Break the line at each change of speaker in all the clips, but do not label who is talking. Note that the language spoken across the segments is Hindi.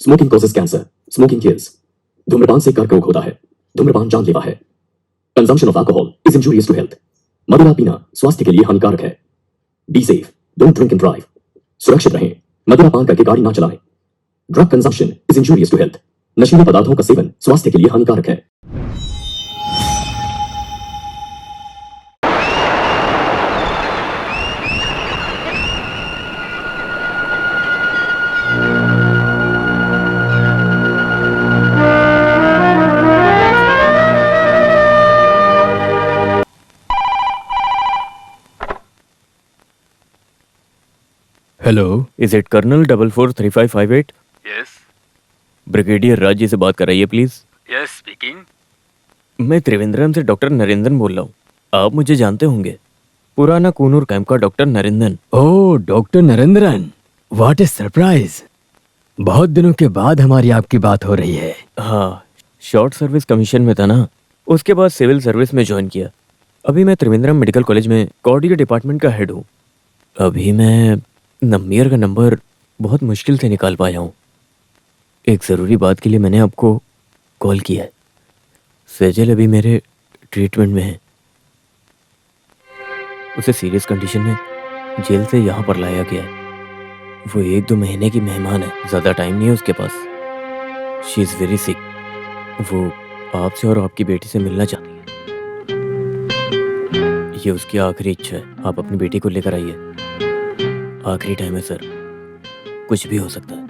Smoking causes cancer, smoking kills. धूम्रपान से कर्करोग होता है, धूम्रपान जानलेवा है। Consumption of alcohol is injurious to health. मदिरा पीना स्वास्थ्य के लिए हानिकारक है। Be safe, don't drink and drive. सुरक्षित रहें, मदिरा पान करके गाड़ी ना चलाएं। Drug consumption is injurious to health. नशीले पदार्थों का सेवन स्वास्थ्य के लिए हानिकारक है।
Hello, is it colonel 443558?
Yes
brigadier Raj ji से बात कराइए प्लीज।
Yes speaking.
मैं त्रिवेंद्रम से डॉक्टर नरेंद्रन बोल रहा हूँ। आप मुझे जानते होंगे, पुराना कूनूर कैंप का doctor Narendran.
Oh doctor Narendran, what A surprise. बहुत दिनों के बाद हमारी आपकी बात हो रही है।
हाँ, शॉर्ट सर्विस कमीशन में था ना, उसके बाद सिविल सर्विस में ज्वाइन किया। अभी मैं त्रिवेंद्रम मेडिकल कॉलेज में कोऑर्डिनेटर डिपार्टमेंट का हेड हूँ। अभी मैं नंबर का नंबर बहुत मुश्किल से निकाल पाया हूँ। एक ज़रूरी बात के लिए मैंने आपको कॉल किया है। सेजल अभी मेरे ट्रीटमेंट में है। उसे सीरियस कंडीशन में जेल से यहाँ पर लाया गया है। वो 1-2 महीने की मेहमान है, ज़्यादा टाइम नहीं है उसके पास। She is very sick. वो आपसे और आपकी बेटी से मिलना चाहती है। ये उसकी आखिरी इच्छा है। आप अपनी बेटी को लेकर आइए। आखिरी टाइम है सर, कुछ भी हो सकता है।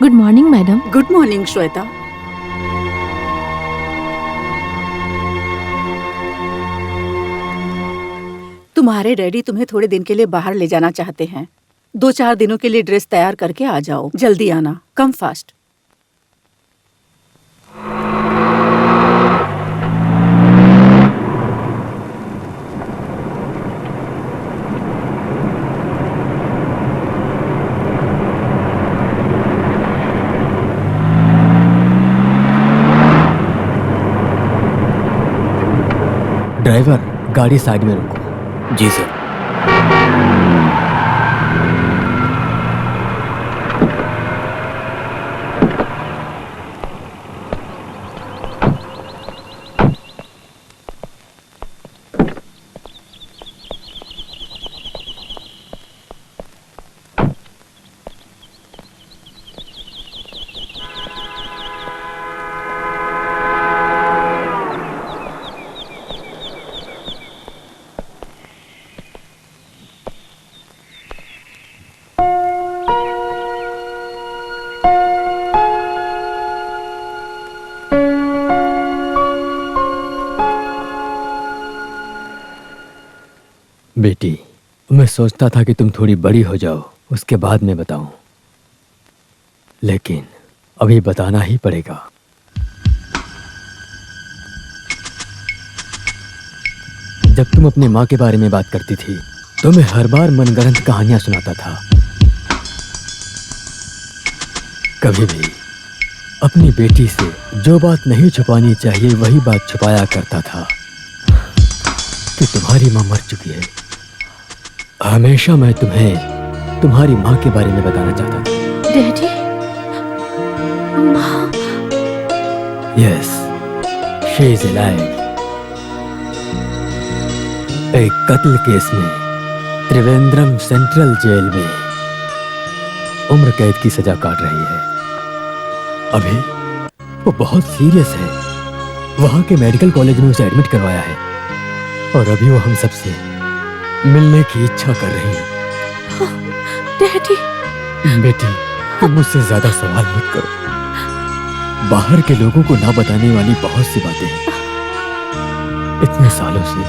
Good morning madam.
Good morning Shweta. तुम्हारे डैडी तुम्हें थोड़े दिन के लिए बाहर ले जाना चाहते हैं। 2-4 दिनों के लिए ड्रेस तैयार करके आ जाओ। जल्दी आना, कम फास्ट।
ड्राइवर, गाड़ी साइड में रोको।
जी सर।
बेटी, मैं सोचता था कि तुम थोड़ी बड़ी हो जाओ, उसके बाद मैं बताऊं, लेकिन अभी बताना ही पड़ेगा। जब तुम अपनी माँ के बारे में बात करती थी तो मैं हर बार मनगढ़ंत कहानियां सुनाता था। कभी भी अपनी बेटी से जो बात नहीं छुपानी चाहिए वही बात छुपाया करता था कि तुम्हारी माँ मर चुकी है। हमेशा मैं तुम्हें तुम्हारी माँ के बारे में बताना चाहता था।
डैडी, माँ।
Yes, she is alive. एक कत्ल केस में त्रिवेंद्रम सेंट्रल जेल में उम्र कैद की सजा काट रही है। अभी वो बहुत सीरियस है। वहां के मेडिकल कॉलेज में उसे एडमिट करवाया है और अभी वो हम सबसे मिलने की इच्छा कर रही है।
डैडी।
बेटी, तुम मुझसे ज्यादा सवाल मत करो। बाहर के लोगों को ना बताने वाली बहुत सी बातें हैं। इतने सालों से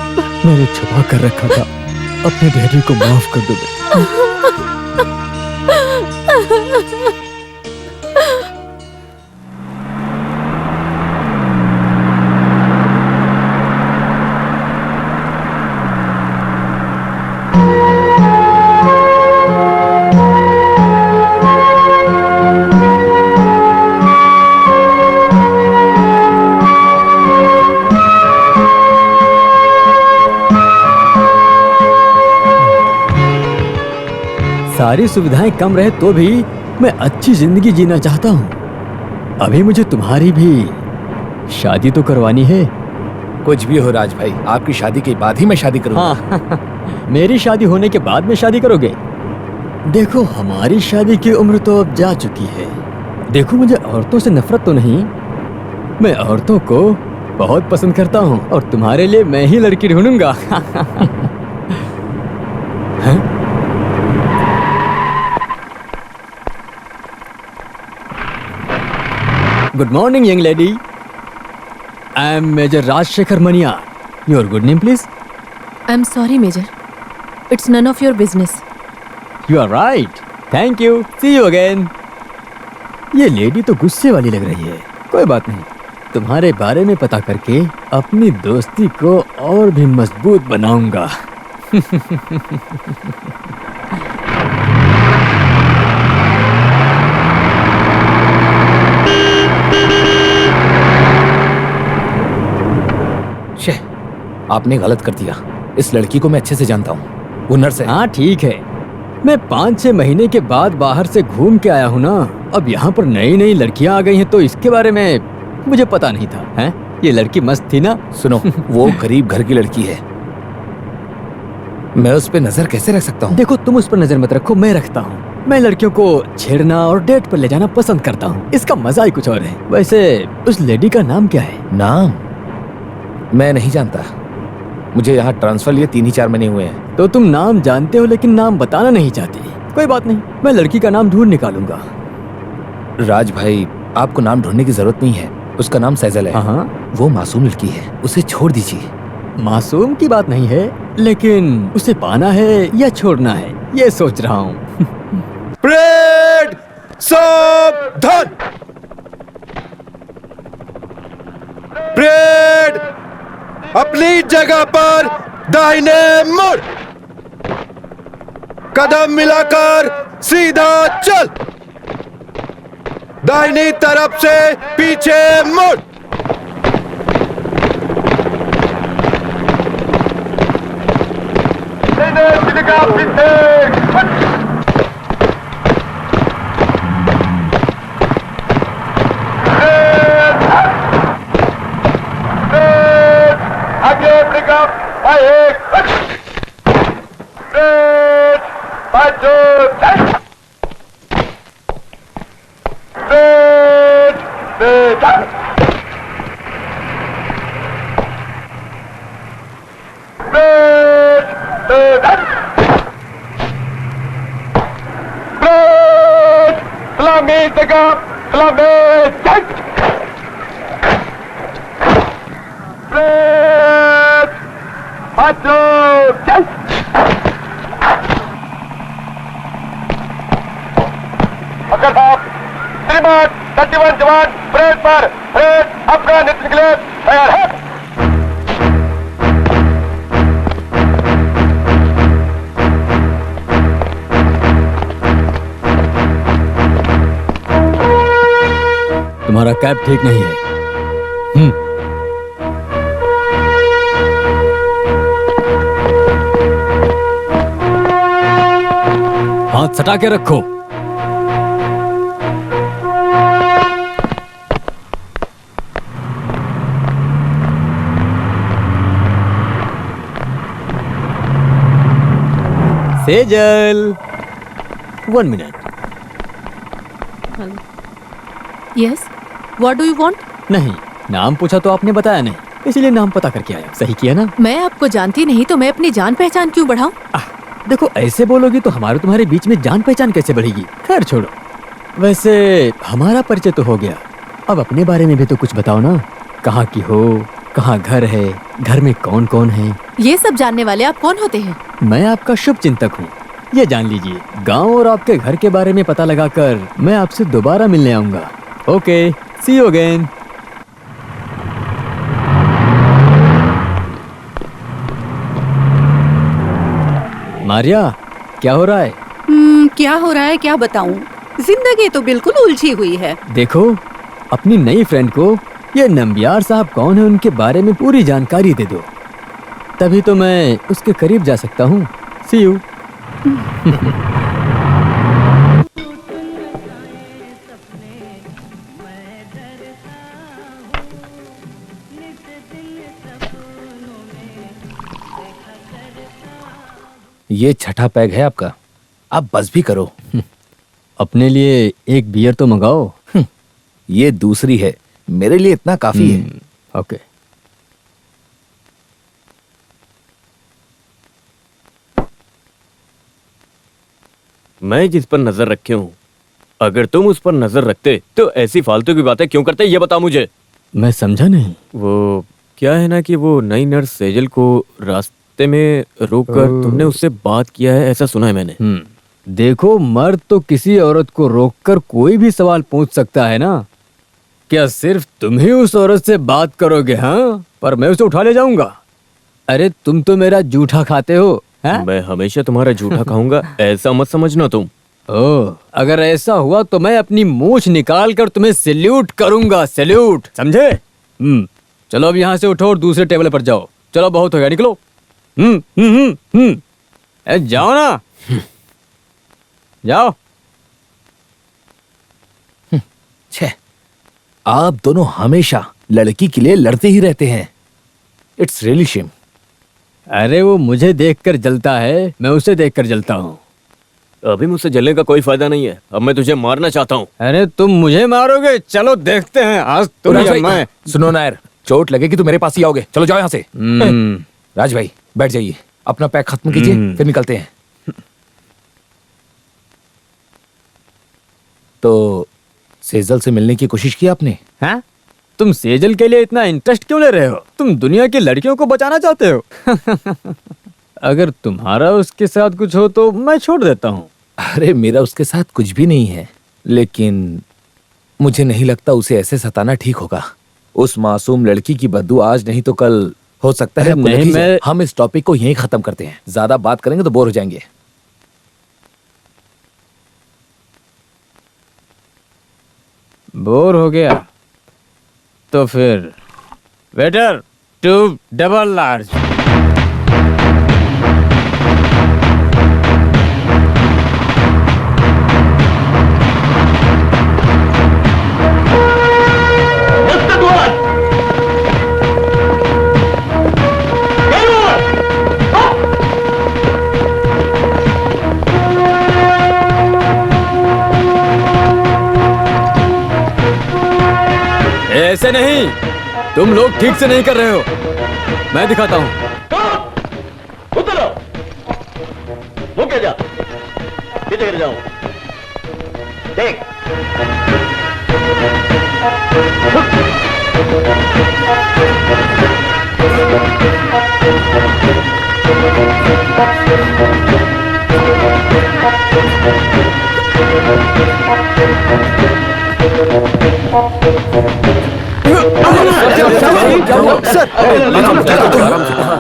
मैंने छुपा कर रखा था, अपने डैडी को माफ कर दो बेटा। सारी सुविधाएं कम रहे तो भी मैं अच्छी जिंदगी जीना चाहता हूँ। अभी मुझे तुम्हारी भी शादी तो करवानी है।
कुछ भी हो राज भाई, आपकी शादी के बाद ही मैं शादी करूंगा।
हाँ मेरी शादी होने के बाद में शादी करोगे? देखो हमारी शादी की उम्र तो अब जा चुकी है। देखो मुझे औरतों से नफरत तो नहीं, मैं औरतों को बहुत पसंद करता हूँ और तुम्हारे लिए मैं ही लड़की ढूंढूंगा। हाँ? Good morning, young lady. I am Major Rajshekhar Mania. Your good name, please?
I'm sorry, Major. It's none of your business.
You are right. Thank you. See you again. ये लेडी तो गुस्से वाली लग रही है। कोई बात नहीं, तुम्हारे बारे में पता करके अपनी दोस्ती को और भी मजबूत बनाऊंगा।
आपने गलत कर दिया। इस लड़की को मैं अच्छे से जानता हूँ, वो नर्स है।
हाँ ठीक है, मैं 5-6 महीने के बाद बाहर से घूम के आया हूँ ना। अब यहाँ पर नई नई लड़कियाँ आ गई हैं तो इसके बारे में मुझे पता नहीं था। हैं? ये लड़की मस्त थी ना?
सुनो, वो गरीब घर की लड़की है, मैं उस पर नजर कैसे रख सकता हूँ?
देखो तुम उस पर नजर मत रखो, मैं रखता हूँ। मैं लड़कियों को छेड़ना और डेट पर ले जाना पसंद करता हूँ। इसका मजा ही कुछ और है। वैसे उस लेडी का नाम क्या है?
नाम मैं नहीं जानता, मुझे यहाँ ट्रांसफर लिए 3 ही 4 महीने हुए हैं।
तो तुम नाम जानते हो लेकिन नाम बताना नहीं चाहती। कोई बात नहीं, मैं लड़की का नाम ढूंढ निकालूंगा।
राज भाई, आपको नाम ढूंढने की जरूरत नहीं है। उसका नाम सैजल है।
हाँ
वो मासूम लड़की है, उसे छोड़ दीजिए।
मासूम की बात नहीं है, लेकिन उसे पाना है या छोड़ना है ये सोच रहा हूँ।
परेड सावधान। परेड अपनी जगह पर दाहिने मुड़, कदम मिलाकर सीधा चल, दाहिनी तरफ से पीछे मुड़।
श्रीमान 31 जवान परेड पर, परेड अपना नेतृत्व के लिए तैयार है।
तुम्हारा कैप ठीक नहीं है। हाथ सटा के रखो। Sejal, 1 minute.
Yes? What do you want?
नहीं, नाम पूछा तो आपने बताया नहीं, इसीलिए नाम पता करके आया। सही किया ना?
मैं आपको जानती नहीं तो मैं अपनी जान पहचान क्यों बढ़ाऊं?
देखो ऐसे बोलोगी तो हमारे तुम्हारे बीच में जान पहचान कैसे बढ़ेगी? खैर छोड़ो। वैसे हमारा परिचय तो हो गया, अब अपने बारे में भी तो कुछ बताओ ना। कहाँ की हो, कहाँ घर है, घर में कौन कौन है,
ये सब जानने वाले आप कौन होते हैं?
मैं आपका शुभ चिंतक हूँ, ये जान लीजिए। गांव और आपके घर के बारे में पता लगाकर मैं आपसे दोबारा मिलने आऊंगा। Okay, see you again. Maria, क्या हो रहा है?
क्या हो रहा है क्या बताऊं? जिंदगी तो बिल्कुल उलझी हुई है।
देखो, अपनी नई फ्रेंड को ये नंबियार साहब कौन है उनके बारे में पूरी जानकारी दे दो, तभी तो मैं उसके करीब जा सकता हूँ। See you.
ये छठा पैग है आपका, आप बस भी करो।
अपने लिए एक बियर तो मंगाओ।
ये दूसरी है, मेरे लिए इतना काफी है।
ओके।
मैं जिस पर नजर रखे हूँ, अगर तुम उस पर नजर रखते तो ऐसी फालतू की बातें क्यों करते, ये बता मुझे।
मैं समझा नहीं।
वो क्या है ना कि वो नई नर्स सेजल को रास्ते में रोककर तुमने उससे बात किया है, ऐसा सुना है मैंने।
देखो, मर्द तो किसी औरत को रोककर कोई भी सवाल पूछ सकता है ना। क्या सिर्फ तुम ही उस औरत से बात करोगे? हाँ, पर मैं उसे उठा ले जाऊंगा। अरे तुम तो मेरा जूठा खाते हो। हैं?
मैं हमेशा तुम्हारा जूठा खाऊंगा, ऐसा मत समझना तुम।
ओह, अगर ऐसा हुआ तो मैं अपनी मूंछ निकाल कर तुम्हें सैल्यूट करूंगा, सैल्यूट, समझे? चलो अब यहाँ से उठो और दूसरे टेबल पर जाओ। चलो, बहुत हो गया, निकलो। जाओ ना, जाओ।
छे, आप दोनों हमेशा लड़की के लिए लड़ते ही रहते हैं। It's really shame.
अरे वो मुझे देखकर जलता है, मैं उसे देखकर जलता हूँ।
अभी मुझसे जलने का कोई फायदा नहीं है, अब मैं तुझे मारना चाहता हूँ।
अरे तुम मुझे मारोगे? चलो देखते हैं आज तुम या मैं।
सुनो नायर, चोट लगेगी तो मेरे पास ही आओगे। चलो जाओ यहाँ से। राज भाई बैठ जाइए, अपना पैक खत्म कीजिए, फिर निकलते हैं। तो सेजल से मिलने की कोशिश की आपने?
हाँ? तुम सेजल के लिए इतना इंटरेस्ट क्यों ले रहे हो? तुम दुनिया की लड़कियों को बचाना चाहते हो? अगर तुम्हारा उसके साथ कुछ हो तो मैं छोड़ देता हूँ।
अरे मेरा उसके साथ कुछ भी नहीं है, लेकिन मुझे नहीं लगता उसे ऐसे सताना ठीक होगा। उस मासूम लड़की की बददुआ आज नहीं तो कल हो सकता है।
नहीं,
हम इस टॉपिक को यहीं खत्म करते हैं, ज्यादा बात करेंगे तो बोर हो जाएंगे।
बोर हो गया तो फिर वेटर, 2 डबल लार्ज। ऐसे नहीं, तुम लोग ठीक से नहीं कर रहे हो, मैं दिखाता हूँ।
उतरो, मुझे जा, पीछे गिर जाओ। देख,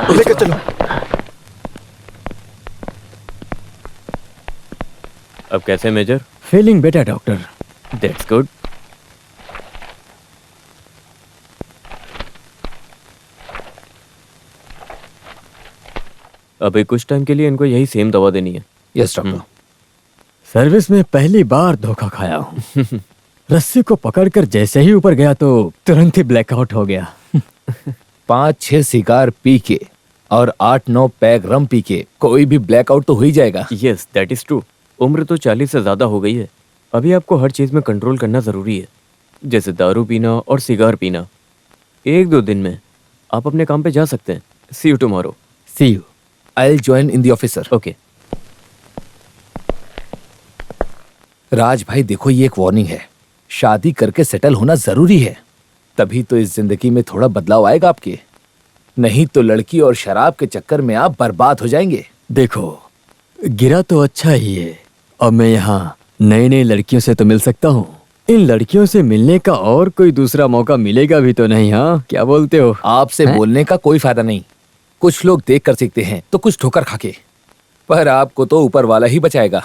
लेकर चलो।
अब कैसे Major?
Feeling better doctor.
That's good. अभी कुछ टाइम के लिए इनको यही सेम दवा देनी है।
Yes doctor.
सर्विस में पहली बार धोखा खाया हूँ। रस्सी को पकड़कर जैसे ही ऊपर गया तो तुरंत ही ब्लैकआउट हो गया।
5-6 सिगार पी के और 8-9 पैग रम पी के कोई भी ब्लैकआउट तो हो ही जाएगा।
Yes, that is true. उम्र तो 40 से ज्यादा हो गई है, अभी आपको हर चीज में कंट्रोल करना जरूरी है, जैसे दारू पीना और सिगार पीना। 1-2 दिन में आप अपने काम पे जा सकते हैं। See you tomorrow.
See you.
I will join in the office sir.
Okay.
Raj भाई देखो, ये एक वार्निंग है, शादी करके सेटल होना जरूरी है, तभी तो इस जिंदगी में थोड़ा बदलाव आएगा आपके। नहीं तो लड़की और शराब के चक्कर में आप बर्बाद हो जाएंगे।
देखो, गिरा तो अच्छा ही है। अब मैं यहाँ नई नई लड़कियों से तो मिल सकता हूँ, इन लड़कियों से मिलने का और कोई दूसरा मौका मिलेगा भी तो नहीं। हाँ, क्या बोलते हो?
आपसे बोलने का कोई फायदा नहीं। कुछ लोग देख कर सीखते हैं तो कुछ ठोकर खाके, पर आपको तो ऊपर वाला ही बचाएगा।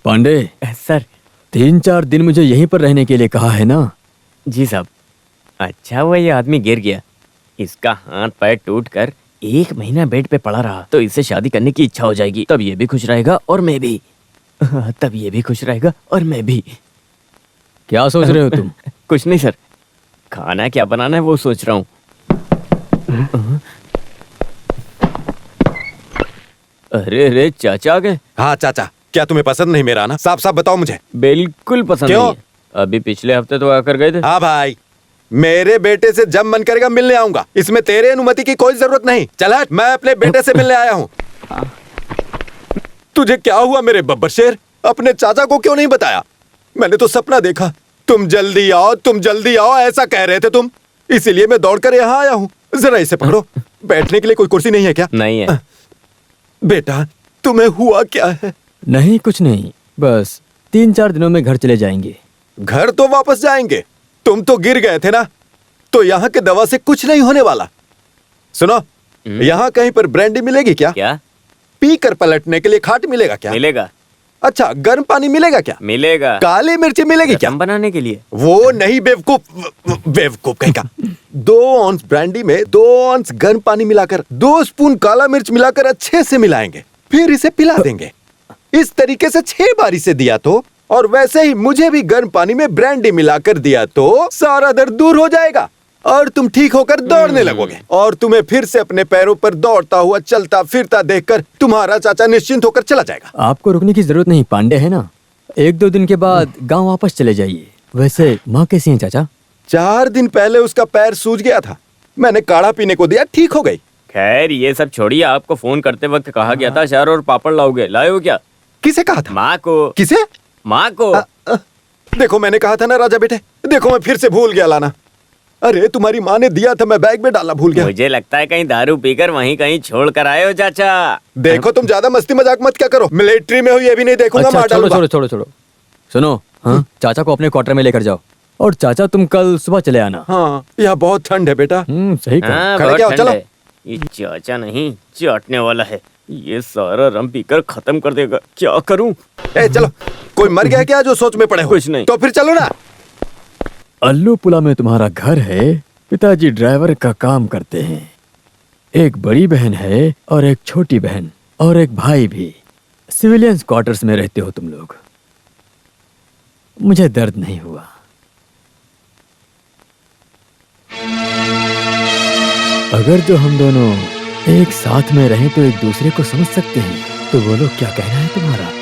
पांडे
सर।
3-4 दिन मुझे यहीं पर रहने के लिए कहा है ना?
जी साहब। अच्छा हुआ ये आदमी गिर गया, इसका हाथ पैर टूट कर 1 महीना बेड पे पड़ा रहा तो इससे शादी करने की इच्छा हो जाएगी, तब ये भी खुश रहेगा और मैं भी। तब ये भी खुश रहेगा और मैं भी।
क्या सोच रहे हो तुम?
कुछ नहीं सर, खाना क्या बनाना है वो सोच रहा हूँ। अरे अरे चाचा आ गए।
हाँ चाचा, क्या तुम्हें पसंद नहीं मेरा आना? साफ साफ बताओ मुझे।
बिल्कुल पसंद
क्यों?
नहीं है। अभी पिछले हफ्ते तो आकर गए थे।
हाँ भाई, मेरे बेटे से जब मन करेगा मिलने आऊंगा, इसमें तेरे अनुमति की कोई जरूरत नहीं। चल हट, मैं अपने बेटे से मिलने आया हूँ। तुझे क्या हुआ मेरे बब्बर शेर? अपने चाचा को क्यों नहीं बताया? मैंने तो सपना देखा, तुम जल्दी आओ, तुम जल्दी आओ ऐसा कह रहे थे तुम, इसीलिए मैं दौड़कर यहाँ आया हूँ। जरा इसे पकड़ो। बैठने के लिए कोई कुर्सी नहीं है क्या?
नहीं है।
बेटा, तुम्हें हुआ क्या है?
नहीं, कुछ नहीं, बस 3-4 दिनों में घर चले जाएंगे।
घर तो वापस जाएंगे, तुम तो गिर गए थे ना, तो यहाँ के दवा से कुछ नहीं होने वाला। सुनो, यहाँ कहीं पर ब्रांडी मिलेगी क्या?
क्या?
पी कर पलटने के लिए खाट मिलेगा क्या?
मिलेगा।
अच्छा, गर्म पानी मिलेगा क्या?
मिलेगा।
काली मिर्ची मिलेगी क्या?
रसम बनाने के लिए।
वो नहीं बेवकूफ, बेवकूफ कहीं का। 2 औंस ब्रांडी में 2 औंस गर्म पानी मिलाकर 2 स्पून काला मिर्च मिलाकर अच्छे से मिलाएंगे, फिर इसे पिला देंगे। इस तरीके से 6 बार इसे दिया तो, और वैसे ही मुझे भी गर्म पानी में ब्रांडी मिलाकर दिया तो सारा दर्द दूर हो जाएगा और तुम ठीक होकर दौड़ने लगोगे। और तुम्हें फिर से अपने पैरों पर दौड़ता हुआ चलता फिरता देखकर तुम्हारा चाचा निश्चिंत होकर चला जाएगा।
आपको रुकने की जरूरत नहीं पांडे, है ना? 1-2 दिन के बाद गांव वापस चले जाइए। वैसे माँ कैसी हैं चाचा?
4 दिन पहले उसका पैर सूज गया था, मैंने काढ़ा पीने को दिया, ठीक हो गई।
खैर ये सब छोड़िए, आपको फोन करते वक्त कहा गया था अचार और पापड़ लाओगे, लाए हो क्या?
किसे कहा था?
माँ को।
किसे?
माँ को।
देखो मैंने कहा था ना राजा बेटे, देखो मैं फिर से भूल गया लाना। अरे तुम्हारी माँ ने दिया था, मैं बैग में डालना भूल गया।
मुझे लगता है कहीं दारू पीकर वहीं कहीं छोड़ कर आए हो चाचा।
देखो तुम ज्यादा मस्ती मजाक मत क्या करो, मिलिट्री में हो ये भी नहीं देखूंगा,
अच्छा,
मार
छोड़ो
डालूंगा।
छोड़ो छोड़ो छोड़ो। सुनो, हाँ, चाचा को अपने क्वार्टर में लेकर जाओ, और चाचा तुम कल सुबह चले आना।
हाँ, यहाँ बहुत ठंड है बेटा।
सही कहा।
हाँ,
खड़े
बहुत
क्या हो,
ठंड
चलो।
है। ये चाचा नहीं, चाटने वाला है। ये सारा रम पीकर खत्म कर देगा, क्या करूं?
ए चलो, कोई मर गया क्या जो सोच में पड़े हो?
कुछ नहीं।
तो फिर चलो ना।
अल्लूपुला में तुम्हारा घर है, पिताजी ड्राइवर का काम करते हैं। एक बड़ी बहन है और एक छोटी बहन, और एक भाई भी। सिविलियंस क्वार्टर्स में रहते हो तुम लोग। मुझे दर्द नहीं हुआ। अगर जो हम दोनों एक साथ में रहें तो एक दूसरे को समझ सकते हैं। तो बोलो, क्या कहना है तुम्हारा?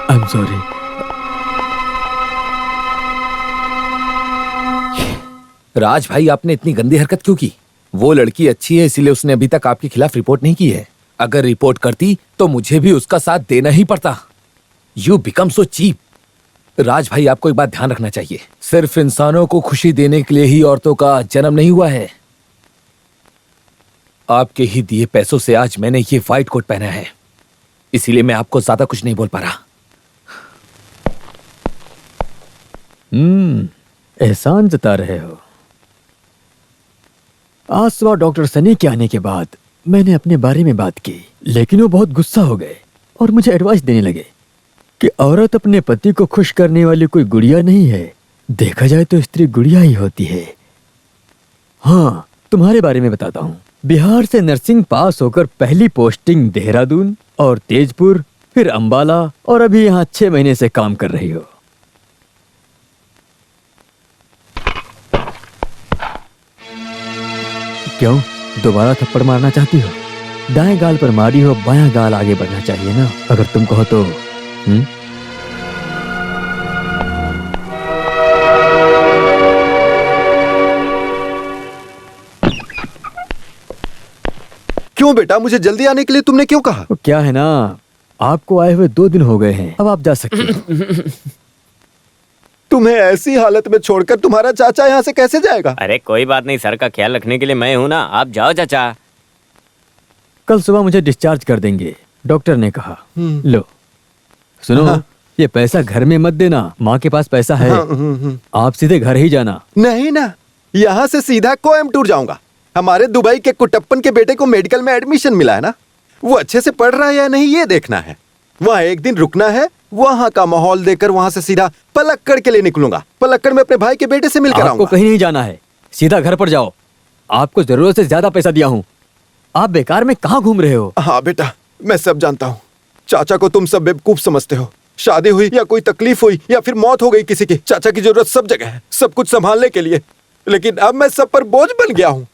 I am sorry.
राज भाई, आपने इतनी गंदी हरकत क्यों की? वो लड़की अच्छी है इसीलिए उसने अभी तक आपके खिलाफ रिपोर्ट नहीं की है। अगर रिपोर्ट करती तो मुझे भी उसका साथ देना ही पड़ता। You become so cheap. Raj भाई, आपको एक बात ध्यान रखना चाहिए, सिर्फ इंसानों को खुशी देने के लिए ही औरतों का जन्म नहीं हुआ है। आपके ही दिए पैसों से आज मैंने ये व्हाइट कोट पहना है, इसीलिए मैं आपको ज्यादा कुछ नहीं बोल पा रहा।
एहसान जता रहे हो। आज सुबह डॉक्टर सनी के आने के बाद मैंने अपने बारे में बात की, लेकिन वो बहुत गुस्सा हो गए और मुझे एडवाइस देने लगे कि औरत अपने पति को खुश करने वाली कोई गुड़िया नहीं है। देखा जाए तो स्त्री गुड़िया ही होती है। हाँ, तुम्हारे बारे में बताता हूँ। बिहार से नर्सिंग पास होकर पहली पोस्टिंग देहरादून और तेजपुर, फिर अंबाला, और अभी यहाँ 6 महीने से काम कर रही हो। क्यों, दोबारा थप्पड़ मारना चाहती हो? दाएं गाल पर मारी हो, बायां गाल आगे बढ़ना चाहिए ना, अगर तुम कहो तो।
क्यों बेटा, मुझे जल्दी आने के लिए तुमने क्यों कहा?
वो क्या है ना, आपको आए हुए 2 दिन हो गए हैं, अब आप जा सकते हैं।
तुम्हें ऐसी हालत में छोड़कर तुम्हारा चाचा यहाँ से कैसे जाएगा?
अरे कोई बात नहीं, सर का ख्याल रखने के लिए मैं हूँ ना, आप जाओ चाचा।
कल सुबह मुझे डिस्चार्ज कर देंगे, डॉक्टर ने कहा। लो सुनो, ये पैसा घर में मत देना, माँ के पास पैसा है। आप सीधे घर ही जाना।
नहीं ना, यहाँ से सीधा कोयम्बटूर जाऊंगा। हमारे दुबई के कुटप्पन के बेटे को मेडिकल में एडमिशन मिला है ना, वो अच्छे से पढ़ रहा है या नहीं ये देखना है। वहाँ एक दिन रुकना है, वहाँ का माहौल देखकर वहाँ से सीधा पलक्कड़ के लिए निकलूंगा। पलक्कड़ में अपने भाई के बेटे से मिलकर
आपको
आऊंगा।
कहीं नहीं जाना है, सीधा घर पर जाओ। आपको जरूरत से ज्यादा पैसा दिया हूँ, आप बेकार में कहाँ घूम रहे हो?
हाँ बेटा, मैं सब जानता हूँ। चाचा को तुम सब बेवकूफ समझते हो। शादी हुई या कोई तकलीफ हुई या फिर मौत हो गई किसी की, चाचा की जरूरत सब जगह है, सब कुछ संभालने के लिए। लेकिन अब मैं सब पर बोझ बन गया हूँ।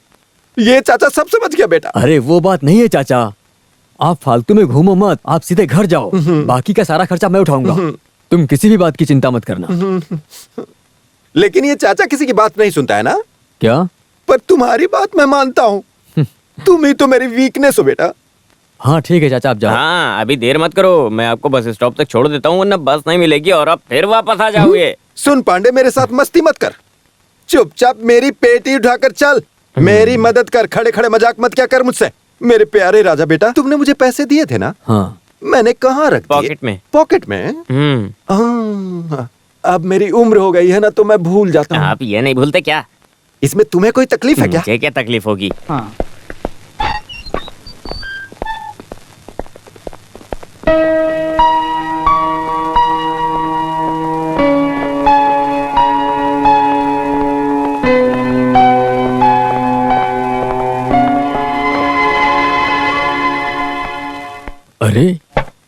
ये चाचा सब समझ गया बेटा।
अरे वो बात नहीं है चाचा, आप फालतू में घूमो मत, आप सीधे घर जाओ। बाकी का सारा खर्चा मैं उठाऊंगा, तुम किसी भी बात की चिंता मत करना।
लेकिन ये चाचा किसी की बात नहीं सुनता है ना?
क्या?
पर तुम्हारी बात मैं मानता हूँ। तुम ही तो मेरी वीकनेस हो बेटा।
हाँ ठीक है चाचा, आप जाओ।
हाँ अभी देर मत करो, मैं आपको बस स्टॉप तक छोड़ देता हूँ, वरना बस नहीं मिलेगी और आप फिर वापस आ जाओगे।
सुन पांडे, मेरे साथ मस्ती मत कर, चुपचाप मेरी पेटी उठाकर चल। मेरी मदद कर, खड़े खड़े मजाक मत क्या कर मुझसे। मेरे प्यारे राजा बेटा, तुमने मुझे पैसे दिए थे ना?
हाँ।
मैंने कहाँ रख दिए?
पॉकेट में।
पॉकेट में? हाँ, अब मेरी उम्र हो गई है ना, तो मैं भूल जाता हूँ।
आप ये नहीं भूलते क्या?
इसमें तुम्हें कोई तकलीफ है क्या?
मुझे क्या तकलीफ होगी?
हाँ।
अरे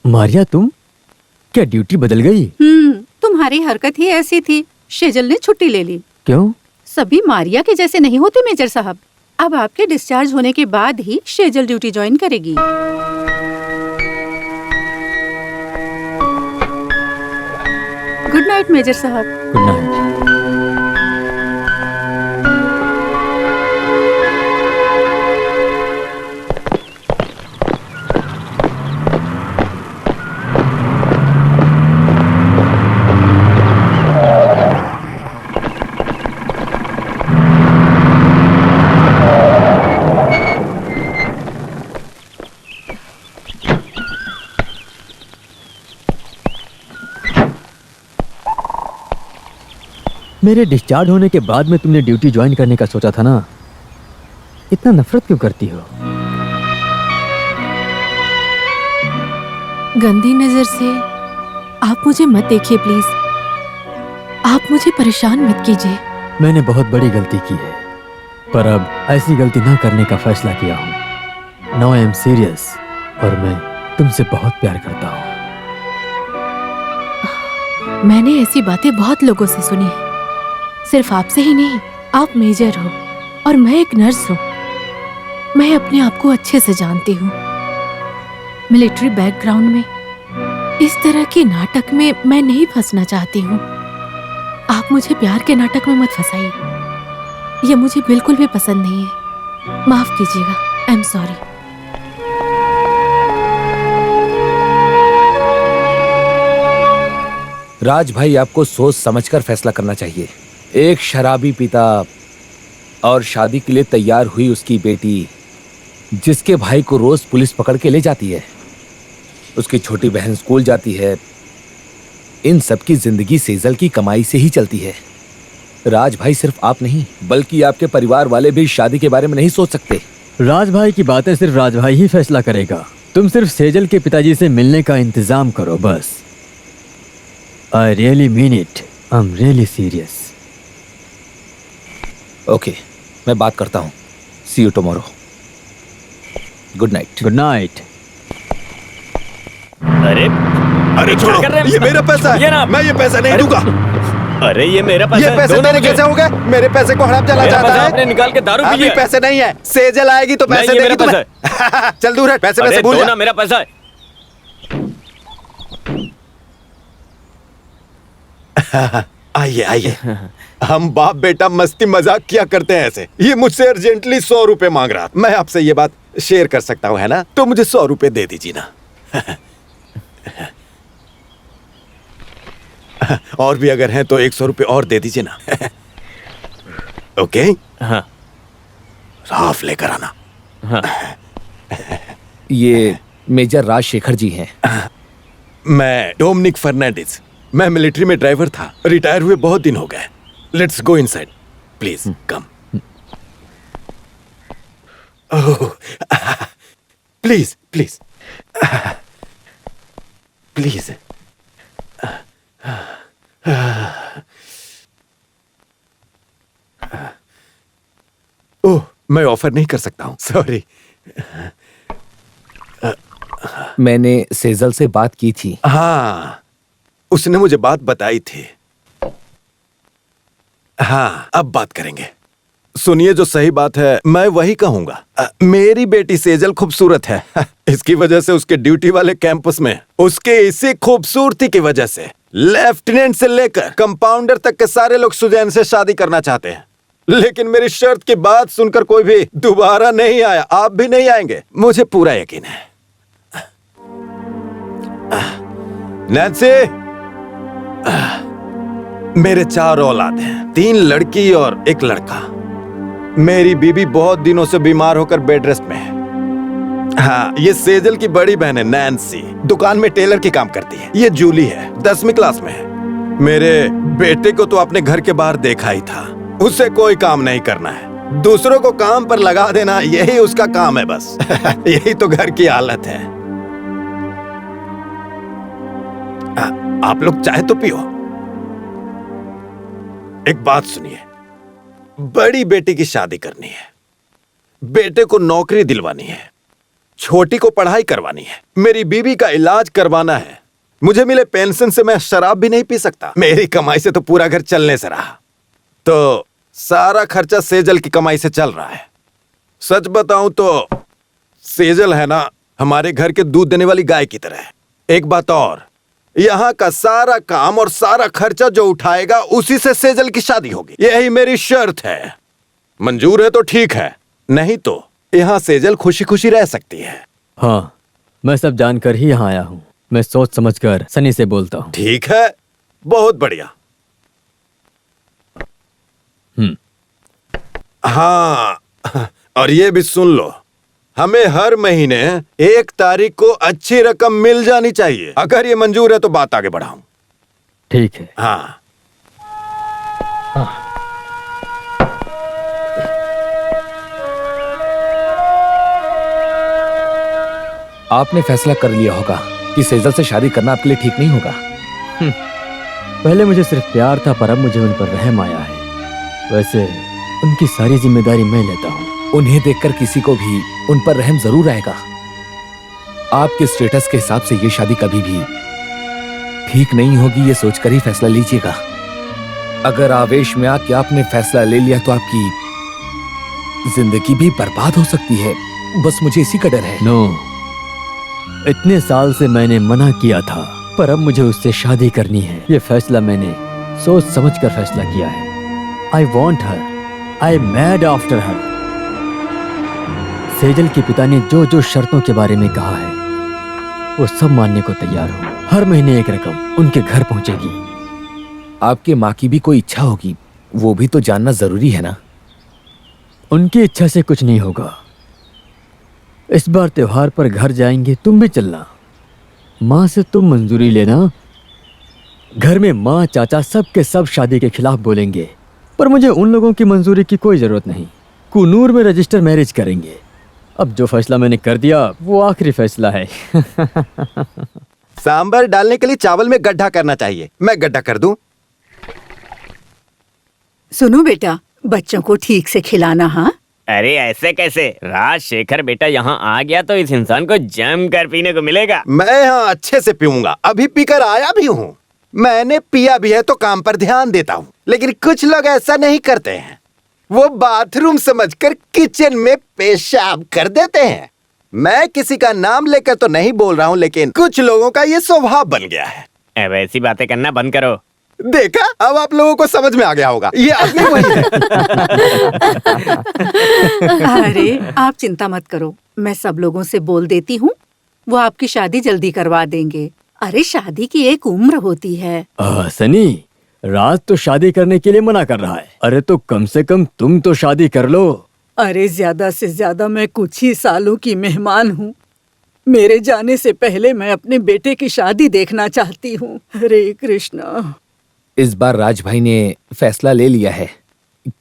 मारिया, तुम क्या ड्यूटी बदल गई?
तुम्हारी हरकत ही ऐसी थी, शेजल ने छुट्टी ले ली।
क्यों?
सभी मारिया के जैसे नहीं होते मेजर साहब। अब आपके डिस्चार्ज होने के बाद ही शेजल ड्यूटी ज्वाइन करेगी। गुड नाइट मेजर साहब।
Good night. मेरे डिस्चार्ज होने के बाद में तुमने ड्यूटी ज्वाइन करने का सोचा था ना, इतना नफरत क्यों करती हो?
गंदी नजर से आप मुझे मत देखिए प्लीज। आप मुझे परेशान मत कीजिए।
मैंने बहुत बड़ी गलती की है, पर अब ऐसी गलती ना करने का फैसला किया हूँ। नाउ आई एम सीरियस और मैं तुमसे बहुत प्यार करता हूँ।
मैंने ऐसी बातें बहुत लोगों से सुनी है, सिर्फ आपसे ही नहीं। आप मेजर हो और मैं एक नर्स हूँ। मैं अपने आप को अच्छे से जानती हूँ। मिलिट्री बैकग्राउंड में इस तरह के नाटक में मैं नहीं फंसना चाहती हूँ। आप मुझे प्यार के नाटक में मत फंसाइए, ये मुझे बिल्कुल भी पसंद नहीं है। माफ कीजिएगा, आई एम सॉरी।
राज भाई, आपको सोच समझकर फैसला करना चाहिए। एक शराबी पिता और शादी के लिए तैयार हुई उसकी बेटी, जिसके भाई को रोज पुलिस पकड़ के ले जाती है, उसकी छोटी बहन स्कूल जाती है, इन सब की जिंदगी सेजल की कमाई से ही चलती है। राज भाई, सिर्फ आप नहीं बल्कि आपके परिवार वाले भी शादी के बारे में नहीं सोच सकते।
राज भाई की बातें सिर्फ राज भाई ही फैसला करेगा। तुम सिर्फ सेजल के पिताजी से मिलने का इंतजाम करो बस। I really mean it, I am really serious.
Okay, मैं बात करता हूँ। See you tomorrow. Good night.
Good night.
अरे
अरे
क्या कर रहे
छोड़ो,
हैं?
ये मेरा पैसा
ये ना।
है, मैं ये पैसा नहीं दूंगा।
अरे ये मेरा पैसा
ये
है,
पैसे
दो ना
तेरे
मुझे।
कैसे हो गए? मेरे पैसे को हड़प चला
मेरा
जाता
पैसा
है।
आपने निकाल के दारू पी
अभी
लिया।
पैसे नहीं है, सेजल आएगी तो पैसे
नहीं, ये
देगी
मेरा
तुम्हें। चल दूर है, पैसे
अरे
पैसे भूल
दो
जा।
ना, मेरा पैसा है।
आइए आइए। हम बाप बेटा मस्ती मजाक किया करते हैं ऐसे। ये मुझसे अर्जेंटली 100 रुपए मांग रहा। मैं आपसे ये बात शेयर कर सकता हूँ, है ना? तो मुझे 100 रुपए दे दीजिए ना। और भी अगर हैं तो 100 रुपए और दे दीजिए ना। ओके?
हाँ
साफ लेकर आना।
हाँ।
ये मेजर राजशेखर जी हैं।
मैं डोमिनिक फर्नांडिस। मैं मिलिट्री में ड्राइवर था, रिटायर हुए बहुत दिन हो गए। Let's go inside please, come. Please please please. Oh, मैं ऑफर नहीं कर सकता हूं, सॉरी।
मैंने सेजल से बात की थी।
हाँ, उसने मुझे बात बताई थी। हाँ, अब बात करेंगे। सुनिए, जो सही बात है मैं वही कहूंगा। मेरी बेटी सेजल खूबसूरत है। इसकी वजह से उसके ड्यूटी वाले कैंपस में उसके इसी खूबसूरती की वजह से लेफ्टिनेंट से लेकर कंपाउंडर तक के सारे लोग सुजैन से शादी करना चाहते हैं। लेकिन मेरी शर्त की बात सुनकर कोई भी दोबारा नहीं आया। आप भी नहीं आएंगे, मुझे पूरा यकीन है। नैन्सी, मेरे 4 औलाद हैं, 3 लड़की और 1 लड़का। मेरी बीबी बहुत दिनों से बीमार होकर बेड रेस्ट में है। हाँ, ये सेजल की बड़ी बहन है नैन्सी, दुकान में टेलर की काम करती है। ये जूली है, 10वीं क्लास में है। मेरे बेटे को तो अपने घर के बाहर देखा ही था। उसे कोई काम नहीं करना है, दूसरों को काम पर लगा देना, यही उसका काम है बस। यही तो घर की हालत है। आप लोग चाहे तो पियो। एक बात सुनिए, बड़ी बेटी की शादी करनी है, बेटे को नौकरी दिलवानी है, छोटी को पढ़ाई करवानी है, मेरी बीवी का इलाज करवाना है। मुझे मिले पेंशन से मैं शराब भी नहीं पी सकता। मेरी कमाई से तो पूरा घर चलने से रहा, तो सारा खर्चा सेजल की कमाई से चल रहा है। सच बताऊं तो सेजल है ना, हमारे घर के दूध देने वाली गाय की तरह है। एक बात और, यहाँ का सारा काम और सारा खर्चा जो उठाएगा उसी से सेजल की शादी होगी। यही मेरी शर्त है। मंजूर है तो ठीक है, नहीं तो यहाँ सेजल खुशी खुशी रह सकती है।
हाँ, मैं सब जानकर ही यहाँ आया हूँ। मैं सोच समझकर सनी से बोलता हूँ।
ठीक है, बहुत बढ़िया। हाँ, और ये भी सुन लो, हमें हर महीने 1 तारीख को अच्छी रकम मिल जानी चाहिए। अगर ये मंजूर है तो बात आगे बढ़ाऊं।
ठीक है।
हाँ।
आपने फैसला कर लिया होगा कि सेजल से शादी करना आपके लिए ठीक नहीं होगा।
पहले मुझे सिर्फ प्यार था, पर अब मुझे उन पर रहम आया है। वैसे उनकी सारी जिम्मेदारी मैं लेता हूँ।
उन्हें देखकर किसी को भी उन पर रहम जरूर आएगा। आपके स्टेटस के हिसाब से ये शादी कभी भी ठीक नहीं होगी, ये सोचकर ही फैसला लीजिएगा। अगर आवेश में आके आपने फैसला ले लिया तो आपकी जिंदगी भी बर्बाद हो सकती है। बस मुझे इसी का डर है।
नो, इतने साल से मैंने मना किया था, पर अब मुझे उससे शादी करनी है। ये फैसला मैंने सोच समझकर फैसला किया है। I want her, I am mad after her. Sejal के पिता ने जो जो शर्तों के बारे में कहा है वो सब मानने को तैयार हूँ। हर महीने 1 रकम उनके घर पहुंचेगी।
आपके माँ की भी कोई इच्छा होगी, वो भी तो जानना जरूरी है ना।
उनकी इच्छा से कुछ नहीं होगा। इस बार त्योहार पर घर जाएंगे, तुम भी चलना। माँ से तुम मंजूरी लेना। घर में माँ चाचा सब के सब शादी के खिलाफ बोलेंगे, पर मुझे उन लोगों की मंजूरी की कोई जरूरत नहीं। कुनूर में रजिस्टर मैरिज करेंगे। अब जो फैसला मैंने कर दिया वो आखिरी फैसला है।
सांबर डालने के लिए चावल में गड्ढा करना चाहिए। मैं गड्ढा कर दूं?
सुनो बेटा, बच्चों को ठीक से खिलाना। हाँ,
अरे ऐसे कैसे? राजशेखर बेटा यहाँ आ गया तो इस इंसान को जम कर पीने को मिलेगा।
मैं यहाँ अच्छे से पीऊंगा, अभी पीकर आया भी हूँ। मैंने पिया भी है तो काम पर ध्यान देता हूँ। लेकिन कुछ लोग ऐसा नहीं करते हैं, वो बाथरूम समझकर किचन में पेशाब कर देते हैं। मैं किसी का नाम लेकर तो नहीं बोल रहा हूँ, लेकिन कुछ लोगों का ये स्वभाव बन गया है।
अब ऐसी बातें करना बंद करो।
देखा, अब आप लोगों को समझ में आ गया होगा, ये आदमी वही है।
अरे आप चिंता मत करो, मैं सब लोगों से बोल देती हूँ, वो आपकी शादी जल्दी करवा देंगे। अरे शादी की एक उम्र होती है।
सनी, राज तो शादी करने के लिए मना कर रहा है। अरे तो कम से कम तुम तो शादी कर लो।
अरे ज्यादा से ज्यादा मैं कुछ ही सालों की मेहमान हूँ। मेरे जाने से पहले मैं अपने बेटे की शादी देखना चाहती हूँ। हरे कृष्णा।
इस बार राज भाई ने फैसला ले लिया है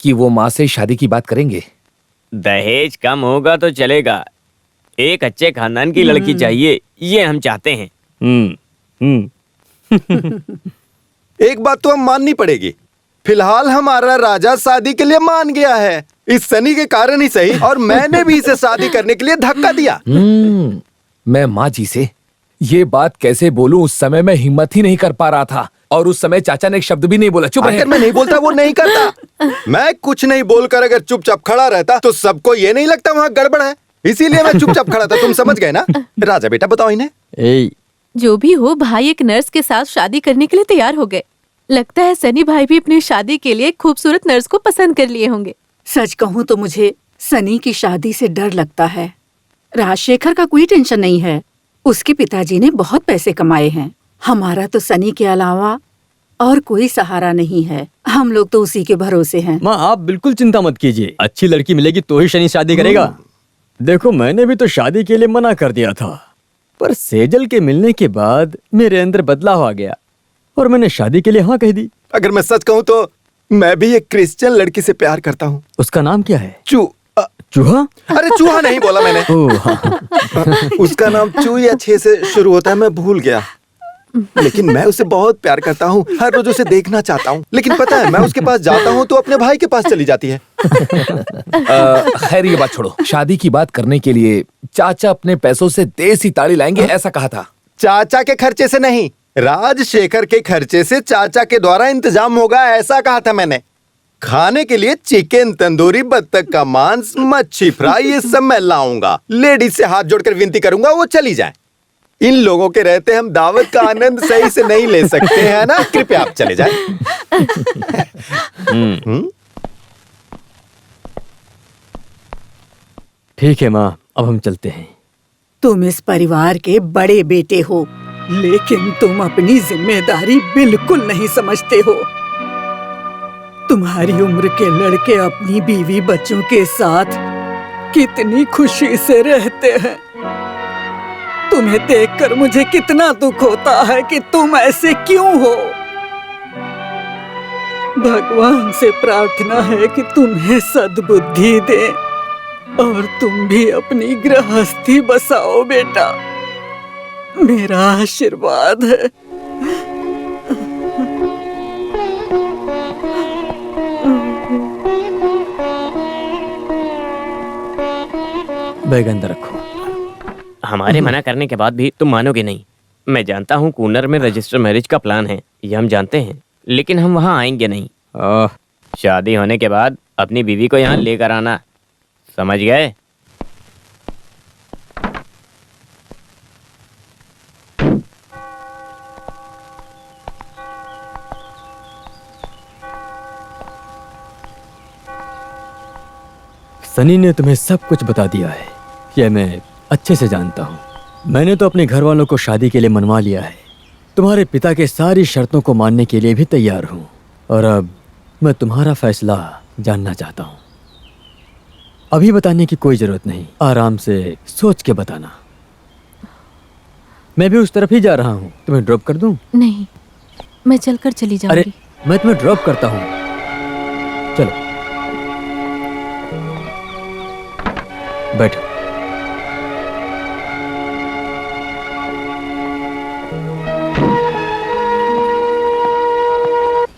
कि वो माँ से शादी की बात करेंगे।
दहेज कम होगा तो चलेगा, एक अच्छे खानदान की लड़की चाहिए, ये हम चाहते हैं।
एक बात तो हम माननी पड़ेगी, फिलहाल हमारा राजा शादी के लिए मान गया है, इस सनी के कारण ही सही, और मैंने भी इसे शादी करने के लिए धक्का दिया।
मैं माँ जी से ये बात कैसे बोलूं, उस समय मैं हिम्मत ही नहीं कर पा रहा था, और उस समय चाचा ने एक शब्द भी नहीं बोला। चुप रहे।
अगर मैं नहीं बोलता वो नहीं करता। मैं कुछ नहीं बोलकर अगर चुपचाप खड़ा रहता तो सबको ये नहीं लगता वहाँ गड़बड़ है, इसीलिए मैं चुपचाप खड़ा था। तुम समझ गए ना? राजा बेटा बताओ इन्हें।
जो भी हो, भाई एक नर्स के साथ शादी करने के लिए तैयार हो गए। लगता है सनी भाई भी अपनी शादी के लिए एक खूबसूरत नर्स को पसंद कर लिए होंगे।
सच कहूँ तो मुझे सनी की शादी से डर लगता है। राजशेखर का कोई टेंशन नहीं है, उसके पिताजी ने बहुत पैसे कमाए हैं। हमारा तो सनी के अलावा और कोई सहारा नहीं है, हम लोग तो उसी के भरोसे हैं।
माँ आप बिल्कुल चिंता मत कीजिए, अच्छी लड़की मिलेगी तो ही शनि शादी करेगा। देखो मैंने भी तो शादी के लिए मना कर दिया था, पर सेजल के मिलने के बाद मेरे अंदर बदलाव आ गया और मैंने शादी के लिए हाँ कह दी।
अगर मैं सच कहूँ तो मैं भी एक क्रिश्चियन लड़की से प्यार करता हूँ।
उसका नाम क्या है?
चूहा?
चूहा?
अरे चूहा नहीं बोला मैंने। उसका नाम चू या छे से शुरू होता है, मैं भूल गया, लेकिन मैं उसे बहुत प्यार करता हूँ, हर रोज उसे देखना चाहता हूँ। लेकिन पता है मैं उसके पास जाता हूँ तो अपने भाई के पास चली जाती है।
खैर ये बात छोड़ो, शादी की बात करने के लिए चाचा अपने पैसों से देसी ताड़ी लाएंगे ऐसा कहा था।
चाचा के खर्चे से नहीं, राजशेखर के खर्चे से चाचा के द्वारा इंतजाम होगा ऐसा कहा था मैंने। खाने के लिए चिकन, तंदूरी, बत्तख का मांस, मच्छी फ्राई, ये सब मैं लाऊंगा। लेडीज से हाथ जोड़कर विनती करूंगा वो चली जाए। इन लोगों के रहते हम दावत का आनंद सही से नहीं ले सकते हैं ना, कृपया आप चले जाएं।
ठीक है माँ, अब हम चलते हैं।
तुम इस परिवार के बड़े बेटे हो, लेकिन तुम अपनी जिम्मेदारी बिल्कुल नहीं समझते हो। तुम्हारी उम्र के लड़के अपनी बीवी बच्चों के साथ कितनी खुशी से रहते हैं। तुम्हें देखकर मुझे कितना दुख होता है कि तुम ऐसे क्यों हो। भगवान से प्रार्थना है कि तुम्हें सद्बुद्धि दे और तुम भी अपनी गृहस्थी बसाओ बेटा, मेरा आशीर्वाद है।
बैग अंदर रखो।
हमारे मना करने के बाद भी तुम मानोगे नहीं। मैं जानता हूँ कूनर में रजिस्टर मैरिज का प्लान है, ये हम जानते हैं, लेकिन हम वहाँ आएंगे नहीं। शादी होने के बाद अपनी बीवी को यहाँ लेकर आना, समझ गए?
सनी ने तुम्हें सब कुछ बता दिया है, यह मैं अच्छे से जानता हूँ। मैंने तो अपने घर वालों को शादी के लिए मनवा लिया है, तुम्हारे पिता के सारी शर्तों को मानने के लिए भी तैयार हूँ, और अब मैं तुम्हारा फैसला जानना चाहता हूँ। अभी बताने की कोई जरूरत नहीं, आराम से सोच के बताना। मैं भी उस तरफ ही जा रहा हूँ, तुम्हें ड्रॉप कर दूँ?
नहीं, मैं चलकर चली जाऊंगी।
अरे मैं तुम्हें ड्रॉप करता हूँ, चलो बैठो।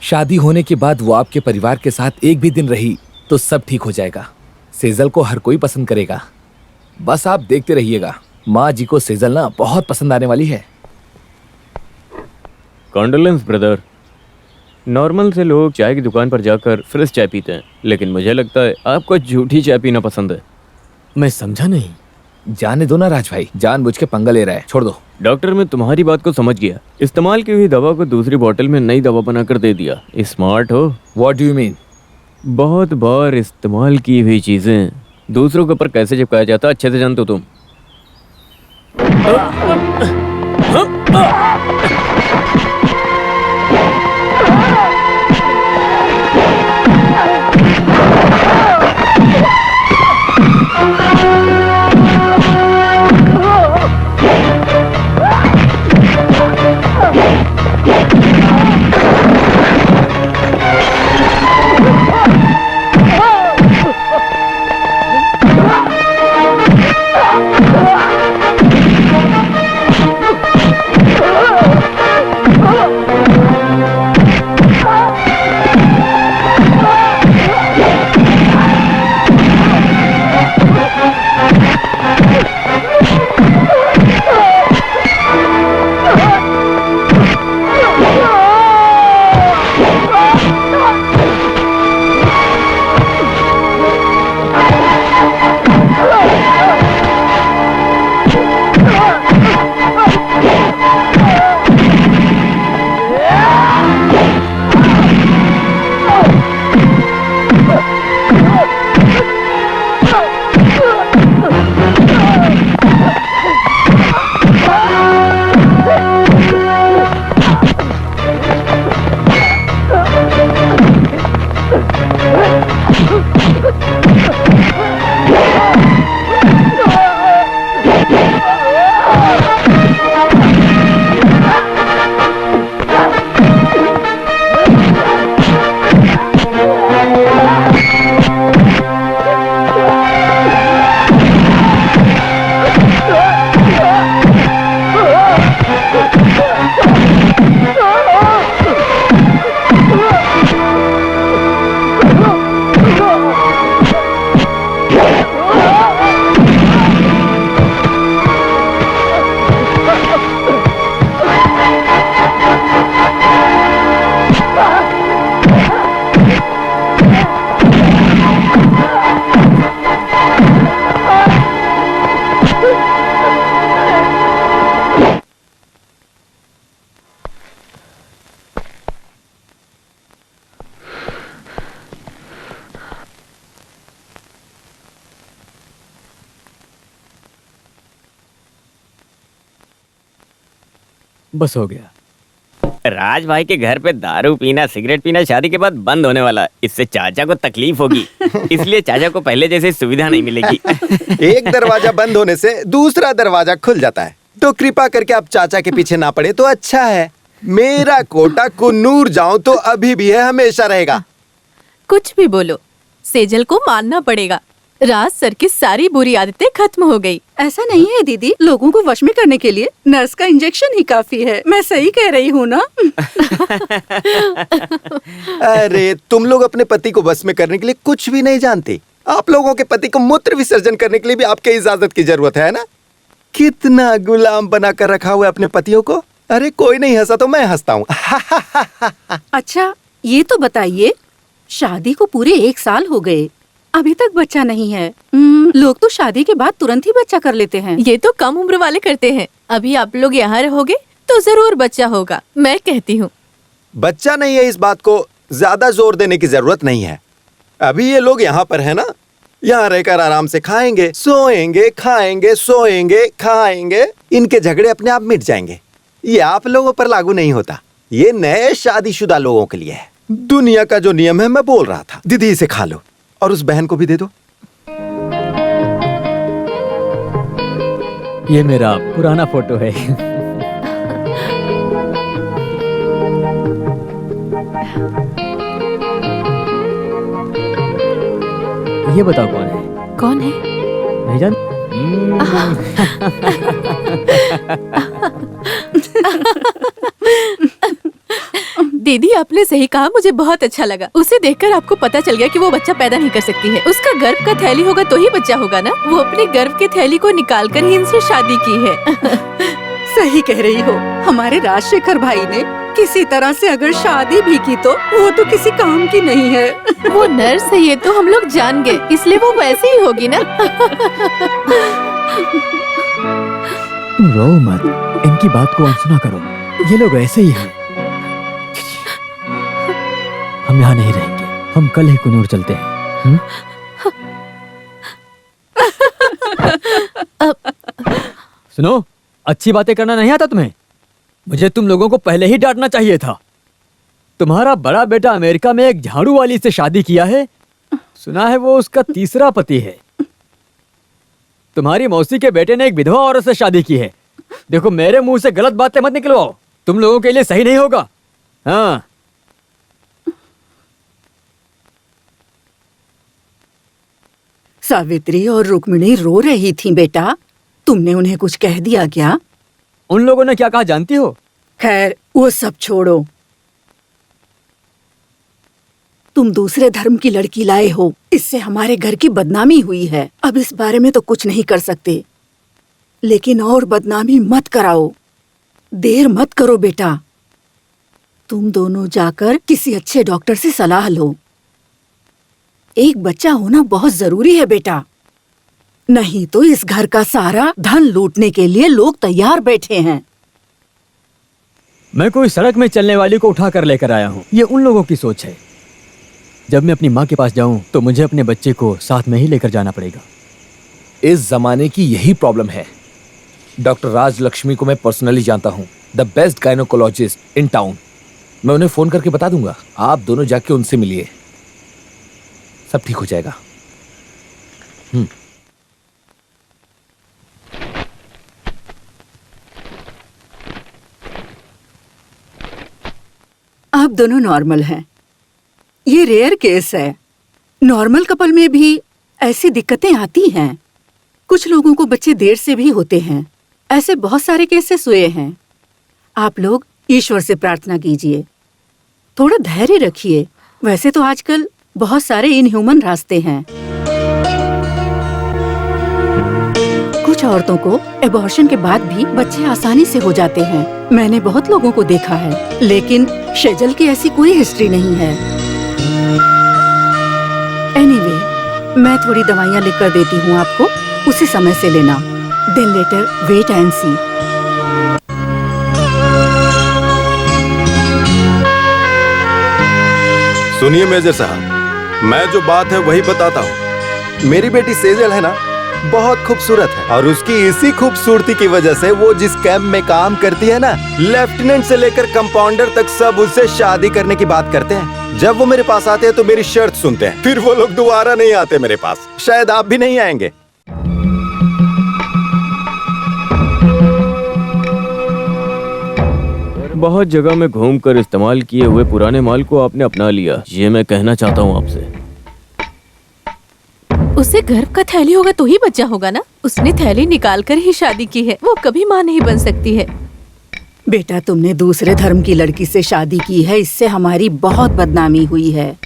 शादी होने के बाद वो आपके परिवार के साथ एक भी दिन रही तो सब ठीक हो जाएगा। सेजल को हर कोई पसंद करेगा, बस आप देखते रहिएगा। माँ जी को सेजल ना बहुत पसंद आने वाली है।
Condolence brother. नॉर्मल से लोग चाय की दुकान पर जाकर फ्रेश चाय पीते हैं, लेकिन मुझे लगता है आपको झूठी चाय पीना पसंद है।
मैं समझा नहीं।
जाने दो ना राज भाई, जानबूझ के पंगा ले रहा है, छोड़ दो।
डॉक्टर, मैं तुम्हारी बात को समझ गया। इस्तेमाल की हुई दवा को दूसरी बोतल में नई दवा बनाकर दे दिया। स्मार्ट हो।
What do you mean?
बहुत बार इस्तेमाल की हुई चीजें दूसरों के ऊपर कैसे चिपकाया जाता अच्छे से जानते हो तुम।
बस हो गया।
राज भाई के घर पे दारू पीना, सिगरेट पीना शादी के बाद बंद होने वाला। इससे चाचा को तकलीफ होगी, इसलिए चाचा को पहले जैसे सुविधा नहीं मिलेगी।
एक दरवाजा बंद होने से दूसरा दरवाजा खुल जाता है, तो कृपा करके आप चाचा के पीछे ना पड़े तो अच्छा है। मेरा कोटा कुन्नूर जाऊं तो अभी भी है, हमेशा रहेगा।
कुछ भी बोलो, सेजल को मानना पड़ेगा। राज सर की सारी बुरी आदतें खत्म हो गई।
ऐसा नहीं है दीदी, लोगों को वश में करने के लिए नर्स का इंजेक्शन ही काफी है। मैं सही कह रही हूँ ना?
अरे तुम लोग अपने पति को वश में करने के लिए कुछ भी नहीं जानते। आप लोगों के पति को मूत्र विसर्जन करने के लिए भी आपके इजाजत की जरूरत है ना? कितना गुलाम बना कर रखा हुआ है अपने पतियों को। अरे कोई नहीं हंसा तो मैं हंसता हूँ।
अच्छा ये तो बताइए, शादी को पूरे 1 साल हो गए, अभी तक बच्चा नहीं है। लोग तो शादी के बाद तुरंत ही बच्चा कर लेते हैं।
ये तो कम उम्र वाले करते हैं। अभी आप लोग यहाँ रहोगे तो जरूर बच्चा होगा, मैं कहती हूँ।
बच्चा नहीं है, इस बात को ज्यादा जोर देने की जरूरत नहीं है। अभी ये लोग यहाँ पर है ना, यहाँ रहकर आराम से खाएंगे, सोएंगे, खाएंगे, सोएंगे, खाएंगे। इनके झगड़े अपने आप मिट जाएंगे। ये आप लोगों पर लागू नहीं होता, ये नए शादीशुदा लोगों के लिए है। दुनिया का जो नियम है मैं बोल रहा था। दीदी इसे खा लो और उस बहन को भी दे दो।
ये मेरा पुराना फोटो है। ये बताओ कौन है?
कौन है?
नहीं जान?
दीदी आपने सही कहा, मुझे बहुत अच्छा लगा। उसे देखकर आपको पता चल गया कि वो बच्चा पैदा नहीं कर सकती है। उसका गर्भ का थैली होगा तो ही बच्चा होगा ना। वो अपने गर्भ के थैली को निकालकर ही इनसे शादी की है।
सही कह रही हो। हमारे राजशेखर भाई ने किसी तरह से अगर शादी भी की तो वो तो किसी काम की नहीं है।
वो नर्स है, ये तो हम लोग जान गए, इसलिए वो वैसे ही होगी ना।
तुम रो मत, इनकी बात को अनसुना करो, ये लोग ऐसे ही हैं। हम यहाँ नहीं रहेंगे, हम कल ही कुनूर चलते हैं। सुनो, अच्छी बातें करना नहीं आता तुम्हें? मुझे तुम लोगों को पहले ही डांटना चाहिए था। तुम्हारा बड़ा बेटा अमेरिका में एक झाड़ू वाली से शादी किया है, सुना है वो उसका तीसरा पति है। तुम्हारी मौसी के बेटे ने एक विधवा औरत से शादी की है। देखो, मेरे मुंह से गलत बातें मत निकलवाओ, तुम लोगों के लिए सही नहीं होगा। हाँ,
सावित्री और रुक्मिणी रो रही थी बेटा, तुमने उन्हें कुछ कह दिया क्या?
उन लोगों ने क्या कहा जानती हो?
खैर, वो सब छोड़ो। तुम दूसरे धर्म की लड़की लाए हो, इससे हमारे घर की बदनामी हुई है। अब इस बारे में तो कुछ नहीं कर सकते, लेकिन और बदनामी मत कराओ। देर मत करो बेटा, तुम दोनों जाकर किसी अच्छे डॉक्टर से सलाह लो। एक बच्चा होना बहुत जरूरी है बेटा, नहीं तो इस घर का सारा धन लूटने के लिए लोग तैयार बैठे हैं।
मैं कोई सड़क में चलने वाली को उठा कर लेकर आया हूँ, ये उन लोगों की सोच है। जब मैं अपनी माँ के पास जाऊं तो मुझे अपने बच्चे को साथ में ही लेकर जाना पड़ेगा।
इस जमाने की यही प्रॉब्लम है। डॉक्टर राज लक्ष्मी को मैं पर्सनली जानता हूँ, the best gynaecologist in town. मैं उन्हें फोन करके बता दूंगा, आप दोनों जाके उनसे मिलिए, सब ठीक हो जाएगा।
आप दोनों नॉर्मल हैं, ये रेयर केस है। नॉर्मल कपल में भी ऐसी दिक्कतें आती हैं। कुछ लोगों को बच्चे देर से भी होते हैं, ऐसे बहुत सारे केसेस हुए हैं। आप लोग ईश्वर से प्रार्थना कीजिए, थोड़ा धैर्य रखिए। वैसे तो आजकल बहुत सारे इनह्यूमन रास्ते हैं। कुछ औरतों को एबॉर्शन के बाद भी बच्चे आसानी से हो जाते हैं, मैंने बहुत लोगों को देखा है, लेकिन शेजल की ऐसी कोई हिस्ट्री नहीं है। एनीवे, मैं थोड़ी दवाइयाँ लिख कर देती हूँ आपको, उसी समय से लेना। देन लेटर वेट एंड सी।
सुनिए मेजर साहब, मैं जो बात है वही बताता हूँ। मेरी बेटी सेजल है ना, बहुत खूबसूरत है, और उसकी इसी खूबसूरती की वजह से वो जिस कैंप में काम करती है ना, लेफ्टिनेंट से लेकर कंपाउंडर तक सब उससे शादी करने की बात करते हैं। जब वो मेरे पास आते हैं तो मेरी शर्त सुनते हैं, फिर वो लोग दोबारा नहीं आते मेरे पास। शायद आप भी नहीं आएंगे।
बहुत जगह में घूमकर इस्तेमाल किए हुए पुराने माल को आपने अपना लिया, ये मैं कहना चाहता हूँ आपसे।
उसे गर्भ का थैली होगा तो ही बच्चा होगा ना। उसने थैली निकाल कर ही शादी की है, वो कभी माँ नहीं बन सकती है।
बेटा, तुमने दूसरे धर्म की लड़की से शादी की है, इससे हमारी बहुत बदनामी हुई है।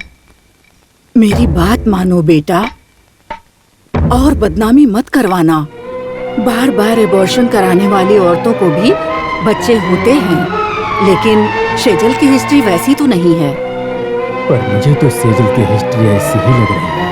मेरी बात मानो बेटा, और बदनामी मत करवाना। बार बार एबॉर्शन कराने वाली औरतों को भी बच्चे होते हैं, लेकिन शेजल की हिस्ट्री वैसी तो नहीं है।
पर मुझे तो सेजल की हिस्ट्री ऐसी ही लग रही है।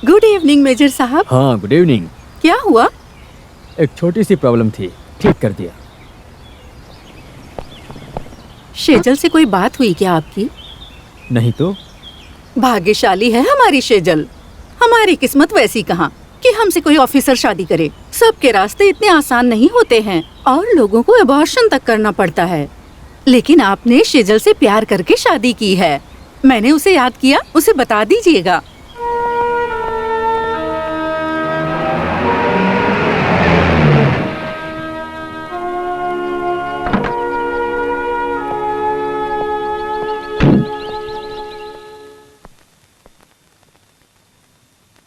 गुड इवनिंग मेजर साहब।
हाँ, गुड इवनिंग।
क्या हुआ?
एक छोटी सी प्रॉब्लम थी, ठीक कर दिया।
शेजल से कोई बात हुई क्या आपकी?
नहीं तो।
भाग्यशाली है हमारी शेजल। हमारी किस्मत वैसी कहाँ कि हमसे कोई ऑफिसर शादी करे। सबके रास्ते इतने आसान नहीं होते हैं और लोगों को एबॉर्शन तक करना पड़ता है। लेकिन आपने शेजल से प्यार करके शादी की है। मैंने उसे याद किया, उसे बता दीजिएगा।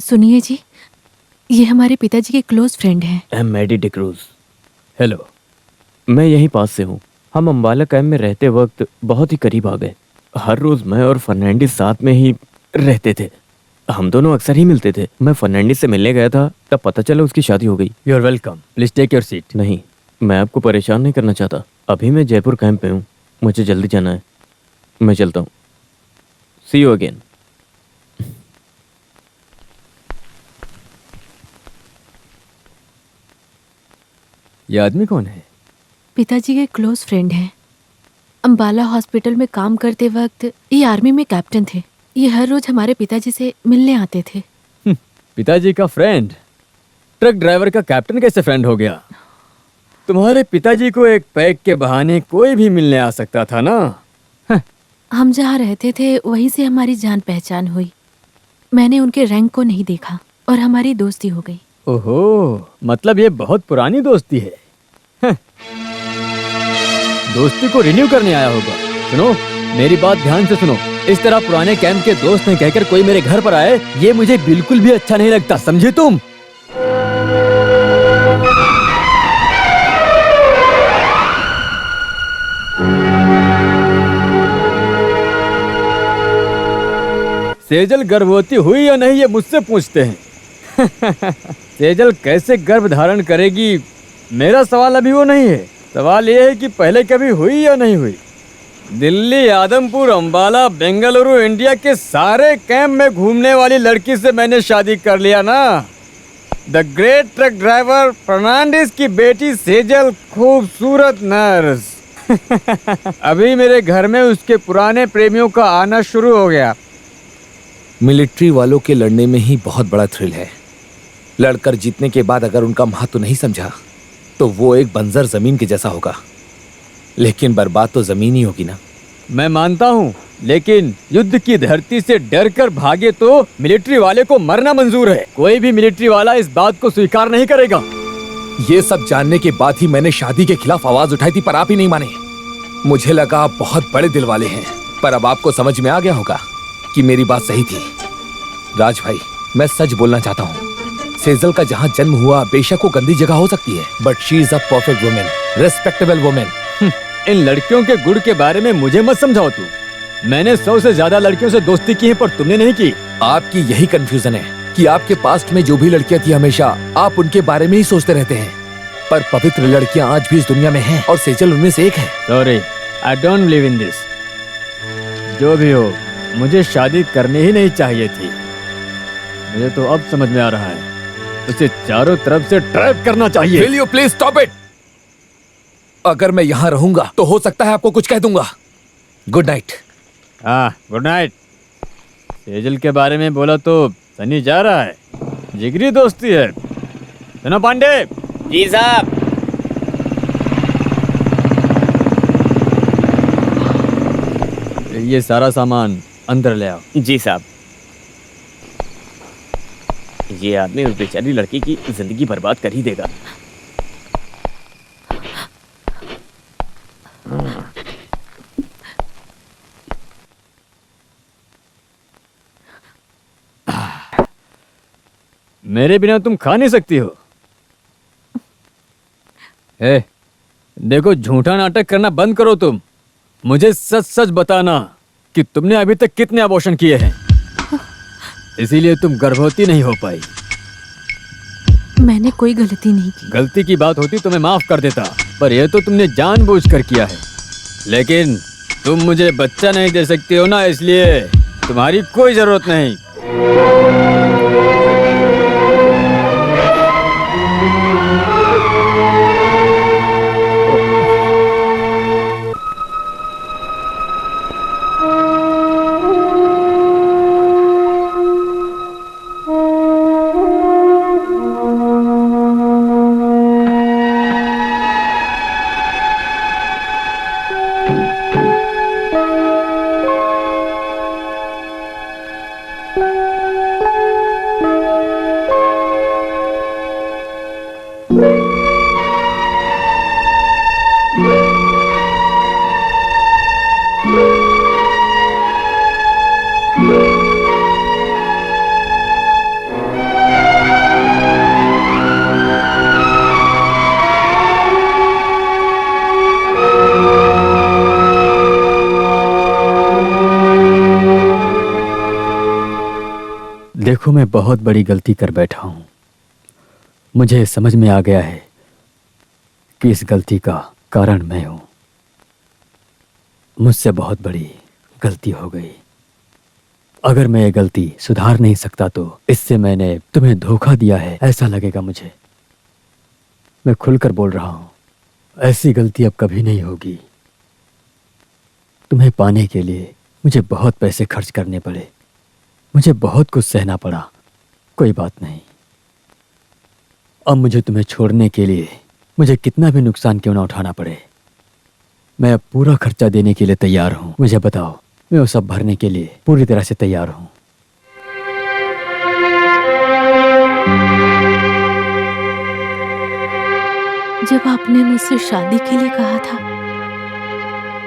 सुनिए जी, ये हमारे पिताजी के क्लोज फ्रेंड हैं।
I am Maddy D'Cruz.
Hello.
मैं यहीं पास से हूँ। हम अम्बाला कैंप में रहते वक्त बहुत ही करीब आ गए। हर रोज मैं और फर्नांडिस साथ में ही रहते थे। हम दोनों अक्सर ही मिलते थे। मैं फर्नांडिस से मिलने गया था, तब पता चला उसकी शादी हो गई।
You are welcome, please take your seat.
नहीं, मैं आपको परेशान नहीं करना चाहता। अभी मैं जयपुर कैंप पे हूँ, मुझे जल्दी जाना है, मैं चलता हूँ। See you again.
ये आदमी कौन है?
पिताजी के क्लोज फ्रेंड हैं। अंबाला हॉस्पिटल में काम करते वक्त ये आर्मी में कैप्टन थे। ये हर रोज हमारे पिताजी से मिलने आते थे।
पिताजी का फ्रेंड ट्रक ड्राइवर का कैप्टन कैसे फ्रेंड हो गया? तुम्हारे पिताजी को एक पैक के बहाने कोई भी मिलने आ सकता था ना।
हम जहाँ रहते थे वहीं से हमारी जान पहचान हुई। मैंने उनके रैंक को नहीं देखा और हमारी दोस्ती हो गई।
ओहो, मतलब ये बहुत पुरानी दोस्ती है। दोस्ती को रिन्यू करने आया होगा। सुनो, मेरी बात ध्यान से सुनो। इस तरह पुराने कैंप के दोस्त ने कहकर कोई मेरे घर पर आए, ये मुझे बिल्कुल भी अच्छा नहीं लगता, समझे तुम? सेजल गर्भवती हुई या नहीं ये मुझसे पूछते हैं। सेजल कैसे गर्भ धारण करेगी, मेरा सवाल अभी वो नहीं है। सवाल ये है कि पहले कभी हुई या नहीं हुई। दिल्ली, आदमपुर, अंबाला, बेंगलुरु, इंडिया के सारे कैंप में घूमने वाली लड़की से मैंने शादी कर लिया ना। The great truck driver Fernandes की बेटी सेजल, खूबसूरत नर्स। अभी मेरे घर में उसके पुराने प्रेमियों का आना शुरू हो गया।
मिलिट्री वालों के लड़ने में ही बहुत बड़ा थ्रिल है। लड़कर जीतने के बाद अगर उनका महत्व नहीं समझा तो वो एक बंजर जमीन के जैसा होगा। लेकिन बर्बाद तो जमीन ही होगी ना।
मैं मानता हूँ, लेकिन युद्ध की धरती से डर कर भागे तो मिलिट्री वाले को मरना मंजूर है। कोई भी मिलिट्री वाला इस बात को स्वीकार नहीं करेगा।
ये सब जानने के बाद ही मैंने शादी के खिलाफ आवाज उठाई थी, पर आप ही नहीं माने। मुझे लगा आप बहुत बड़े दिल वाले हैं, पर अब आपको समझ में आ गया होगा कि मेरी बात सही थी। राज भाई, मैं सच बोलना चाहता हूँ। सेजल का जहाँ जन्म हुआ बेशक वो गंदी जगह हो सकती है, but she is a perfect women, respectable women.
इन लड़कियों के गुण के बारे में मुझे मत समझाओ तू। मैंने 100 से ज्यादा लड़कियों से दोस्ती की है, पर तुमने नहीं की।
आपकी यही कंफ्यूजन है कि आपके पास्ट में जो भी लड़कियां थी हमेशा आप उनके बारे में ही सोचते रहते हैं, पर पवित्र लड़कियां आज भी इस दुनिया में हैं और सेजल उनमें से एक है।
Sorry, I don't believe in this. जो भी हो, मुझे शादी करनी ही नहीं चाहिए थी। मुझे तो अब समझ में आ रहा है, उसे चारों तरफ से ट्रैप करना चाहिए।
Will you please stop it? अगर मैं यहाँ रहूंगा तो हो सकता है आपको कुछ कह दूंगा। Good night.
हाँ, गुड नाइट। सेजल के बारे में बोला तो सनी जा रहा है, जिगरी दोस्ती है। सुनो पांडे।
जी साहब।
ये सारा सामान अंदर ले आओ।
जी साहब। ये आदमी उस बेचारी लड़की की जिंदगी बर्बाद कर ही देगा।
मेरे बिना तुम खा नहीं सकती हो। देखो, झूठा नाटक करना बंद करो तुम। मुझे सच सच बताना कि तुमने अभी तक कितने अबॉर्शन किए हैं, इसीलिए तुम गर्भवती नहीं हो पाई।
मैंने कोई गलती नहीं की।
गलती की बात होती तो मैं माफ कर देता, पर यह तो तुमने जानबूझकर किया है। लेकिन तुम मुझे बच्चा नहीं दे सकती हो ना, इसलिए तुम्हारी कोई जरूरत नहीं। देखो, मैं बहुत बड़ी गलती कर बैठा हूं। मुझे समझ में आ गया है कि इस गलती का कारण मैं हूं। मुझसे बहुत बड़ी गलती हो गई। अगर मैं ये गलती सुधार नहीं सकता तो इससे मैंने तुम्हें धोखा दिया है ऐसा लगेगा मुझे। मैं खुलकर बोल रहा हूं, ऐसी गलती अब कभी नहीं होगी। तुम्हें पाने के लिए मुझे बहुत पैसे खर्च करने पड़े, मुझे बहुत कुछ सहना पड़ा। कोई बात नहीं, अब मुझे तुम्हें छोड़ने के लिए मुझे कितना भी नुकसान क्यों ना उठाना पड़े, मैं अब पूरा खर्चा देने के लिए तैयार हूं। मुझे बताओ, मैं वो सब भरने के लिए पूरी तरह से तैयार हूं।
जब आपने मुझसे शादी के लिए कहा था,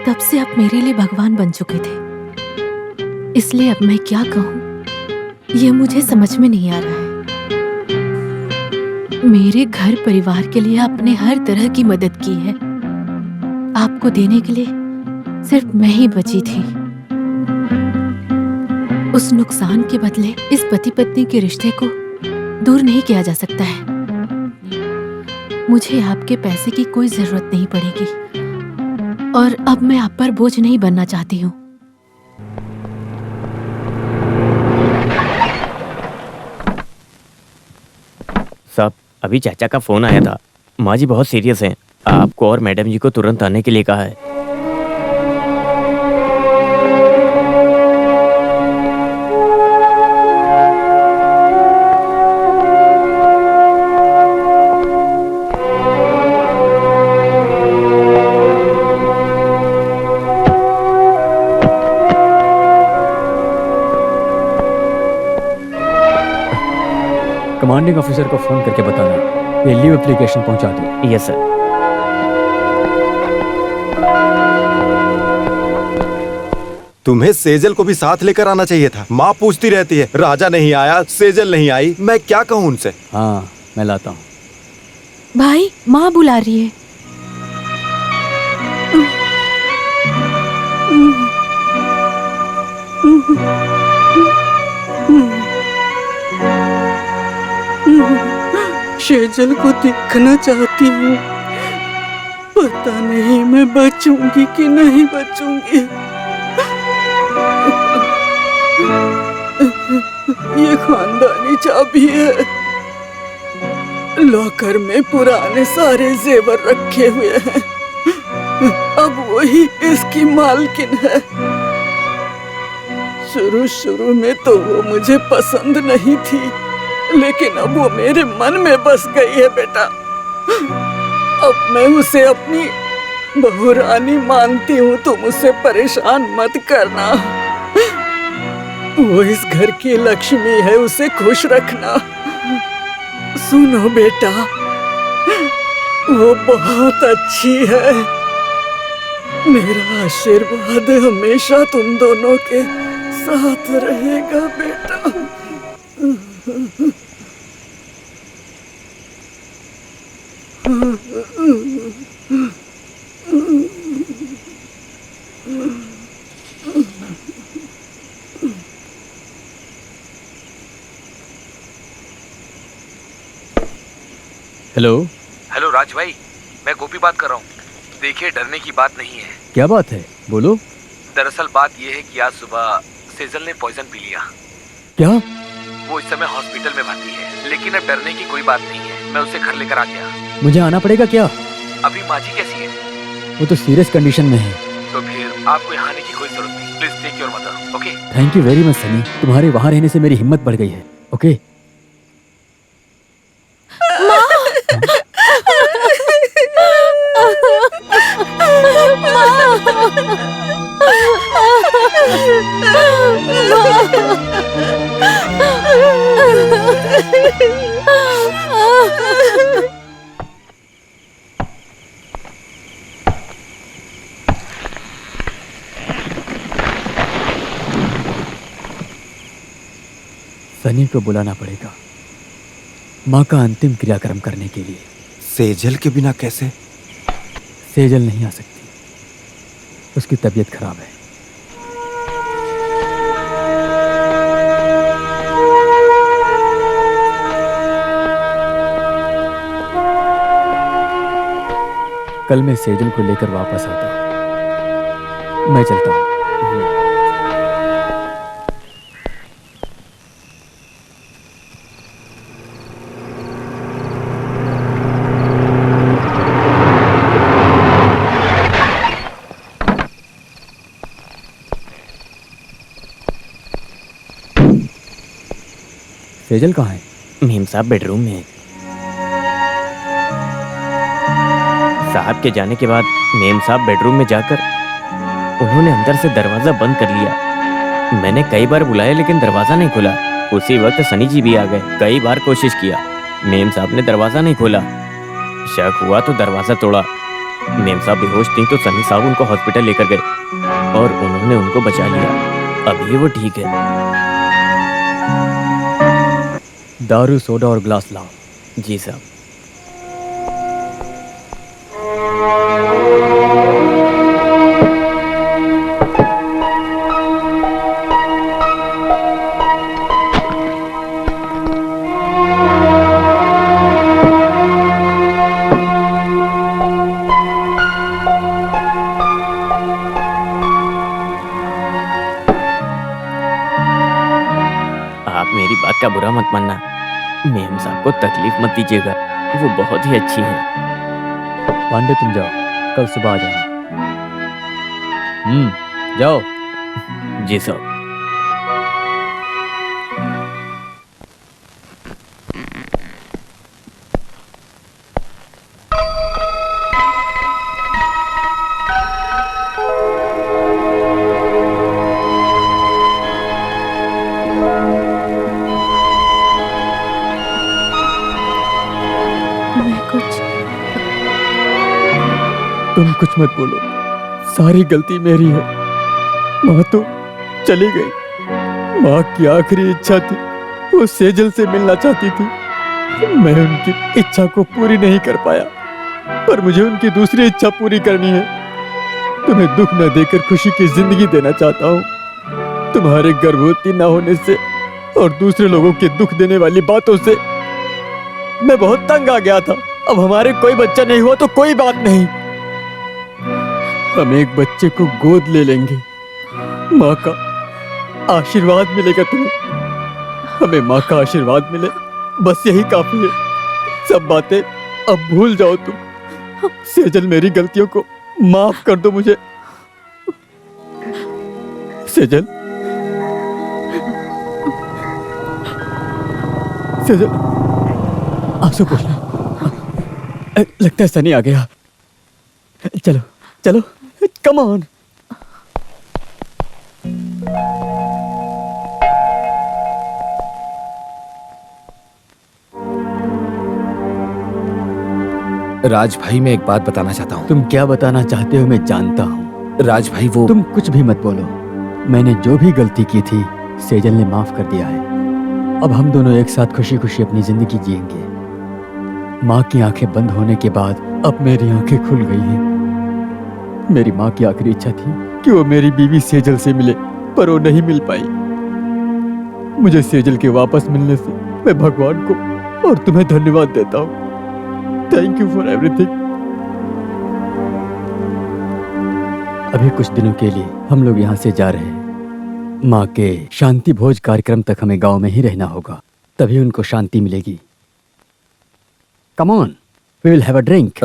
तब से आप मेरे लिए भगवान बन चुके थे। इसलिए अब मैं क्या कहूं, ये मुझे समझ में नहीं आ रहा है। मेरे घर परिवार के लिए आपने हर तरह की मदद की है। आपको देने के लिए सिर्फ मैं ही बची थी। उस नुकसान के बदले इस पति पत्नी के रिश्ते को दूर नहीं किया जा सकता है। मुझे आपके पैसे की कोई जरूरत नहीं पड़ेगी और अब मैं आप पर बोझ नहीं बनना चाहती हूँ।
साहब, अभी चाचा का फोन आया था। माँ जी बहुत सीरियस हैं। आपको और मैडम जी को तुरंत आने के लिए कहा है।
कमांडिंग ऑफिसर को फोन करके बताना ये लीव एप्लीकेशन पहुंचा दो।
Yes sir.
तुम्हें सेजल को भी साथ लेकर आना चाहिए था। माँ पूछती रहती है, राजा नहीं आया, सेजल नहीं आई। मैं क्या कहूँ उनसे?
हाँ, मैं लाता हूँ।
भाई, माँ बुला रही है।
सेजल को देखना चाहती हूँ। पता नहीं मैं बचूंगी कि नहीं बचूंगी। ये खानदानी चाबी है। लॉकर में पुराने सारे जेवर रखे हुए हैं। अब वही इसकी मालकिन है। शुरू में तो वो मुझे पसंद नहीं थी, लेकिन अब वो मेरे मन में बस गई है बेटा। अब मैं उसे अपनी बहू रानी मानती हूँ। तुम उसे परेशान मत करना। वो इस घर की लक्ष्मी है, उसे खुश रखना। सुनो बेटा, वो बहुत अच्छी है। मेरा आशीर्वाद हमेशा तुम दोनों के साथ रहेगा बेटा।
हेलो
हेलो राज भाई, मैं गोपी बात कर रहा हूँ। देखिए, डरने की बात नहीं है।
क्या बात है, बोलो।
दरअसल बात यह है कि आज सुबह सेजल ने पॉइजन पी लिया।
क्या?
वो इस समय हॉस्पिटल में भर्ती है, लेकिन अब डरने की कोई बात नहीं है। मैं उसे घर लेकर आ गया।
मुझे आना पड़ेगा क्या?
अभी माँ जी कैसी है?
वो तो सीरियस कंडीशन में है।
तो फिर आपको यहाँ आने की कोई जरूरत नहीं। Please take your mother. Okay?
Thank you very much Sunny, तुम्हारे वहां रहने से मेरी हिम्मत बढ़ गई है। ओके? सनी को बुलाना पड़ेगा माँ का अंतिम क्रियाक्रम करने के लिए।
सेजल के बिना कैसे?
सेजल नहीं आ सकती, उसकी तबीयत खराब है। कल मैं सेजल को लेकर वापस आता हूँ। मैं चलता हूँ। सेजल कहाँ है?
मेम साहब बेडरूम में। साहब के जाने के बाद मेम साहब बेडरूम में जाकर उन्होंने अंदर से दरवाजा बंद कर लिया। मैंने कई बार बुलाया लेकिन दरवाजा नहीं खुला। उसी वक्त सनी जी भी आ गए। कई बार कोशिश किया, मेम साहब ने दरवाजा नहीं खोला। शक हुआ तो दरवाजा तोड़ा। मेम साहब बेहोश थी तो सनी साहब उनको हॉस्पिटल लेकर गए और उन्होंने उनको बचा लिया। अभी वो ठीक है।
दारू, सोडा और ग्लास लाओ।
जी साहब। आप मेरी बात का बुरा मत मानना। मेम साहब को तकलीफ मत दीजिएगा, वो बहुत ही अच्छी है।
पांडे तुम जाओ, कल सुबह आ जाना। जाओ।
जी साहब।
तुम कुछ मत बोलो, सारी गलती मेरी है। माँ तो चली गई। माँ की आखिरी इच्छा थी, वो सेजल से मिलना चाहती थी। मैं उनकी इच्छा को पूरी नहीं कर पाया, पर मुझे उनकी दूसरी इच्छा पूरी करनी है। तुम्हें दुख न देकर खुशी की जिंदगी देना चाहता हूँ। तुम्हारे गर्भवती न होने से और दूसरे लोगों के दुख देने वाली बातों से मैं बहुत तंग आ गया था। अब हमारे कोई बच्चा नहीं हुआ तो कोई बात नहीं, हम एक बच्चे को गोद ले लेंगे। माँ का आशीर्वाद मिलेगा तुम्हें। हमें माँ का आशीर्वाद मिले, बस यही काफी है। सब बातें अब भूल जाओ तुम। सेजल, मेरी गलतियों को माफ कर दो मुझे। सेजल, सेजल, आंसू पोछना। लगता है सनी आ गया। चलो चलो, कम ऑन।
राज भाई, मैं एक बात बताना चाहता हूँ।
तुम क्या बताना चाहते हो मैं जानता हूँ।
राज भाई, वो
तुम कुछ भी मत बोलो। मैंने जो भी गलती की थी सेजल ने माफ कर दिया है। अब हम दोनों एक साथ खुशी खुशी अपनी जिंदगी जिएंगे। माँ की आंखें बंद होने के बाद अब मेरी आंखें खुल गई हैं। मेरी माँ की आखिरी इच्छा थी कि वो मेरी बीवी सेजल से मिले, पर वो नहीं मिल पाई। मुझे सेजल के वापस मिलने से मैं भगवान को और तुम्हें धन्यवाद देता हूँ। Thank you for everything. अभी कुछ दिनों के लिए हम लोग यहाँ से जा रहे हैं। माँ के शांति भोज कार्यक्रम तक हमें गांव में ही रहना होगा, तभी उनको शांति मिलेगी। Come on, we will have a drink.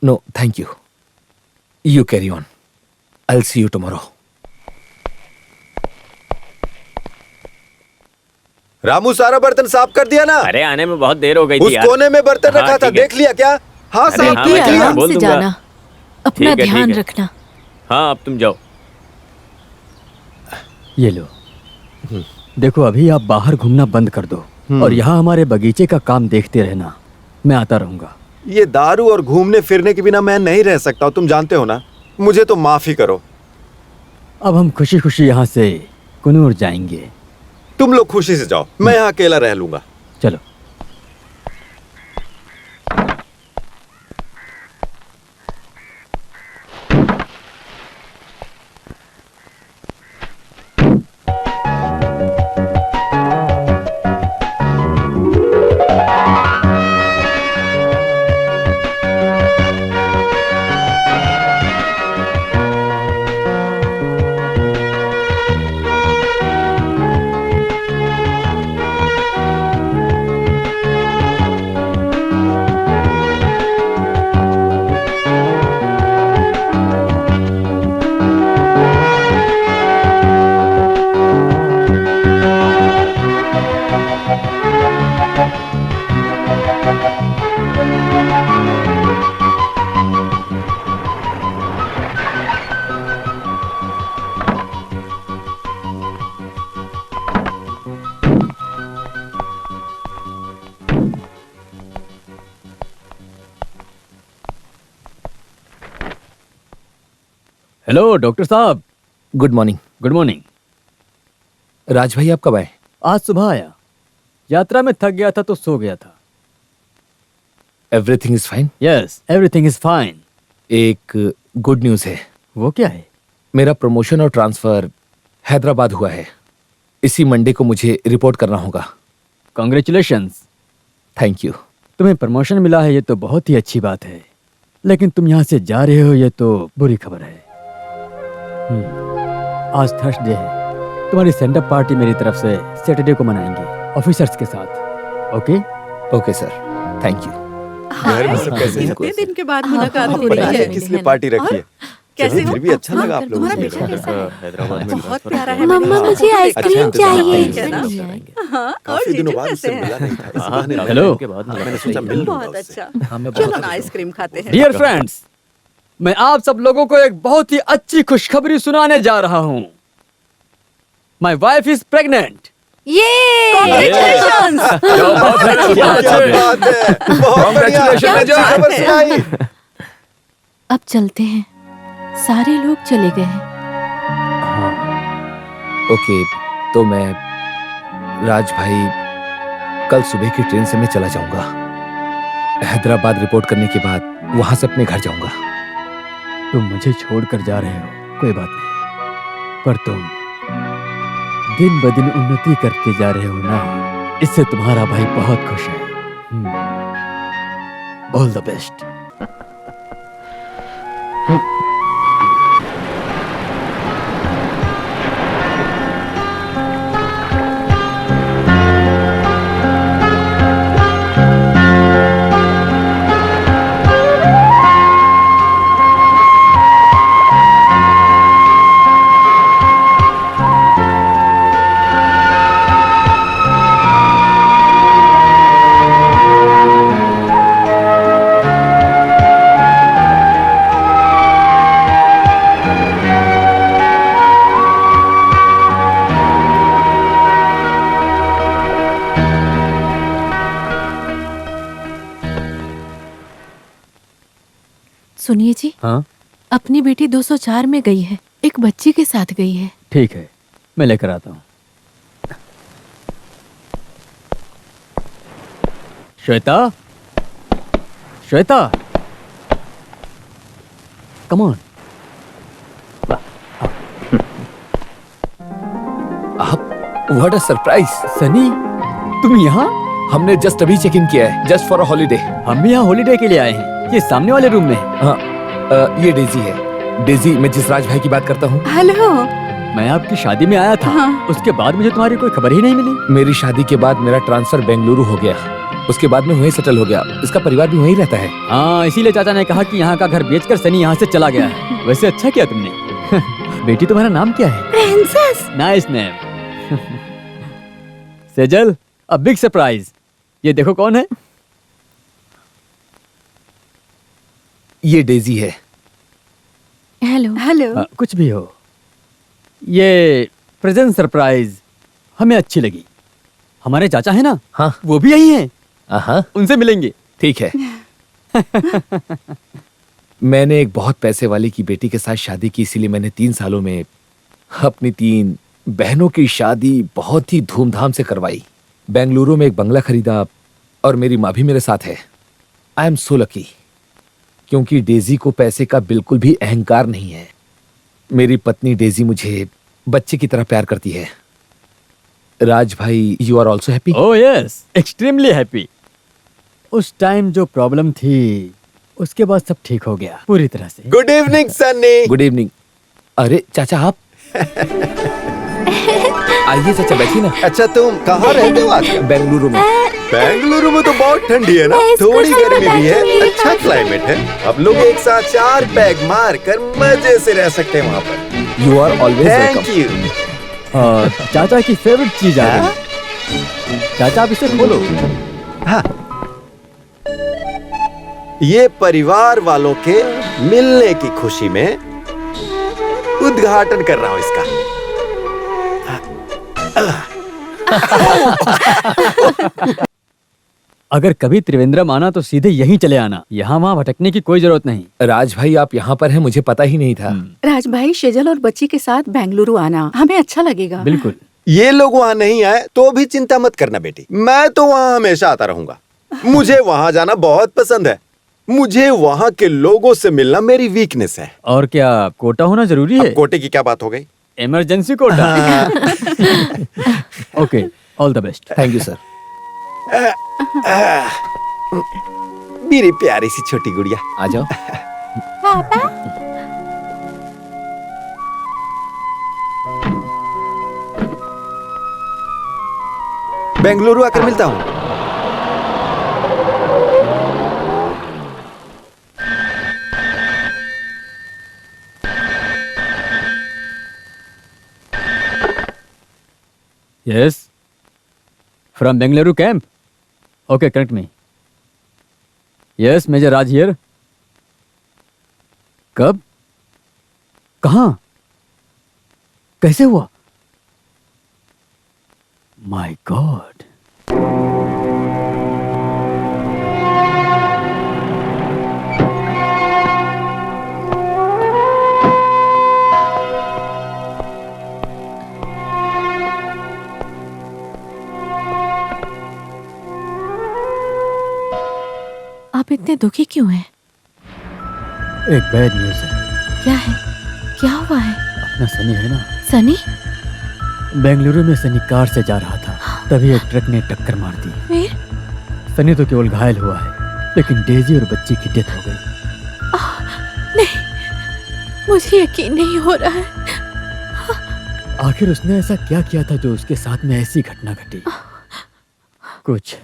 No thank you, you carry on. I will see you tomorrow.
Ramu, सारा बर्तन साफ कर दिया ना?
अरे आने में बहुत देर हो गई थी
उस
यार।
कोने में बर्तन
हाँ,
रखा था,
ठीक है।
देख लिया क्या? हाँ
अरे
साहब,
हाँ,
देख
मैं
लिया।
आराम
बोल
से
दूंगा।
जाना, अपना
ठीक है,
ध्यान
ठीक है।
रखना।
हाँ, अब तुम जाओ।
ये लो, देखो अभी आप बाहर घूमना बंद कर दो और यहाँ हमारे बगीचे का काम देखते रहना। मैं आता रहूंगा।
ये दारू और घूमने फिरने के बिना मैं नहीं रह सकता, तुम जानते हो ना। मुझे तो माफ ही करो।
अब हम खुशी खुशी यहाँ से कुनूर जाएंगे।
तुम लोग खुशी से जाओ, मैं यहाँ अकेला रह लूंगा।
चलो। हेलो डॉक्टर साहब।
Good morning.
Good morning.
Raj भाई आप कब आए?
आज सुबह आया, यात्रा में थक गया था तो सो गया था।
Everything is fine?
Yes, everything is fine.
एक गुड न्यूज है।
वो क्या है?
मेरा प्रमोशन और ट्रांसफर हैदराबाद हुआ है। इसी मंडे को मुझे रिपोर्ट करना होगा।
कॉन्ग्रेचुलेशंस।
Thank you.
तुम्हें प्रमोशन मिला है, ये तो बहुत ही अच्छी बात है, लेकिन तुम यहाँ से जा रहे हो, ये तो बुरी खबर है। आज थर्सडे है, तुम्हारी सेंड अप पार्टी मेरी तरफ से सैटरडे को मनाएंगे ऑफिसर्स के साथ। Okay?
Okay sir, thank you.
घर में सब कैसे हैं?
कितने दिन के बाद मुलाकात हो रही
पता
है।
है किस लिए पार्टी रखी है?
कैसे
चलो,
हो?
फिर भी अच्छा लगा आप लोगों
तुम्हारा
से
बेटा
मिलकर।
कैसा है?
हैदराबाद में
बहुत प्यारा है।
मम्मा मुझे आइसक्रीम
अच्छा, तो
चाहिए।
है ना? हाँ, और
काफी दिनों
जीजू
बाद
कैसे
उससे
हैं?
मिला नहीं था, इस बहाने मिला।
हेलो।
मैंने सोचा मिल लूंगा
बहुत
उससे।
अच्छा।
हाँ, मैं
चलो
बहुत
ना आइसक्रीम खाते हैं।
डियर फ्रेंड्स, मैं आप सब लोगों को एक बहुत ही अच्छी खुशखबरी सुनाने जा रहा हूँ। My wife is pregnant.
Congratulations!
क्या बात है, बहुत बढ़िया,
Congratulations,
अच्छी खबर सुनाई।
अब चलते हैं, सारे लोग चले गए हैं।
ओके, तो मैं राज भाई कल सुबह की ट्रेन से मैं चला जाऊंगा। हैदराबाद रिपोर्ट करने के बाद वहां से अपने घर जाऊंगा।
तुम मुझे छोड़कर जा रहे हो, कोई बात नहीं, पर तुम दिन ब दिन उन्नति करते जा रहे हो ना, इससे तुम्हारा भाई बहुत खुश है। All the best.
सुनिए जी,
हाँ
अपनी बेटी 204 में गई है, एक बच्ची के साथ गई है।
ठीक है, मैं लेकर आता हूँ। Shweta, Shweta, come on.
आप, व्हाट अ सरप्राइज।
सनी, तुम यहाँ?
हमने जस्ट अभी चेक इन किया है, जस्ट फॉर अ हॉलीडे।
हम भी यहाँ हॉलीडे के लिए आए हैं। ये सामने वाले रूम में है।
हाँ, ये डेजी है। डेजी, मैं जिस राज भाई की बात करता हूँ।
हेलो।
मैं आपकी शादी में आया था,
हाँ।
उसके बाद मुझे तुम्हारी कोई खबर ही नहीं मिली।
मेरी शादी के बाद मेरा ट्रांसफर बेंगलुरु हो गया, उसके बाद में वहीं सेटल हो गया। इसका परिवार भी वहीं रहता है।
हाँ, इसीलिए चाचा ने कहा कि यहाँ का घर बेचकर सनी यहाँ से चला गया है। वैसे अच्छा किया तुमने। बेटी, तुम्हारा नाम क्या है?
Princess.
Nice name. Sejal, a big surprise. ये देखो कौन है।
ये डेजी है।
हेलो।
हेलो।
कुछ भी हो, ये प्रेजेंट सरप्राइज हमें अच्छी लगी। हमारे चाचा है ना,
हाँ,
वो भी यही हैं,
हाँ,
उनसे मिलेंगे।
ठीक है। मैंने एक बहुत पैसे वाले की बेटी के साथ शादी की, इसीलिए मैंने 3 सालों में अपनी 3 बहनों की शादी बहुत ही धूमधाम से करवाई। बेंगलुरु में एक बंगला खरीदा और मेरी माँ भी मेरे साथ है। आई एम सो लकी, क्योंकि डेजी को पैसे का बिल्कुल भी अहंकार नहीं है। मेरी पत्नी डेजी मुझे बच्चे की तरह प्यार करती है। राज भाई, you are also happy?
Oh yes, extremely happy. उस टाइम जो प्रॉब्लम थी, उसके बाद सब ठीक हो गया पूरी तरह से।
Good evening Sunny.
Good evening. अरे चाचा, आप आइए चाचा, बैठिए ना।
अच्छा, तुम कहाँ रहते हो आजकल?
बेंगलुरु में।
बेंगलुरु में तो बहुत ठंडी है ना,
मैं इसको
थोड़ी
सिर्फ
गर्मी भी है,
बैठूंगी।
अच्छा क्लाइमेट है। अब लोग एक साथ 4 पैग मार कर मजे से रह सकते हैं वहाँ पर।
You are always
thank
welcome.
You.
और चाचा की फेवरेट चीज आ गई। चाचा, आप इसे खोलो।
हाँ, ये परिवार वालों के मिलने की खुशी में उद्घाटन कर रहा हूँ इसका।
अगर कभी त्रिवेंद्रम आना तो सीधे यहीं चले आना, यहाँ वहाँ भटकने की कोई जरूरत नहीं।
राज भाई आप यहाँ पर हैं, मुझे पता ही नहीं था।
राज भाई शेजल और बच्ची के साथ बेंगलुरु आना, हमें अच्छा लगेगा।
बिल्कुल।
ये लोग वहाँ नहीं आए तो भी चिंता मत करना बेटी, मैं तो वहाँ हमेशा आता रहूंगा। मुझे वहाँ जाना बहुत पसंद है। मुझे वहाँ के लोगों से मिलना मेरी वीकनेस है।
और क्या कोटा होना जरूरी है?
अब कोटे की क्या बात हो गई?
Emergency quota. Okay, all the best.
Thank you sir.
मेरी प्यारी सी छोटी गुड़िया,
आ जाओ।
बेंगलुरु आकर मिलता हूँ।
Yes. From Bengaluru camp. Okay, correct me. Yes, Major Raj here. कब? कहाँ? कैसे हुआ? My God.
आप इतने दुखी क्यों हैं?
एक बैड न्यूज़ है।
क्या है? क्या हुआ है?
अपना सनी है ना,
सनी?
बेंगलुरु में सनी कार से जा रहा था, तभी एक ट्रक ने टक्कर मार दी।
फिर?
सनी तो केवल घायल हुआ है, लेकिन डेजी और बच्ची की डेथ हो गई।
नहीं, मुझे यकीन नहीं हो रहा है।
आखिर उसने ऐसा क्या किया था जो उसके साथ में ऐसी घटना घटी? कुछ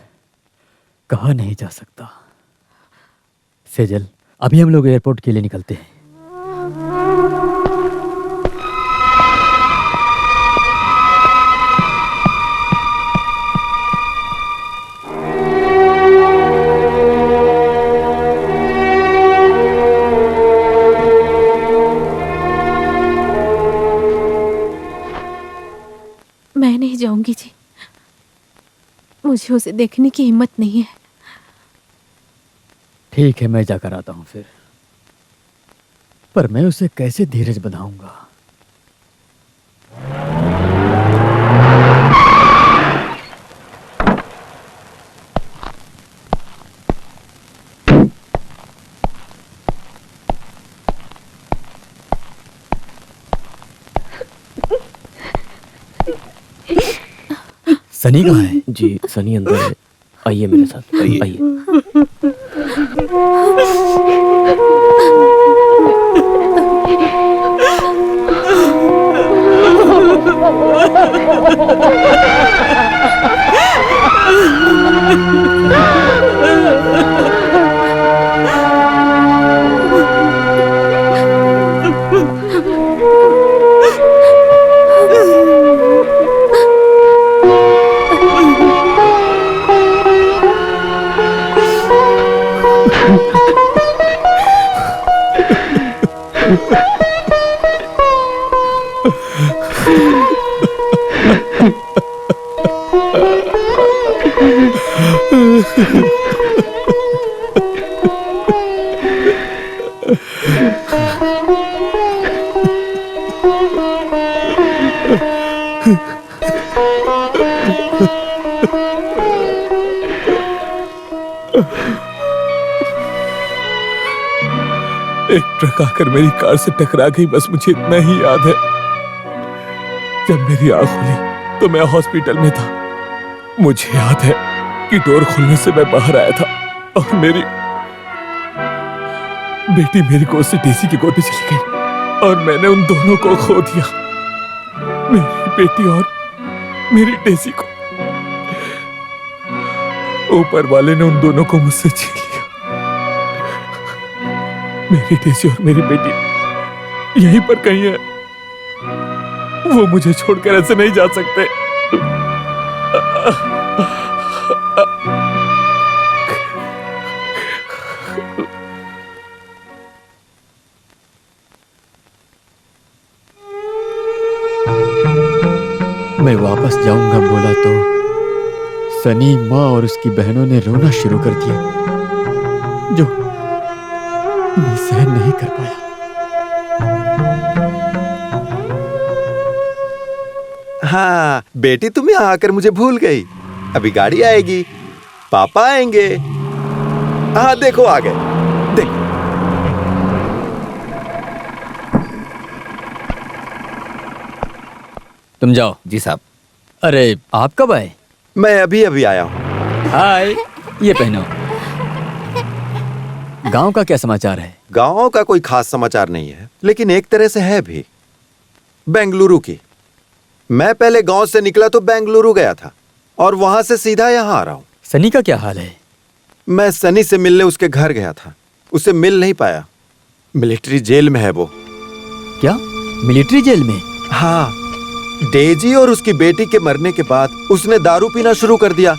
कहा नहीं जा सकता। सेजल, अभी हम लोग एयरपोर्ट के लिए निकलते हैं।
मैं नहीं जाऊंगी जी, मुझे उसे देखने की हिम्मत नहीं है।
ठीक है, मैं जाकर आता हूं फिर, पर मैं उसे कैसे धीरज बंधाऊंगा? सनी कहाँ है?
जी सनी अंदर है, आइए मेरे साथ, आइए।
एक ट्रक आकर मेरी कार से टकरा गई, बस मुझे इतना ही याद है। जब मेरी आंख खुली तो मैं हॉस्पिटल में था। मुझे याद है कि डोर खुलने से मैं बाहर आया था और मेरी बेटी मेरी गोद से डेजी की गोद में चली गई और मैंने उन दोनों को खो दिया, मेरी बेटी और मेरी डेजी को। ऊपर वाले ने उन दोनों को मुझसे छीन लिया। मेरी डेजी और मेरी बेटी यहीं पर कहीं है। वो मुझे छोड़कर ऐसे नहीं जा सकते।
मैं वापस जाऊंगा बोला तो सनी माँ और उसकी बहनों ने रोना शुरू कर दिया, जो मैं सहन नहीं कर पाया।
हाँ बेटी, तुम यहाँ आकर मुझे भूल गई। अभी गाड़ी आएगी, पापा आएंगे। हाँ देखो आ गए, देखो।
तुम जाओ।
जी साहब।
अरे आप कब आए?
मैं अभी अभी आया हूँ।
हाय, ये पहनो। गांव का क्या समाचार है?
गांव का कोई खास समाचार नहीं है, लेकिन एक तरह से है भी। बेंगलुरु की। मैं पहले गांव से निकला तो बेंगलुरु गया था और वहां से सीधा यहाँ आ रहा हूँ।
सनी का क्या हाल है?
मैं सनी से मिलने उसके घर गया था, उसे मिल नहीं पाया। मिलिट्री जेल में है वो।
क्या मिलिट्री जेल में?
हाँ, डेजी और उसकी बेटी के मरने के बाद उसने दारू पीना शुरू कर दिया।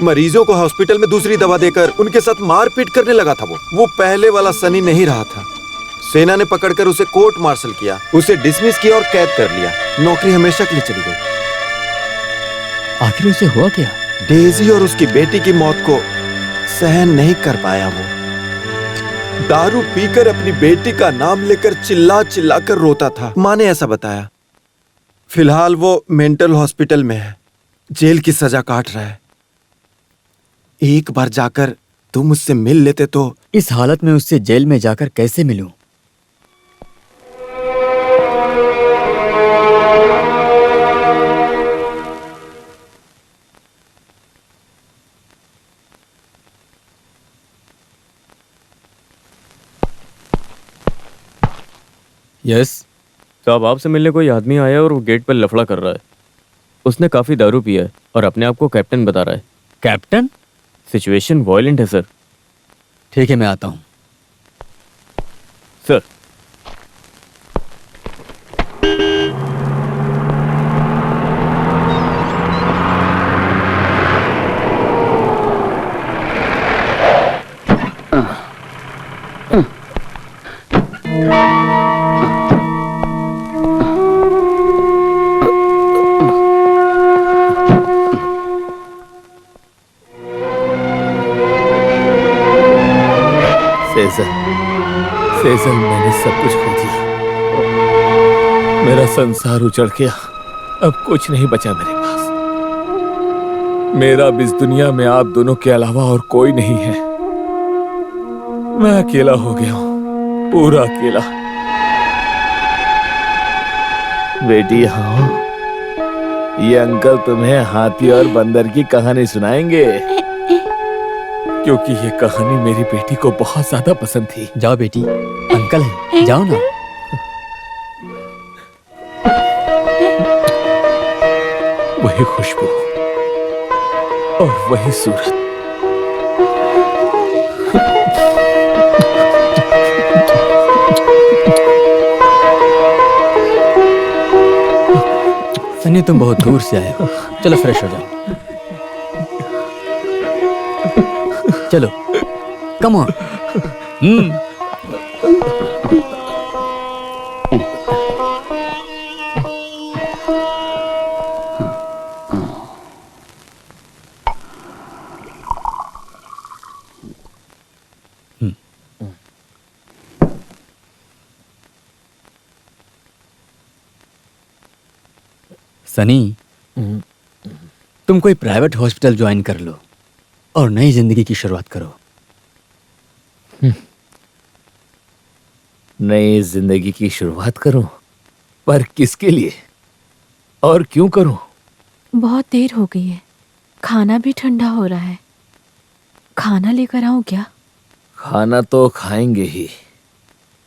मरीजों को हॉस्पिटल में दूसरी दवा देकर उनके साथ मारपीट करने लगा था। वो पहले वाला सनी नहीं रहा था। सेना ने पकड़कर उसे कोर्ट मार्शल किया, उसे डिसमिस किया और कैद कर लिया। नौकरी हमेशा के लिए चली गई।
आखिर उसे हुआ क्या?
डेजी और उसकी बेटी की मौत को सहन नहीं कर पाया वो। दारू पीकर अपनी बेटी का नाम लेकर चिल्ला चिल्ला कर रोता था। माँ ने ऐसा बताया। फिलहाल वो मेंटल हॉस्पिटल में है, जेल की सजा काट रहा है। एक बार जाकर तुम उससे मिल लेते तो।
इस हालत में उससे जेल में जाकर कैसे मिलूं? यस
साहब, आपसे मिलने कोई आदमी आया और वो गेट पर लफड़ा कर रहा है। उसने काफी दारू पिया है और अपने आप को कैप्टन बता रहा है।
कैप्टन?
सिचुएशन वायलेंट है सर।
ठीक है, मैं आता हूं।
सर,
सेजल, मैंने सब कुछ खो दिया। मेरा संसार उजड़ गया। अब कुछ नहीं बचा मेरे पास। मेरा अब इस दुनिया में आप दोनों के अलावा और कोई नहीं है। मैं अकेला हो गया हूँ, पूरा अकेला। बेटी, हाँ, ये अंकल तुम्हें हाथी और बंदर की कहानी सुनाएंगे, क्योंकि ये कहानी मेरी बेटी को बहुत ज्यादा पसंद थी।
जाओ बेटी, अंकल है, जाओ ना।
वही खुशबू और वही सूरत।
सनी, तुम बहुत दूर से आए हो, चलो फ्रेश हो जाओ। चलो, कम ऑन। सनी, तुम कोई प्राइवेट हॉस्पिटल ज्वाइन कर लो और नई जिंदगी की शुरुआत करो।
नई जिंदगी की शुरुआत करूं? पर किसके लिए और क्यों करूं?
बहुत देर हो गई है, खाना भी ठंडा हो रहा है। खाना लेकर आऊं क्या?
खाना तो खाएंगे ही।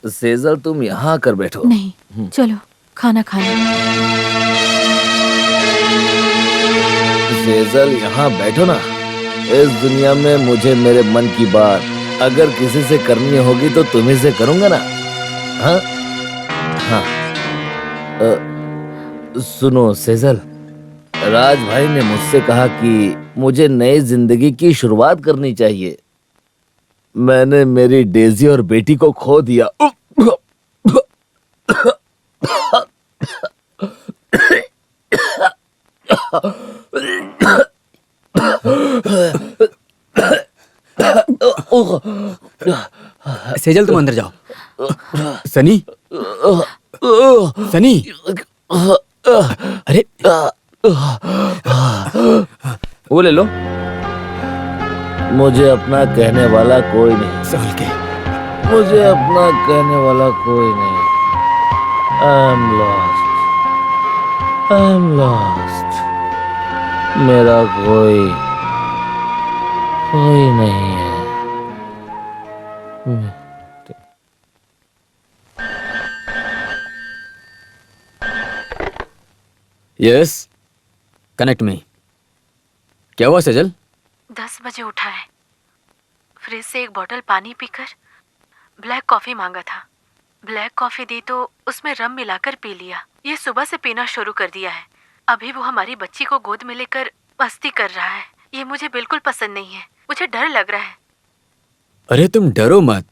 सेजल, तुम यहाँ आकर बैठो।
नहीं, चलो खाना खा लो।
सेजल, यहाँ बैठो ना। इस दुनिया में मुझे मेरे मन की बात अगर किसी से करनी होगी तो तुम्ही से करूंगा ना। हाँ हाँ। सुनो सेजल, राज भाई ने मुझसे कहा कि मुझे नई जिंदगी की शुरुआत करनी चाहिए। मैंने मेरी डेजी और बेटी को खो दिया।
सेजल तुम अंदर जाओ। सनी, सनी, अरे
वो ले लो। मुझे अपना कहने वाला कोई नहीं।
संभल के।
मुझे अपना कहने वाला कोई नहीं। I am lost. I am lost. मेरा कोई नहीं है।
Yes, connect me. क्या हुआ सेजल?
10 बजे उठा है, फ्रिज से एक बोतल पानी पीकर ब्लैक कॉफी मांगा था। ब्लैक कॉफी दी तो उसमें रम मिलाकर पी लिया। ये सुबह से पीना शुरू कर दिया है। अभी वो हमारी बच्ची को गोद में लेकर मस्ती कर रहा है। ये मुझे बिल्कुल पसंद नहीं है। मुझे डर लग रहा है।
अरे तुम डरो मत,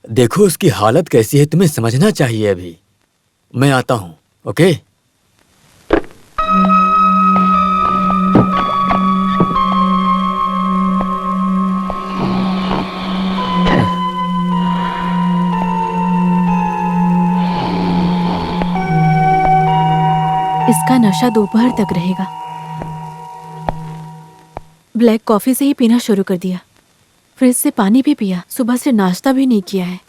देखो उसकी हालत कैसी है, तुम्हें समझना चाहिए। अभी मैं आता हूं, ओके?
इसका नशा दोपहर तक रहेगा। ब्लैक कॉफी से ही पीना शुरू कर दिया, फ्रिज से पानी भी पिया, सुबह से नाश्ता भी नहीं किया है।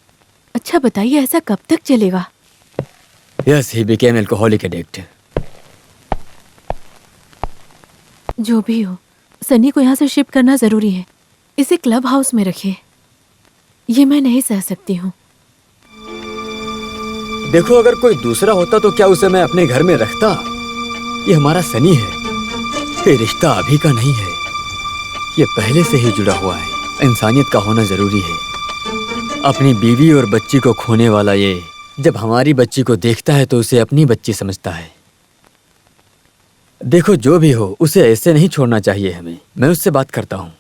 अच्छा बताइए, ऐसा कब तक चलेगा?
Yes, he became alcoholic addict.
जो भी हो, सनी को यहाँ से शिफ्ट करना जरूरी है। इसे क्लब हाउस में रखिए। ये मैं नहीं सह सकती हूँ।
देखो, अगर कोई दूसरा होता तो क्या उसे मैं अपने घर में रखता? ये हमारा सनी है। ये रिश्ता अभी का नहीं है, ये पहले से ही जुड़ा हुआ है। इंसानियत का होना जरूरी है। अपनी बीवी और बच्ची को खोने वाला ये जब हमारी बच्ची को देखता है तो उसे अपनी बच्ची समझता है। देखो, जो भी हो, उसे ऐसे नहीं छोड़ना चाहिए हमें। मैं उससे बात करता हूँ।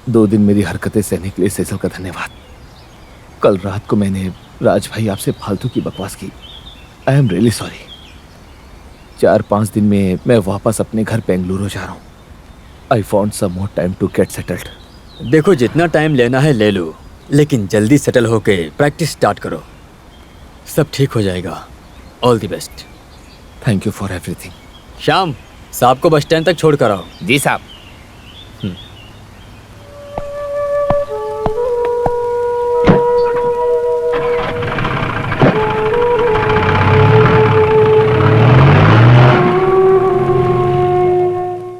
दो दिन मेरी हरकतें सहने के लिए सेजल का धन्यवाद। कल रात को मैंने राज भाई आपसे फालतू की बकवास की। आई एम रियली सॉरी। 4-5 दिन में मैं वापस अपने घर बेंगलुरु जा रहा हूँ। I want some more time to get settled.
देखो, जितना टाइम लेना है ले लो, लेकिन जल्दी सेटल होके प्रैक्टिस स्टार्ट करो। सब ठीक हो जाएगा। All the best.
Thank you for everything.
शाम, साहब को बस स्टैंड तक छोड़ कर आओ।
जी साहब।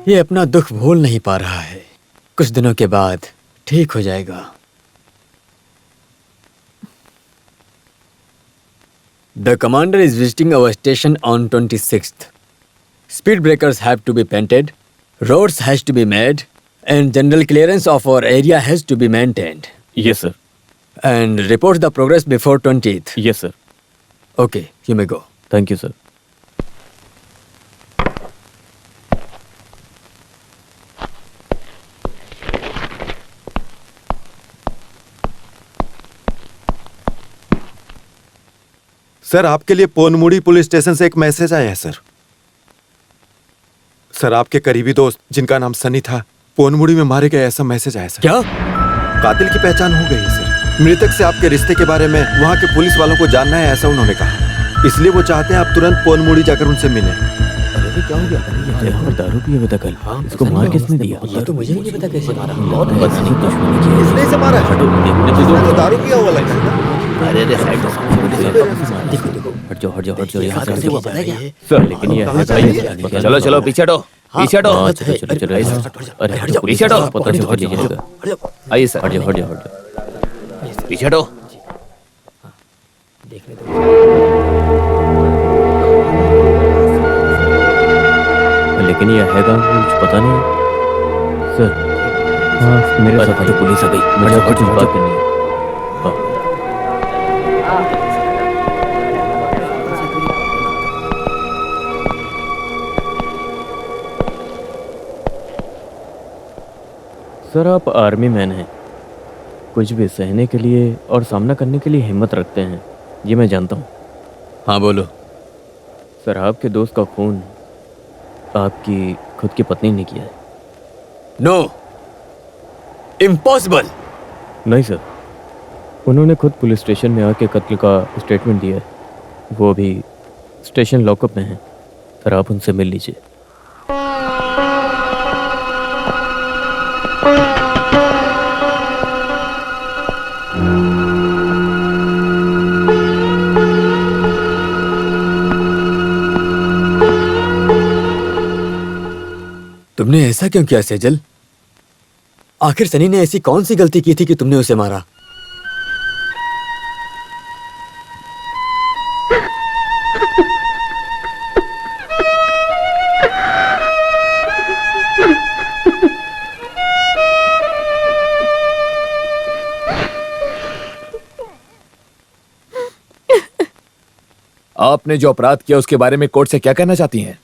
ये अपना दुख भूल नहीं पा रहा है। कुछ दिनों के बाद ठीक हो जाएगा। The commander is visiting our station on 26th. Speed breakers have to be painted, roads has to be made, and general clearance of our area has to be maintained.
Yes, sir.
And report the progress before 20th.
Yes, sir.
Okay, you may go.
Thank you, sir.
Sir, आपके लिए पोनमुड़ी पुलिस स्टेशन से एक मैसेज आया है सर। सर, आपके करीबी दोस्त जिनका नाम सनी था, पोनमुड़ी में मारे गए, ऐसा मैसेज आया सर।
क्या?
कातिल की पहचान हो गई है सर। मृतक से आपके रिश्ते के बारे में वहाँ के पुलिस वालों को जानना है, ऐसा उन्होंने कहा। इसलिए वो चाहते हैं आप तुरंत पोनमुड़ी जाकर उनसे मिलें।
क्या हो गया?
यहाँ दारू पिए हुए था कल। इसको मार किसने दिया?
ये तो मुझे नहीं पता कैसे मारा।
बहुत बदमाशी दुश्मनी की है।
इसने से मारा है। तो दारू पिया हुआ लगता है।
अरे साइड देखो देखो, हट जाओ यहाँ से।
वो पता है क्या?
सर, लेकिन ये है भाई।
चलो चलो पीछे हटो, पीछे हटो।
हाँ, चलो। अरे हट जाओ,
पीछे हटो।
पता नहीं हट जाओ।
आइए सर।
हट जाओ।
पीछे हटो।
लेकिन ये है कुछ पता नहीं सर। हाँ, मेरे साथ तो पुलिस आ गई। मुझे कुछ बात करनी है। सर, आप आर्मी मैन हैं, कुछ भी सहने के लिए और सामना करने के लिए हिम्मत रखते हैं, ये मैं जानता हूँ।
हाँ बोलो।
सर, आपके दोस्त का खून आपकी खुद की पत्नी ने किया है।
No, impossible.
नहीं सर, उन्होंने खुद पुलिस स्टेशन में आके कत्ल का स्टेटमेंट दिया है। वो अभी स्टेशन लॉकअप में है। सर, आप उनसे मिल लीजिए।
तुमने ऐसा क्यों किया सेजल? आखिर सनी ने ऐसी कौन सी गलती की थी कि तुमने उसे मारा?
आपने जो अपराध किया उसके बारे में कोर्ट से क्या कहना चाहती हैं?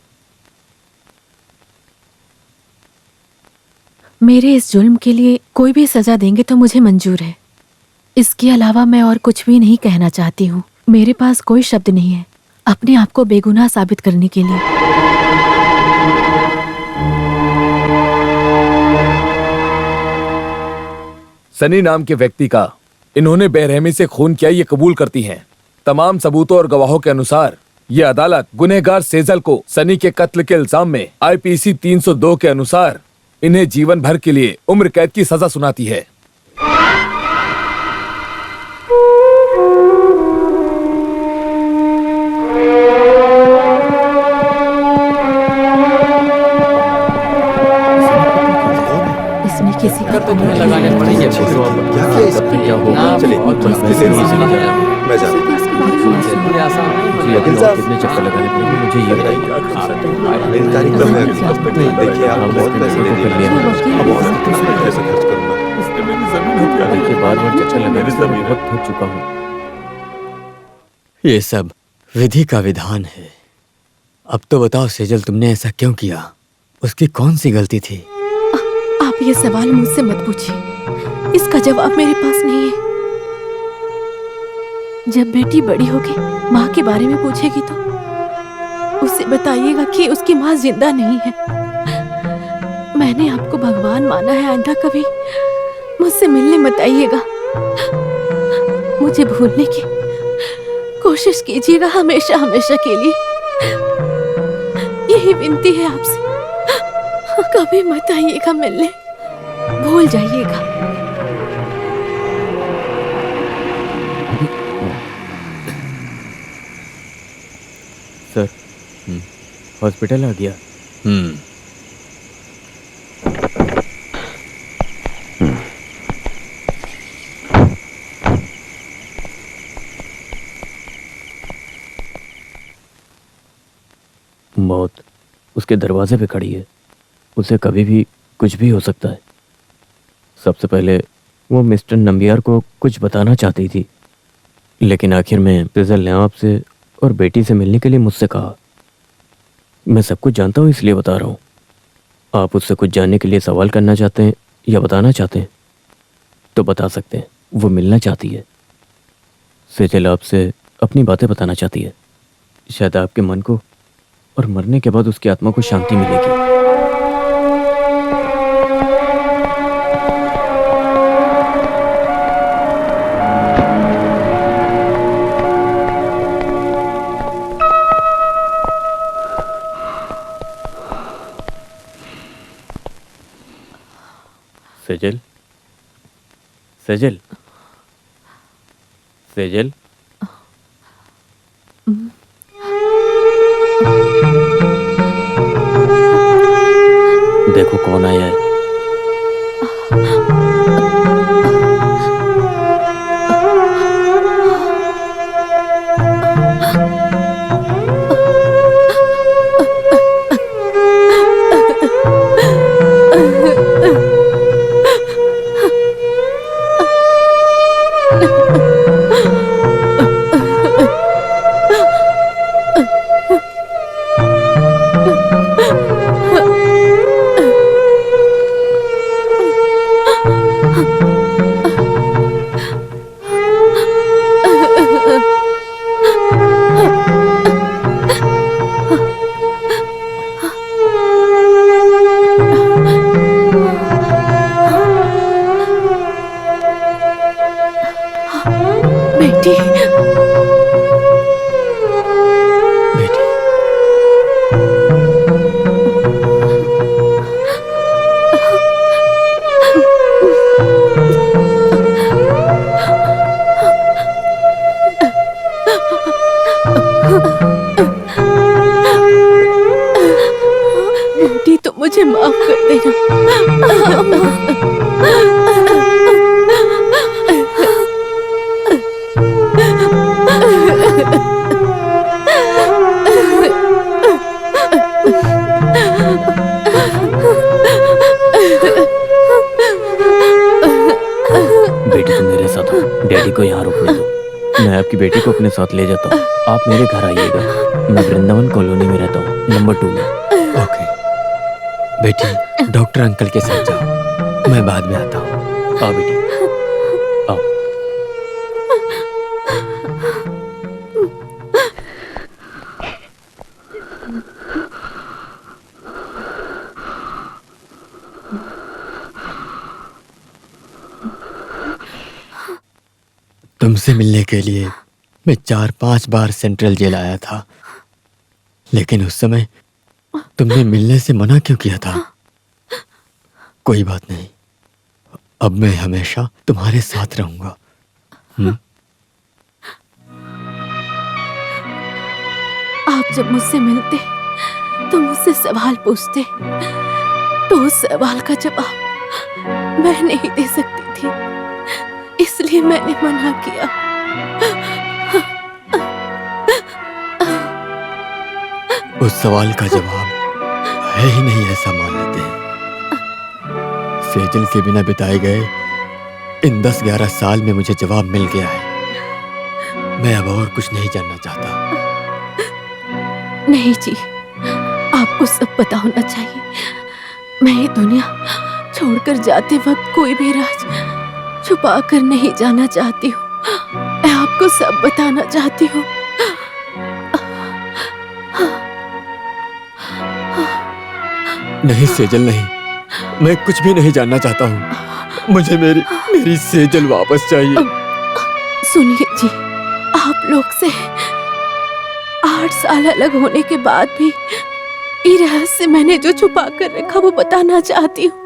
मेरे इस जुल्म के लिए कोई भी सजा देंगे तो मुझे मंजूर है। इसके अलावा मैं और कुछ भी नहीं कहना चाहती हूँ। मेरे पास कोई शब्द नहीं है अपने आप को बेगुनाह साबित करने के लिए।
सनी नाम के व्यक्ति का इन्होंने बेरहमी से खून किया ये कबूल करती हैं। तमाम सबूतों और गवाहों के अनुसार ये अदालत गुनहगार सेजल को सनी के कत्ल के इल्जाम में आईपीसी 302 के अनुसार इन्हें जीवन भर के लिए उम्र कैद की सजा सुनाती है।
इसमें किसी का
तो तुम्हें लगाने पड़ेंगे। क्या होगा? चलिए,
मैं जा रहा
जी, अभी और कितने चक्कर लगाने पड़ेंगे मुझे ये बताइए।
मेरी तारीख कब है? देखिए, आप बहुत पैसे ले लिए हैं। अब और कितना पैसे खर्च करूंगा?
देखिए, बार-बार चक्कर लगाने से मैं बहुत थक चुका हूँ।
ये सब विधि का विधान है। अब तो बताओ सेजल, तुमने ऐसा क्यों किया? उसकी कौन सी गलती थी?
आप ये सवाल मुझसे मत पूछिए, इसका जवाब मेरे पास नहीं है। जब बेटी बड़ी होगी माँ के बारे में पूछेगी तो उसे बताइएगा कि उसकी माँ जिंदा नहीं है। मैंने आपको भगवान माना है, आइंदा कभी मुझसे मिलने मत आइएगा। मुझे भूलने की कोशिश कीजिएगा हमेशा हमेशा के लिए। यही विनती है आपसे, कभी मत आइएगा मिलने, भूल जाइएगा।
सर, हॉस्पिटल आ गया। मौत उसके दरवाजे पे खड़ी है। उसे कभी भी कुछ भी हो सकता है। सबसे पहले वो मिस्टर नंबियार को कुछ बताना चाहती थी, लेकिन आखिर में सेजल ने आपसे और बेटी से मिलने के लिए मुझसे कहा। मैं सब कुछ जानता हूँ, इसलिए बता रहा हूँ। आप उससे कुछ जानने के लिए सवाल करना चाहते हैं या बताना चाहते हैं तो बता सकते हैं। वो मिलना चाहती है। सेजल आपसे अपनी बातें बताना चाहती है। शायद आपके मन को और मरने के बाद उसकी आत्मा को शांति मिलेगी। सेजल, सेजल, सेजल। देखो कौन आया है। बेटी तुम मेरे साथ हो, डैडी को यहाँ रुकने दो। मैं आपकी बेटी को अपने साथ ले जाता हूँ, आप मेरे घर आइएगा। मैं वृंदावन कॉलोनी में रहता हूँ, नंबर 2 में।
ओके बेटी, डॉक्टर अंकल के साथ जाओ, मैं बाद में आता हूँ।
आओ बेटी, आओ।
तुमसे मिलने के लिए मैं 4-5 बार सेंट्रल जेल आया था, लेकिन उस समय तुमने मिलने से मना क्यों किया था? कोई बात नहीं, अब मैं हमेशा तुम्हारे साथ रहूंगा।
आप जब मुझसे मिलते तो मुझसे सवाल पूछते, तो उस सवाल का जवाब मैं नहीं दे सकती थी, इसलिए मैंने मना किया।
उस सवाल का जवाब है ही नहीं, ऐसा मान लेते हैं। सेजल के बिना बिताए गए इन 10-11 साल में मुझे जवाब मिल गया है। मैं अब और कुछ नहीं जानना चाहता।
नहीं जी, आपको सब पता होना चाहिए। मैं ये दुनिया छोड़कर जाते वक्त कोई भी राज छुपा कर नहीं जाना चाहती हूँ। मैं आपको सब बताना चाहती हूँ।
नहीं सेजल, नहीं, मैं कुछ भी नहीं जानना चाहता हूँ। मुझे मेरी सेजल वापस चाहिए।
सुनिए जी, आप लोग से 8 साल अलग होने के बाद भी ये रहस्य मैंने जो छुपा कर रखा वो बताना चाहती हूँ।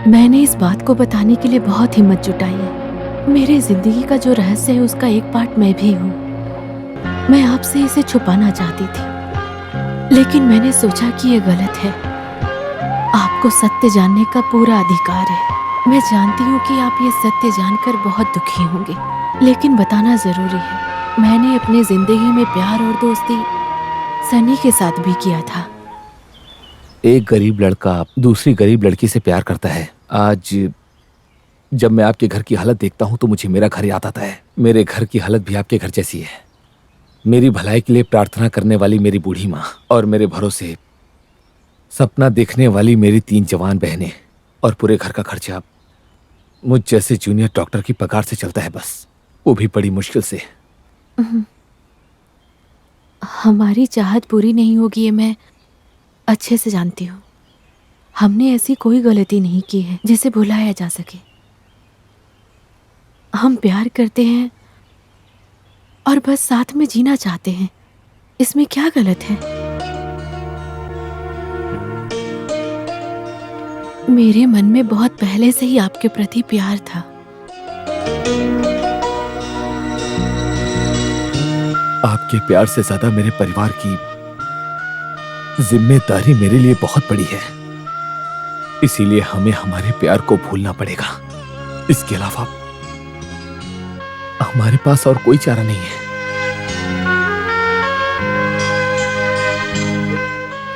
मैंने इस बात को बताने के लिए बहुत हिम्मत जुटाई है। मेरे जिंदगी का जो रहस्य है उसका एक पार्ट मैं भी हूँ। मैं आपसे इसे छुपाना चाहती थी, लेकिन मैंने सोचा कि ये गलत है। आपको सत्य जानने का पूरा अधिकार है। मैं जानती हूँ कि आप ये सत्य जानकर बहुत दुखी होंगे, लेकिन बताना जरूरी है। मैंने अपनी जिंदगी में प्यार और दोस्ती सनी के साथ भी किया था।
एक गरीब लड़का दूसरी गरीब लड़की से प्यार करता है। आज जब मैं आपके घर की हालत देखता हूँ तो मुझे मेरा घर याद आता है। मेरे घर की हालत भी आपके घर जैसी है। मेरी भलाई के लिए प्रार्थना करने वाली मेरी बूढ़ी माँ और मेरे भरोसे सपना देखने वाली मेरी 3 जवान बहनें और पूरे घर का खर्चा मुझ जैसे जूनियर डॉक्टर की पगार से चलता है, बस वो भी बड़ी मुश्किल से।
हमारी चाहत पूरी नहीं होगी ये मैं अच्छे से जानती हूँ। हमने ऐसी कोई गलती नहीं की है जिसे भुलाया जा सके। हम प्यार करते हैं और बस साथ में जीना चाहते हैं, इसमें क्या गलत है? मेरे मन में बहुत पहले से ही आपके प्रति प्यार था।
आपके प्यार से ज्यादा मेरे परिवार की जिम्मेदारी मेरे लिए बहुत बड़ी है, इसीलिए हमें हमारे प्यार को भूलना पड़ेगा। इसके अलावा हमारे पास और कोई चारा नहीं है।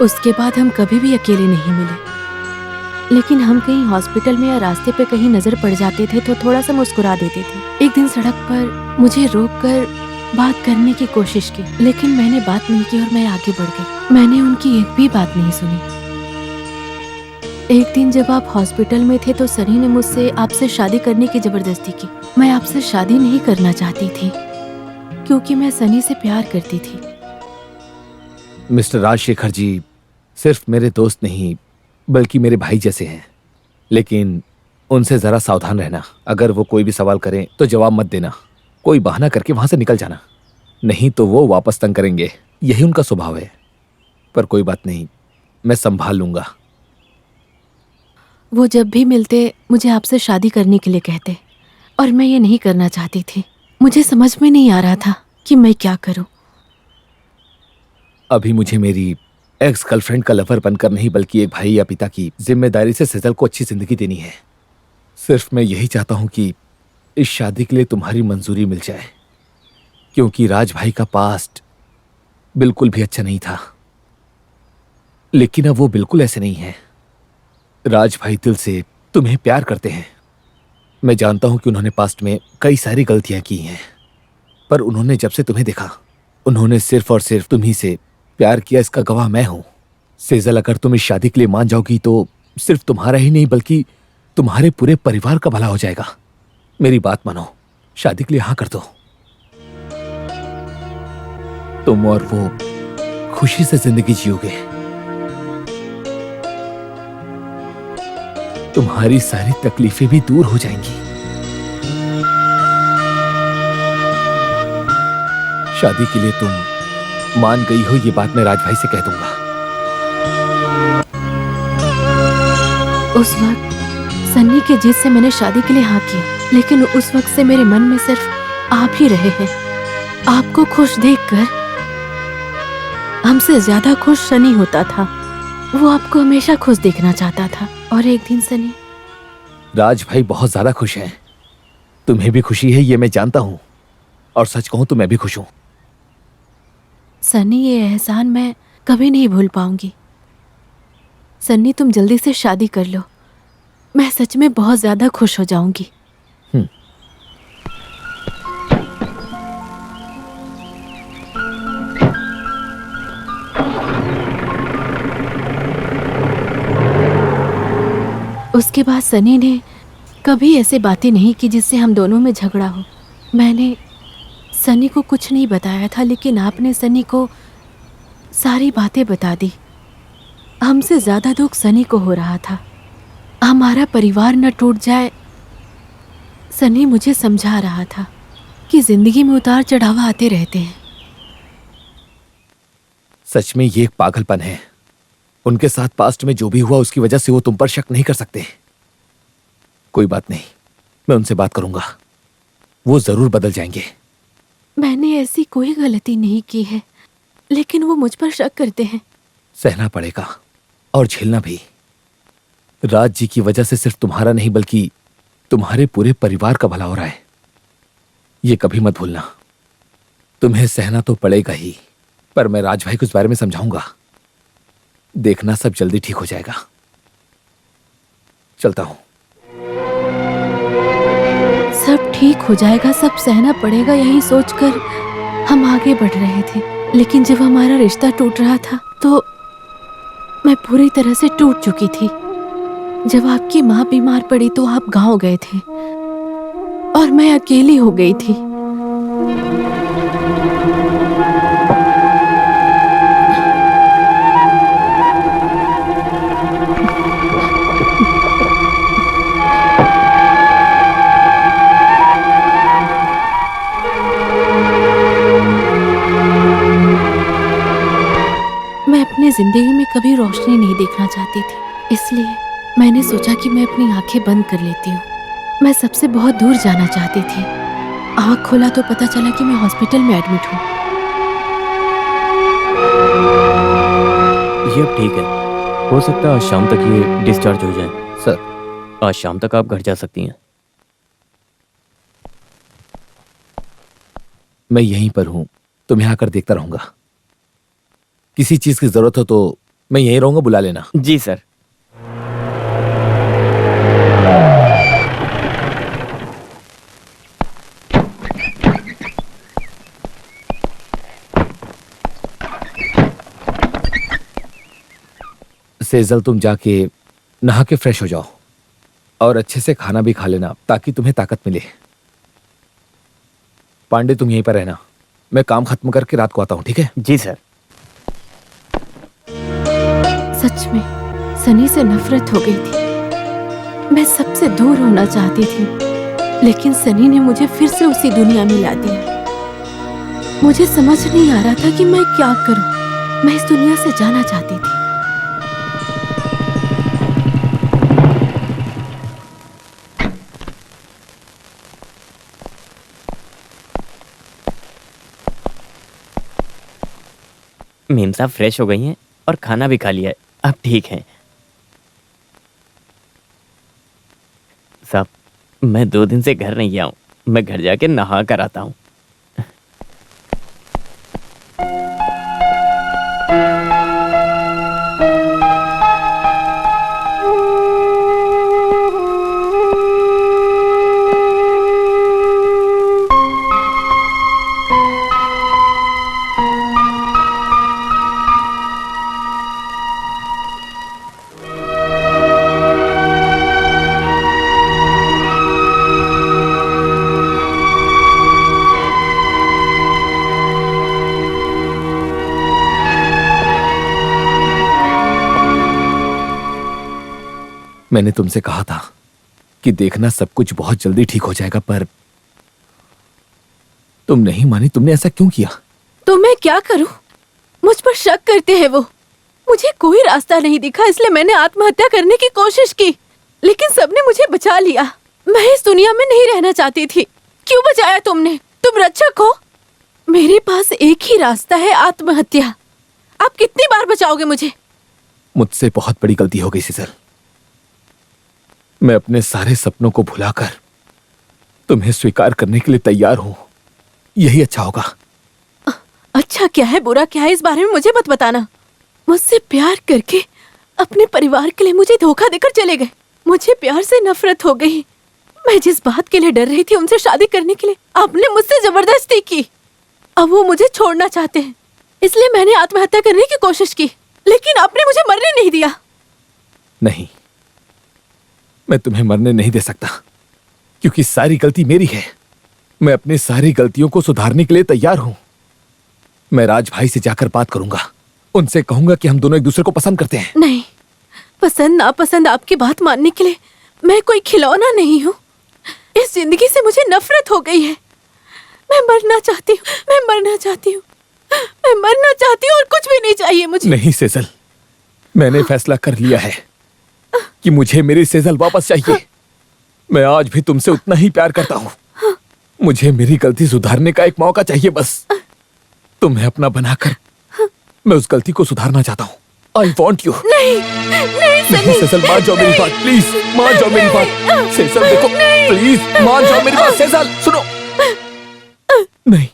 उसके बाद हम कभी भी अकेले नहीं मिले, लेकिन हम कहीं हॉस्पिटल में या रास्ते पे कहीं नजर पड़ जाते थे तो थोड़ा सा मुस्कुरा देते थे। एक दिन सड़क पर मुझे रोककर बात करने की कोशिश की, लेकिन मैंने बात नहीं की और मैं आगे बढ़ गई। मैंने उनकी एक भी बात नहीं सुनी। एक दिन जब आप हॉस्पिटल में थे तो सनी ने मुझसे आपसे शादी करने की जबरदस्ती की। मैं आपसे शादी नहीं करना चाहती थी क्योंकि मैं सनी से प्यार करती थी।
मिस्टर राजशेखर जी सिर्फ मेरे दोस्त नहीं बल्कि मेरे भाई जैसे हैं, लेकिन उनसे जरा सावधान रहना। अगर वो कोई भी सवाल करें तो जवाब मत देना, कोई बहाना करके वहां से निकल जाना, नहीं तो वो वापस तंग करेंगे। यही उनका स्वभाव है। पर कोई बात नहीं, मैं संभाल लूंगा।
वो जब भी मिलते मुझे आपसे शादी करने के लिए कहते, और मैं ये नहीं करना चाहती थी। मुझे समझ में नहीं आ रहा था कि मैं क्या करूं।
अभी मुझे मेरी एक्स गर्लफ्रेंड का लवर बनकर नहीं बल्कि एक भाई या पिता की जिम्मेदारी से सेजल को अच्छी जिंदगी देनी है। सिर्फ मैं यही चाहता हूं कि इस शादी के लिए तुम्हारी मंजूरी मिल जाए, क्योंकि राज भाई का पास्ट बिल्कुल भी अच्छा नहीं था। लेकिन अब वो बिल्कुल ऐसे नहीं है। राज भाई दिल से तुम्हें प्यार करते हैं। मैं जानता हूं कि उन्होंने पास्ट में कई सारी गलतियां की हैं, पर उन्होंने जब से तुम्हें देखा, उन्होंने सिर्फ और सिर्फ तुम्ही से प्यार किया। इसका गवाह मैं हूं। सेजल, अगर तुम इस शादी के लिए मान जाओगी तो सिर्फ तुम्हारा ही नहीं बल्कि तुम्हारे पूरे परिवार का भला हो जाएगा। मेरी बात मानो, शादी के लिए हाँ कर दो। तुम और वो खुशी से जिंदगी जियोगे। तुम्हारी सारी तकलीफें भी दूर हो जाएंगी। शादी के लिए तुम मान गई हो, ये बात मैं राज भाई से कह दूंगा।
उस वक्त सन्नी के जिद से मैंने शादी के लिए हाँ किया, लेकिन उस वक्त से मेरे मन में सिर्फ आप ही रहे हैं। आपको खुश देखकर हमसे ज्यादा खुश सनी होता था। वो आपको हमेशा खुश देखना चाहता था, और एक दिन सनी।
राज भाई बहुत ज्यादा खुश हैं। तुम्हें भी खुशी है ये मैं जानता हूं, और सच कहूं तो मैं भी खुश हूं।
सनी, ये एहसान मैं कभी नहीं भूल पाऊंगी। सन्नी, तुम जल्दी से शादी कर लो। मैं सच में बहुत ज्यादा खुश हो जाऊंगी। उसके बाद सनी ने कभी ऐसे बातें नहीं की जिससे हम दोनों में झगड़ा हो। मैंने सनी को कुछ नहीं बताया था, लेकिन आपने सनी को सारी बातें बता दी। हमसे ज्यादा दुख सनी को हो रहा था। हमारा परिवार न टूट जाए। सनी मुझे समझा रहा था कि जिंदगी में उतार चढ़ाव आते रहते हैं।
सच में ये एक पागलपन है। उनके साथ पास्ट में जो भी हुआ उसकी वजह से वो तुम पर शक नहीं कर सकते। कोई बात नहीं, मैं उनसे बात करूंगा। वो जरूर बदल जाएंगे।
मैंने ऐसी कोई गलती नहीं की है, लेकिन वो मुझ पर शक करते हैं।
सहना पड़ेगा और झेलना भी। राज जी की वजह से सिर्फ तुम्हारा नहीं बल्कि तुम्हारे पूरे परिवार का भला हो रहा है। ये कभी मत भूलना। तुम्हें सहना तो पड़ेगा ही, पर मैं राज भाई को इस बारे में समझाऊंगा। देखना सब जल्दी ठीक हो जाएगा। चलता हूं।
सब ठीक हो जाएगा, सब सहना पड़ेगा, यही सोचकर हम आगे बढ़ रहे थे। लेकिन जब हमारा रिश्ता टूट रहा था तो मैं पूरी तरह से टूट चुकी थी। जब आपकी माँ बीमार पड़ी तो आप गांव गए थे और मैं अकेली हो गई थी। मैं अपनी जिंदगी में कभी रोशनी नहीं देखना चाहती थी, इसलिए मैंने सोचा कि मैं अपनी आंखें बंद कर लेती हूँ। मैं सबसे बहुत दूर जाना चाहती थी। आँख खोला तो पता चला कि मैं हॉस्पिटल में एडमिट हूँ।
ये अब ठीक है। हो सकता है आज शाम तक ये डिस्चार्ज हो जाए।
सर,
आज शाम तक आप घर जा सकती हैं।
मैं यहीं पर हूं, तुम्हें आकर देखता रहूंगा। किसी चीज की जरूरत हो तो मैं यहीं रहूंगा, बुला लेना।
जी सर।
सेजल, तुम जाके नहा के फ्रेश हो जाओ और अच्छे से खाना भी खा लेना ताकि तुम्हें ताकत मिले। पांडे, तुम यहीं पर रहना। मैं काम खत्म करके रात को आता हूं, ठीक है?
जी सर।
सच में सनी से नफरत हो गई थी। मैं सबसे दूर होना चाहती थी, लेकिन सनी ने मुझे फिर से उसी दुनिया में ला दिया। मुझे समझ नहीं आ रहा था कि मैं क्या करूं। मैं इस दुनिया से जाना चाहती थी।
मीम साहब फ्रेश हो गई हैं और खाना भी खा लिया है, अब ठीक हैं। साहब, मैं 2 दिन से घर नहीं गया हूँ, मैं घर जाके नहा कर आता हूँ।
मैंने तुमसे कहा था कि देखना सब कुछ बहुत जल्दी ठीक हो जाएगा, पर तुम नहीं मानी। तुमने ऐसा क्यों किया?
तो मैं क्या करूं? मुझ पर शक करते हैं वो। मुझे कोई रास्ता नहीं दिखा, इसलिए मैंने आत्महत्या करने की कोशिश की, लेकिन सबने मुझे बचा लिया। मैं इस दुनिया में नहीं रहना चाहती थी। क्यों बचाया तुमने? तुम रक्षक हो। मेरे पास एक ही रास्ता है, आत्महत्या। आप कितनी बार बचाओगे मुझे?
मुझसे बहुत बड़ी गलती हो गई सीजल। मैं अपने सारे सपनों को भुलाकर तुम्हें स्वीकार करने के लिए तैयार हूं। यही अच्छा होगा।
अच्छा क्या है, बुरा क्या है, इस बारे में मुझे मत बताना। मुझसे प्यार करके अपने परिवार के लिए मुझे धोखा देकर चले गए। मुझे प्यार से नफरत हो गई। मैं जिस बात के लिए डर रही थी, उनसे शादी करने के लिए, आपने मुझसे जबरदस्ती की। अब वो मुझे छोड़ना चाहते हैं, इसलिए मैंने आत्महत्या करने की कोशिश की, लेकिन आपने मुझे मरने नहीं दिया।
नहीं, मैं तुम्हें मरने नहीं दे सकता, क्योंकि सारी गलती मेरी है। मैं अपनी सारी गलतियों को सुधारने के लिए तैयार हूं। मैं राज भाई से जाकर बात करूंगा, उनसे कहूंगा कि हम दोनों एक दूसरे को पसंद करते हैं।
नहीं, पसंद नापसंद आपकी बात मानने के लिए मैं कोई खिलौना नहीं हूँ। इस जिंदगी से मुझे नफरत हो गई है। मैं मरना चाहती हूँ, मैं मरना चाहती हूँ, मैं मरना चाहती हूँ, और कुछ भी नहीं चाहिए मुझे।
नहीं सेजल, मैंने फैसला कर लिया है कि मुझे मेरी सेजल वापस चाहिए। मैं आज भी तुमसे उतना ही प्यार करता हूँ। मुझे मेरी गलती सुधारने का एक मौका चाहिए बस। तुम्हें अपना बनाकर मैं उस गलती को सुधारना चाहता हूँ। I want you.
नहीं, नहीं सनी।
सेजल, मान जाओ मेरी बात, प्लीज मान जाओ मेरी बात। सेजल देखो, प्लीज मान जाओ मेरी बात। सेजल सुनो। नहीं,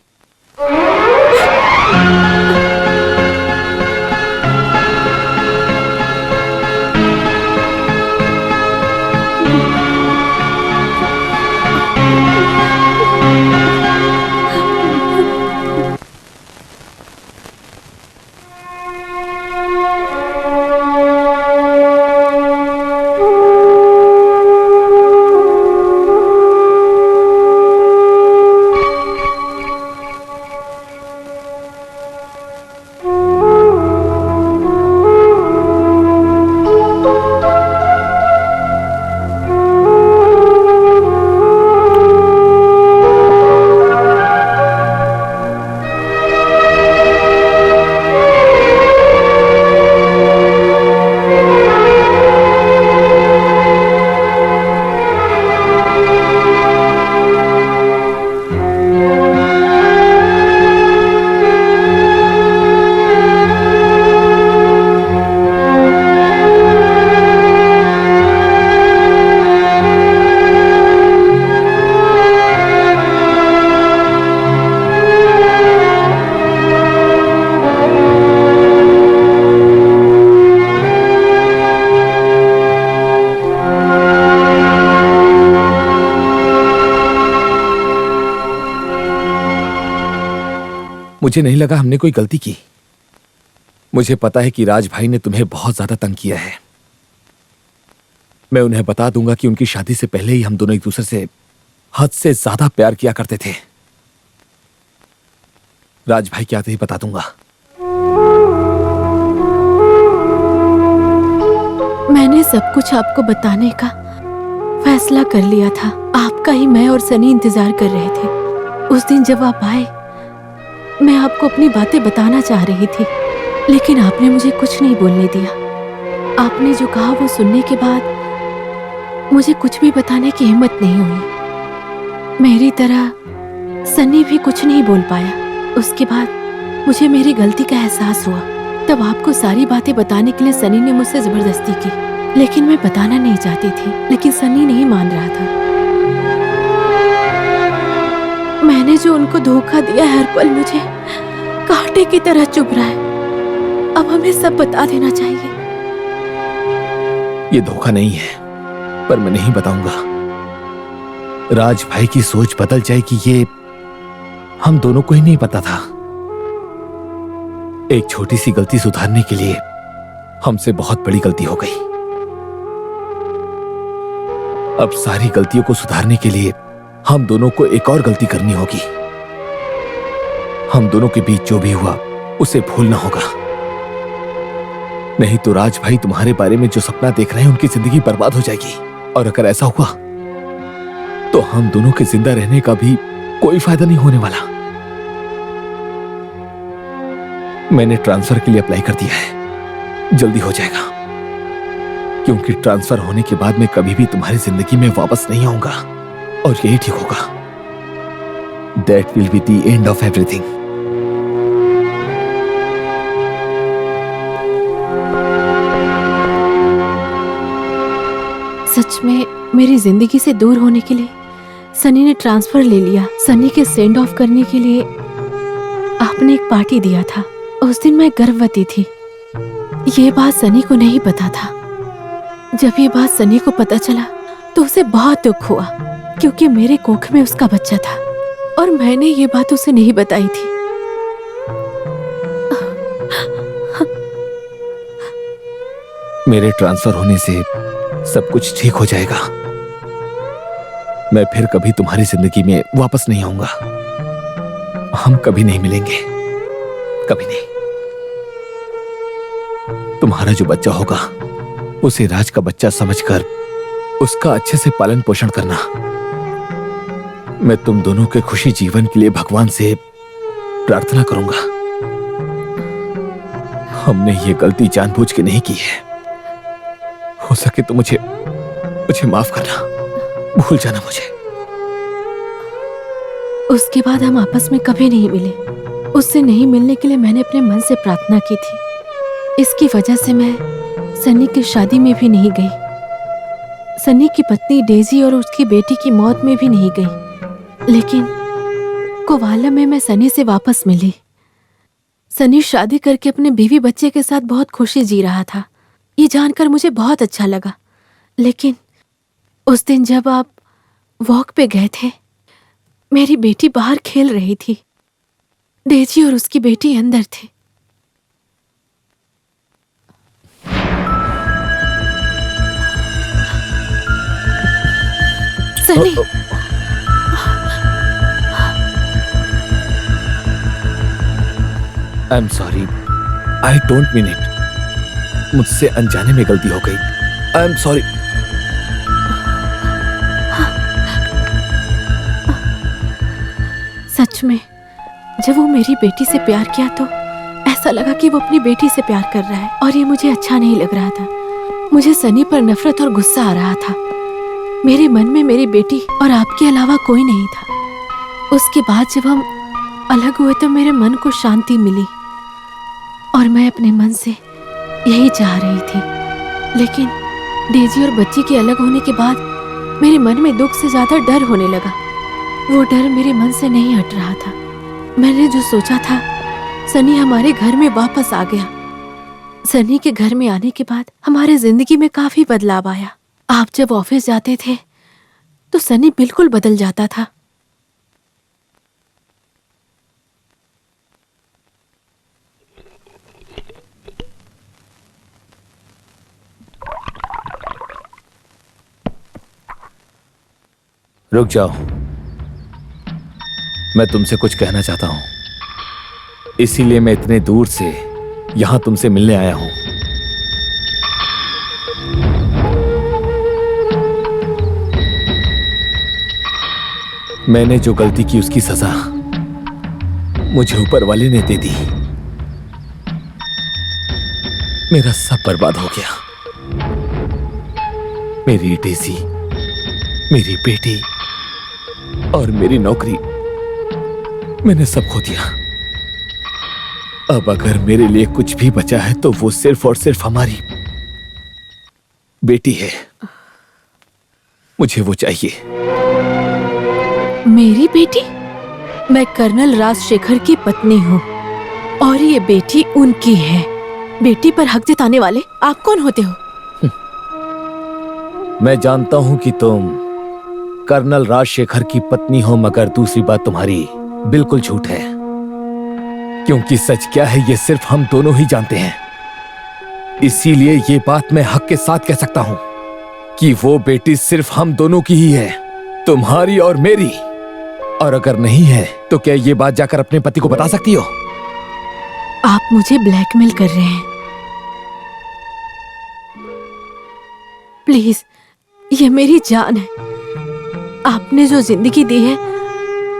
मुझे नहीं लगा हमने कोई गलती की। मुझे पता है कि राज भाई ने तुम्हें बहुत ज्यादा तंग किया है। मैं उन्हें बता दूंगा कि उनकी शादी से पहले ही हम दोनों एक दूसरे से हद से ज्यादा प्यार किया करते थे। राज भाई के आते ही बता दूंगा।
मैंने सब कुछ आपको बताने का फैसला कर लिया था। आपका ही मैं और सनी इंतजार कर रहे थे। उस दिन जब आप आए, मैं आपको अपनी बातें बताना चाह रही थी, लेकिन आपने मुझे कुछ नहीं बोलने दिया। आपने जो कहा वो सुनने के बाद मुझे कुछ भी बताने की हिम्मत नहीं हुई। मेरी तरह सनी भी कुछ नहीं बोल पाया। उसके बाद मुझे मेरी गलती का एहसास हुआ। तब आपको सारी बातें बताने के लिए सनी ने मुझसे जबरदस्ती की, लेकिन मैं बताना नहीं चाहती थी, लेकिन सनी नहीं मान रहा था। मैंने जो उनको धोखा दिया, हर पल मुझे कांटे की तरह चुभ रहा है। अब हमें सब बता देना चाहिए।
ये धोखा नहीं है, पर मैं नहीं बताऊंगा। राज भाई की सोच बदल जाएगी, ये हम दोनों को ही नहीं पता था। एक छोटी सी गलती सुधारने के लिए हमसे बहुत बड़ी गलती हो गई। अब सारी गलतियों को सुधारने के लिए हम दोनों को एक और गलती करनी होगी। हम दोनों के बीच जो भी हुआ उसे भूलना होगा, नहीं तो राज भाई तुम्हारे बारे में जो सपना देख रहे हैं उनकी जिंदगी बर्बाद हो जाएगी। और अगर ऐसा हुआ तो हम दोनों के जिंदा रहने का भी कोई फायदा नहीं होने वाला। मैंने ट्रांसफर के लिए अप्लाई कर दिया है, जल्दी हो जाएगा, क्योंकि ट्रांसफर होने के बाद मैं कभी भी तुम्हारी जिंदगी में वापस नहीं आऊंगा, और यही ठीक होगा। That will be the end of everything.
सच में मेरी जिंदगी से दूर होने के लिए सनी ने ट्रांसफर ले लिया। सनी के सेंड ऑफ करने के लिए आपने एक पार्टी दिया था। उस दिन मैं गर्भवती थी। ये बात सनी को नहीं पता था। जब ये बात सनी को पता चला तो उसे बहुत दुख हुआ, क्योंकि मेरे कोख में उसका बच्चा था और मैंने ये बात उसे नहीं बताई थी।
मेरे ट्रांसफर होने से सब कुछ ठीक हो जाएगा। मैं फिर कभी तुम्हारी जिंदगी में वापस नहीं आऊंगा। हम कभी नहीं मिलेंगे, कभी नहीं। तुम्हारा जो बच्चा होगा उसे राज का बच्चा समझकर उसका अच्छे से पालन पोषण करना। मैं तुम दोनों के खुशी जीवन के लिए भगवान से प्रार्थना करूंगा। हमने ये गलती जानबूझ के नहीं की है। हो सके तो मुझे माफ करना, भूल जाना मुझे।
उसके बाद हम आपस में कभी नहीं मिले। उससे नहीं मिलने के लिए मैंने अपने मन से प्रार्थना की थी। इसकी वजह से मैं सनी की शादी में भी नहीं गई, सनी की पत्नी डेजी और उसकी बेटी की मौत में भी नहीं गई। लेकिन कोवालम में मैं सनी से वापस मिली। सनी शादी करके अपने बीवी बच्चे के साथ बहुत खुशी जी रहा था। ये जानकर मुझे बहुत अच्छा लगा। लेकिन उस दिन जब आप वॉक पे गए थे, मेरी बेटी बाहर खेल रही थी। डेजी और उसकी बेटी अंदर थे। Sunny,
I am sorry, I don't mean it. मुझसे अनजाने में गलती हो गई। I am sorry.
सच में जब वो मेरी बेटी से प्यार किया तो ऐसा लगा कि वो अपनी बेटी से प्यार कर रहा है, और ये मुझे अच्छा नहीं लग रहा था। मुझे सनी पर नफरत और गुस्सा आ रहा था। मेरे मन में मेरी बेटी और आपके अलावा कोई नहीं था। उसके बाद जब हम अलग हुए तो मेरे मन को शांति मिली, और मैं अपने मन से यही चाह रही थी। लेकिन डेजी और बच्ची के अलग होने के बाद मेरे मन में दुख से ज्यादा डर होने लगा। वो डर मेरे मन से नहीं हट रहा था। मैंने जो सोचा था, सनी हमारे घर में वापस आ गया। सनी के घर में आने के बाद हमारे जिंदगी में काफी बदलाव आया। आप जब ऑफिस जाते थे तो सनी बिल्कुल बदल जाता था।
रुक जाओ, मैं तुमसे कुछ कहना चाहता हूं, इसीलिए मैं इतने दूर से यहां तुमसे मिलने आया हूं। मैंने जो गलती की उसकी सजा मुझे ऊपर वाले ने दे दी। मेरा सब बर्बाद हो गया। मेरी डेजी, मेरी बेटी और मेरी नौकरी, मैंने सब खो दिया। अब अगर मेरे लिए कुछ भी बचा है तो वो सिर्फ और सिर्फ हमारी बेटी है। मुझे वो चाहिए।
मेरी बेटी? मैं कर्नल राजशेखर की पत्नी हूँ और ये बेटी उनकी है। बेटी पर हक जताने वाले आप कौन होते हो?
मैं जानता हूं कि तुम कर्नल राजशेखर की पत्नी हो, मगर दूसरी बात तुम्हारी बिल्कुल झूठ है, क्योंकि सच क्या है ये सिर्फ हम दोनों ही जानते हैं। इसीलिए ये बात मैं हक के साथ कह सकता हूं कि वो बेटी सिर्फ हम दोनों की ही है, तुम्हारी और मेरी। और अगर नहीं है तो क्या ये बात जाकर अपने पति को बता सकती हो?
आप मुझे ब्लैकमेल कर रहे हैं। प्लीज, ये मेरी जान है। आपने जो जिंदगी दी है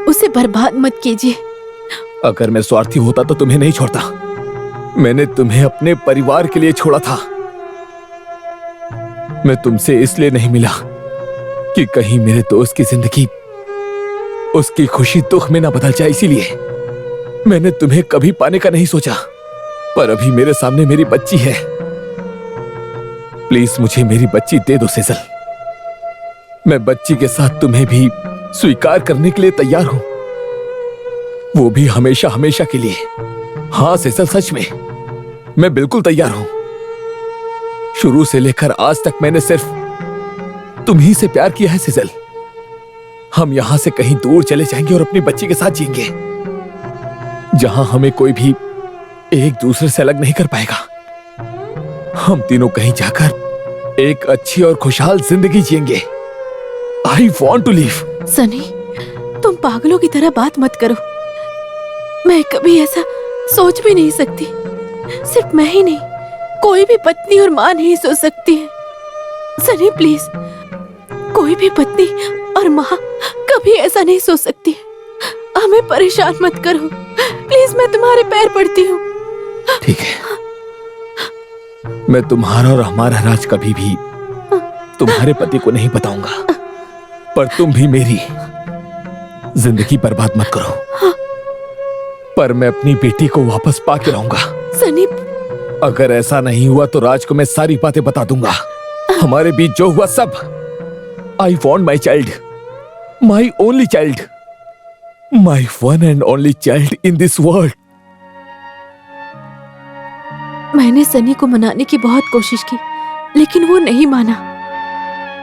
उसे बर्बाद मत कीजिए।
अगर मैं स्वार्थी होता तो तुम्हें नहीं छोड़ता। मैंने तुम्हें अपने परिवार के लिए छोड़ा था। मैं तुमसे इसलिए नहीं मिला कि कहीं मेरे दोस्त की जिंदगी, उसकी खुशी दुख में ना बदल जाए। इसीलिए मैंने तुम्हें कभी पाने का नहीं सोचा। पर अभी मेरे सामने मेरी बच्ची है। प्लीज मुझे मेरी बच्ची दे दो सेजल। मैं बच्ची के साथ तुम्हें भी स्वीकार करने के लिए तैयार हूं, वो भी हमेशा हमेशा के लिए। हाँ सेजल, सच में मैं बिल्कुल तैयार हूं। शुरू से लेकर आज तक मैंने सिर्फ तुम्ही से प्यार किया है सेजल। हम यहां से कहीं दूर चले जाएंगे और अपनी बच्ची के साथ जिएंगे, जहां हमें कोई भी एक दूसरे से अलग नहीं कर पाएगा। हम तीनों कहीं जाकर एक अच्छी और खुशहाल जिंदगी जिएंगे। I want to leave.
Sunny, तुम पागलों की तरह बात मत करो। मैं कभी ऐसा सोच भी नहीं सकती। सिर्फ मैं ही नहीं, कोई भी पत्नी और माँ नहीं सोच सकती है। सनी प्लीज, कोई भी पत्नी और माँ कभी ऐसा नहीं सोच सकती है। हमें परेशान मत करो प्लीज, मैं तुम्हारे पैर पड़ती हूँ।
ठीक है, मैं तुम्हारा और हमारा राज कभी भी तुम्हारे पति को नहीं बताऊंगा, पर तुम भी मेरी जिंदगी बर्बाद मत करो। पर मैं अपनी बेटी को वापस पाके रहूंगा।
सनी,
अगर ऐसा नहीं हुआ तो राज को मैं सारी बातें बता दूंगा, हमारे बीच जो हुआ सब। I want my child, my only child, my one and only child in this world.
मैंने सनी को मनाने की बहुत कोशिश की, लेकिन वो नहीं माना।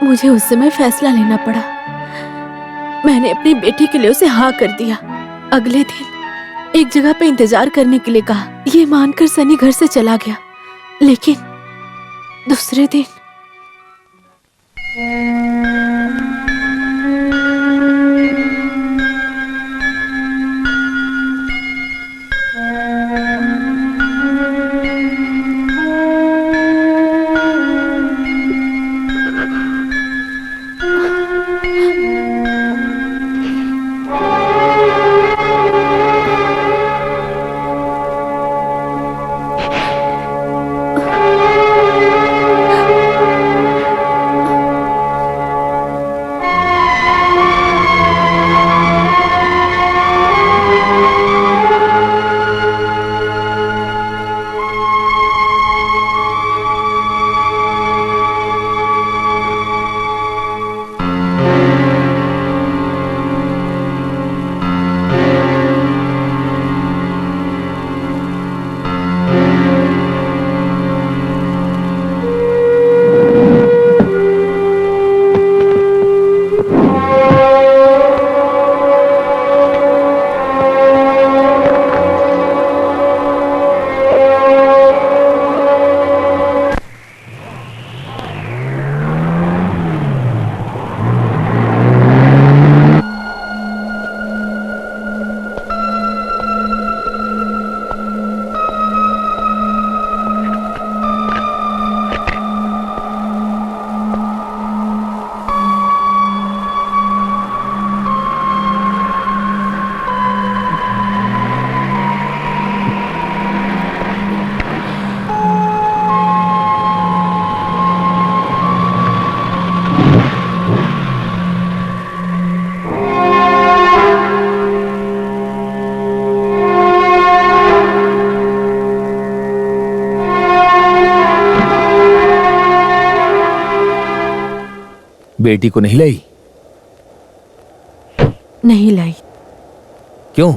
मुझे उस समय फैसला लेना पड़ा। मैंने अपनी बेटी के लिए उसे हाँ कर दिया। अगले दिन एक जगह पे इंतजार करने के लिए कहा। ये मानकर सनी घर से चला गया, लेकिन दूसरे दिन
बेटी को नहीं लाई?
नहीं लाई।
क्यों?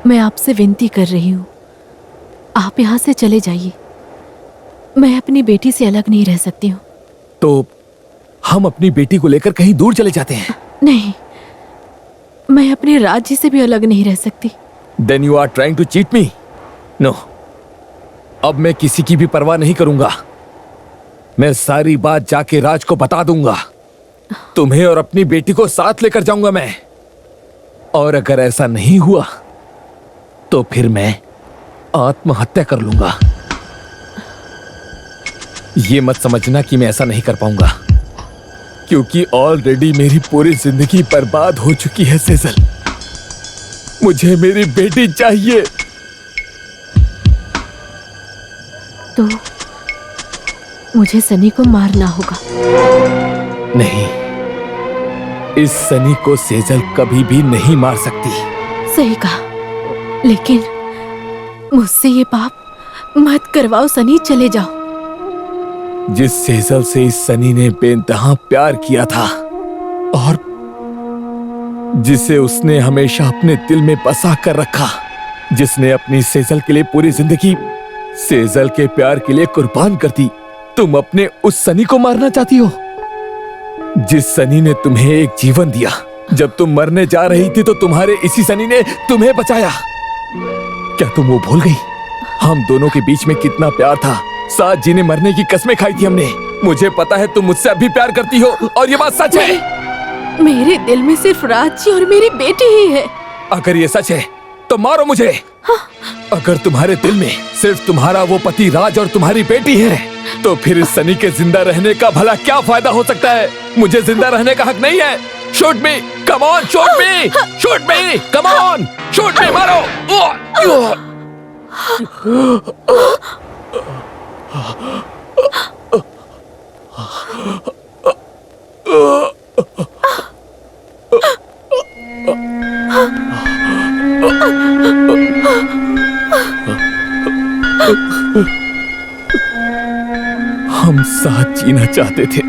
मैं आपसे विनती कर रही हूँ, आप यहाँ से चले जाइए। मैं अपनी बेटी से अलग नहीं रह सकती हूँ।
तो हम अपनी बेटी को लेकर कहीं दूर चले जाते हैं।
नहीं, मैं अपने राज्य से भी अलग नहीं रह सकती।
Then you are trying to cheat me? No. अब मैं किसी की भी परवाह नहीं करूंगा। मैं सारी बात जाके राज को बता दूंगा। तुम्हें और अपनी बेटी को साथ लेकर जाऊंगा मैं। और अगर ऐसा नहीं हुआ तो फिर मैं आत्महत्या कर लूंगा। ये मत समझना कि मैं ऐसा नहीं कर पाऊंगा, क्योंकि ऑलरेडी मेरी पूरी जिंदगी बर्बाद हो चुकी है सेजल। मुझे मेरी बेटी चाहिए।
तो मुझे सनी को मारना होगा।
नहीं, इस सनी को सेजल कभी भी नहीं मार सकती।
सही कहा, लेकिन मुझसे ये पाप मत करवाओ सनी, चले जाओ।
जिस सेजल से इस सनी ने बेइंतहा प्यार किया था और जिसे उसने हमेशा अपने दिल में बसा कर रखा, जिसने अपनी सेजल के लिए पूरी जिंदगी सेजल के प्यार के लिए कुर्बान कर दी, तुम अपने उस सनी को मारना चाहती हो? जिस सनी ने तुम्हें एक जीवन दिया, जब तुम मरने जा रही थी तो तुम्हारे इसी सनी ने तुम्हें बचाया। क्या तुम वो भूल गई? हम दोनों के बीच में कितना प्यार था, साथ जीने मरने की कस्में खाई थी हमने। मुझे पता है तुम मुझसे अब भी प्यार करती हो और ये बात सच है।
मेरे दिल में सिर्फ राज और मेरी बेटी ही है।
अगर ये सच है तो मारो मुझे।
हाँ।
अगर तुम्हारे दिल में सिर्फ तुम्हारा वो पति राज और तुम्हारी बेटी है, तो फिर इस सनी के जिंदा रहने का भला क्या फायदा हो सकता है? मुझे जिंदा रहने का हक नहीं है। Shoot me, come on, shoot me, shoot me, come on, shoot मी, मारो। हम साथ जीना चाहते थे।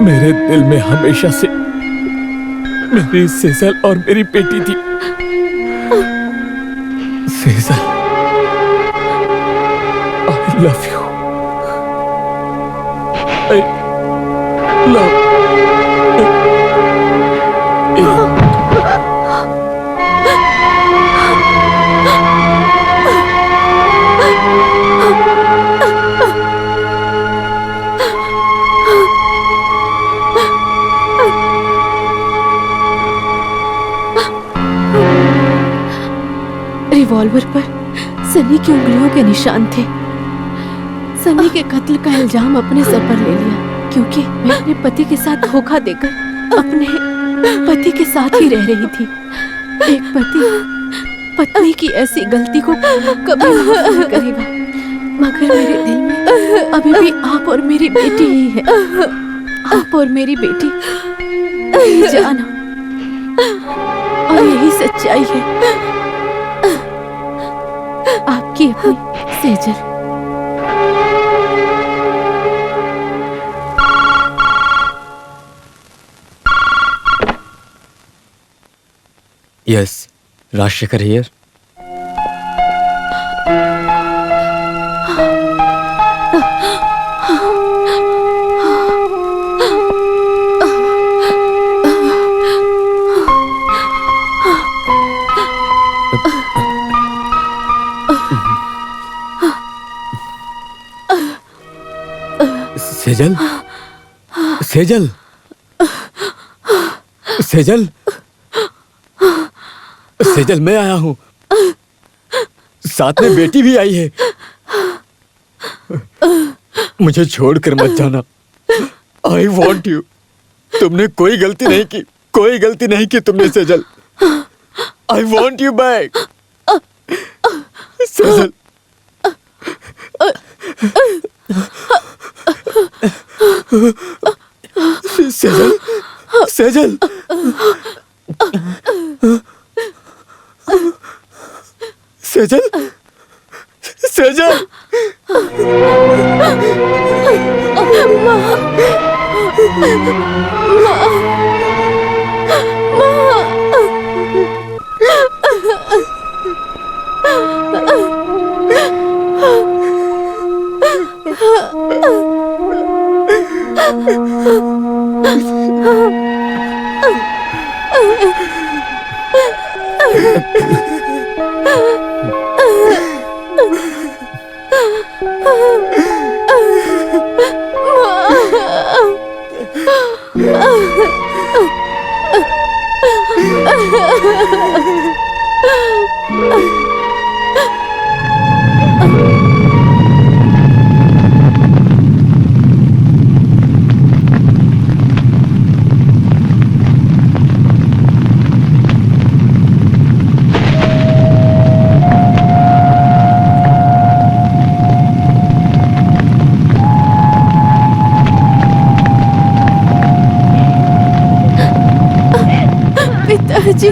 मेरे दिल में हमेशा से मेरी सेजल और मेरी बेटी थी। Sejal, I love you. I love you.
Revolver पर सनी की उंगलियों के निशान थे। सनी के कत्ल का इल्जाम अपने सर पर ले लिया, क्योंकि मैं अपने पति के साथ धोखा देकर अपने पति के साथ ही रह रही थी। एक पति पत्नी की ऐसी गलती को कभी माफ नहीं करेगा, मगर मेरे दिल में अभी भी आप और मेरी बेटी ही है। आप और मेरी बेटी मेरी जान हो, और यही सच्चाई है। आपकी अपनी सेजल।
Yes, Rajshekhar here. सेजल, सेजल, सेजल, सेजल, मैं आया हूं। साथ में बेटी भी आई है। मुझे छोड़कर मत जाना। I want you. तुमने कोई गलती नहीं की, कोई गलती नहीं की तुमने Sejal. I want you back Sejal. Sejal, Sejal, Sejal, Sejal.
पिताजी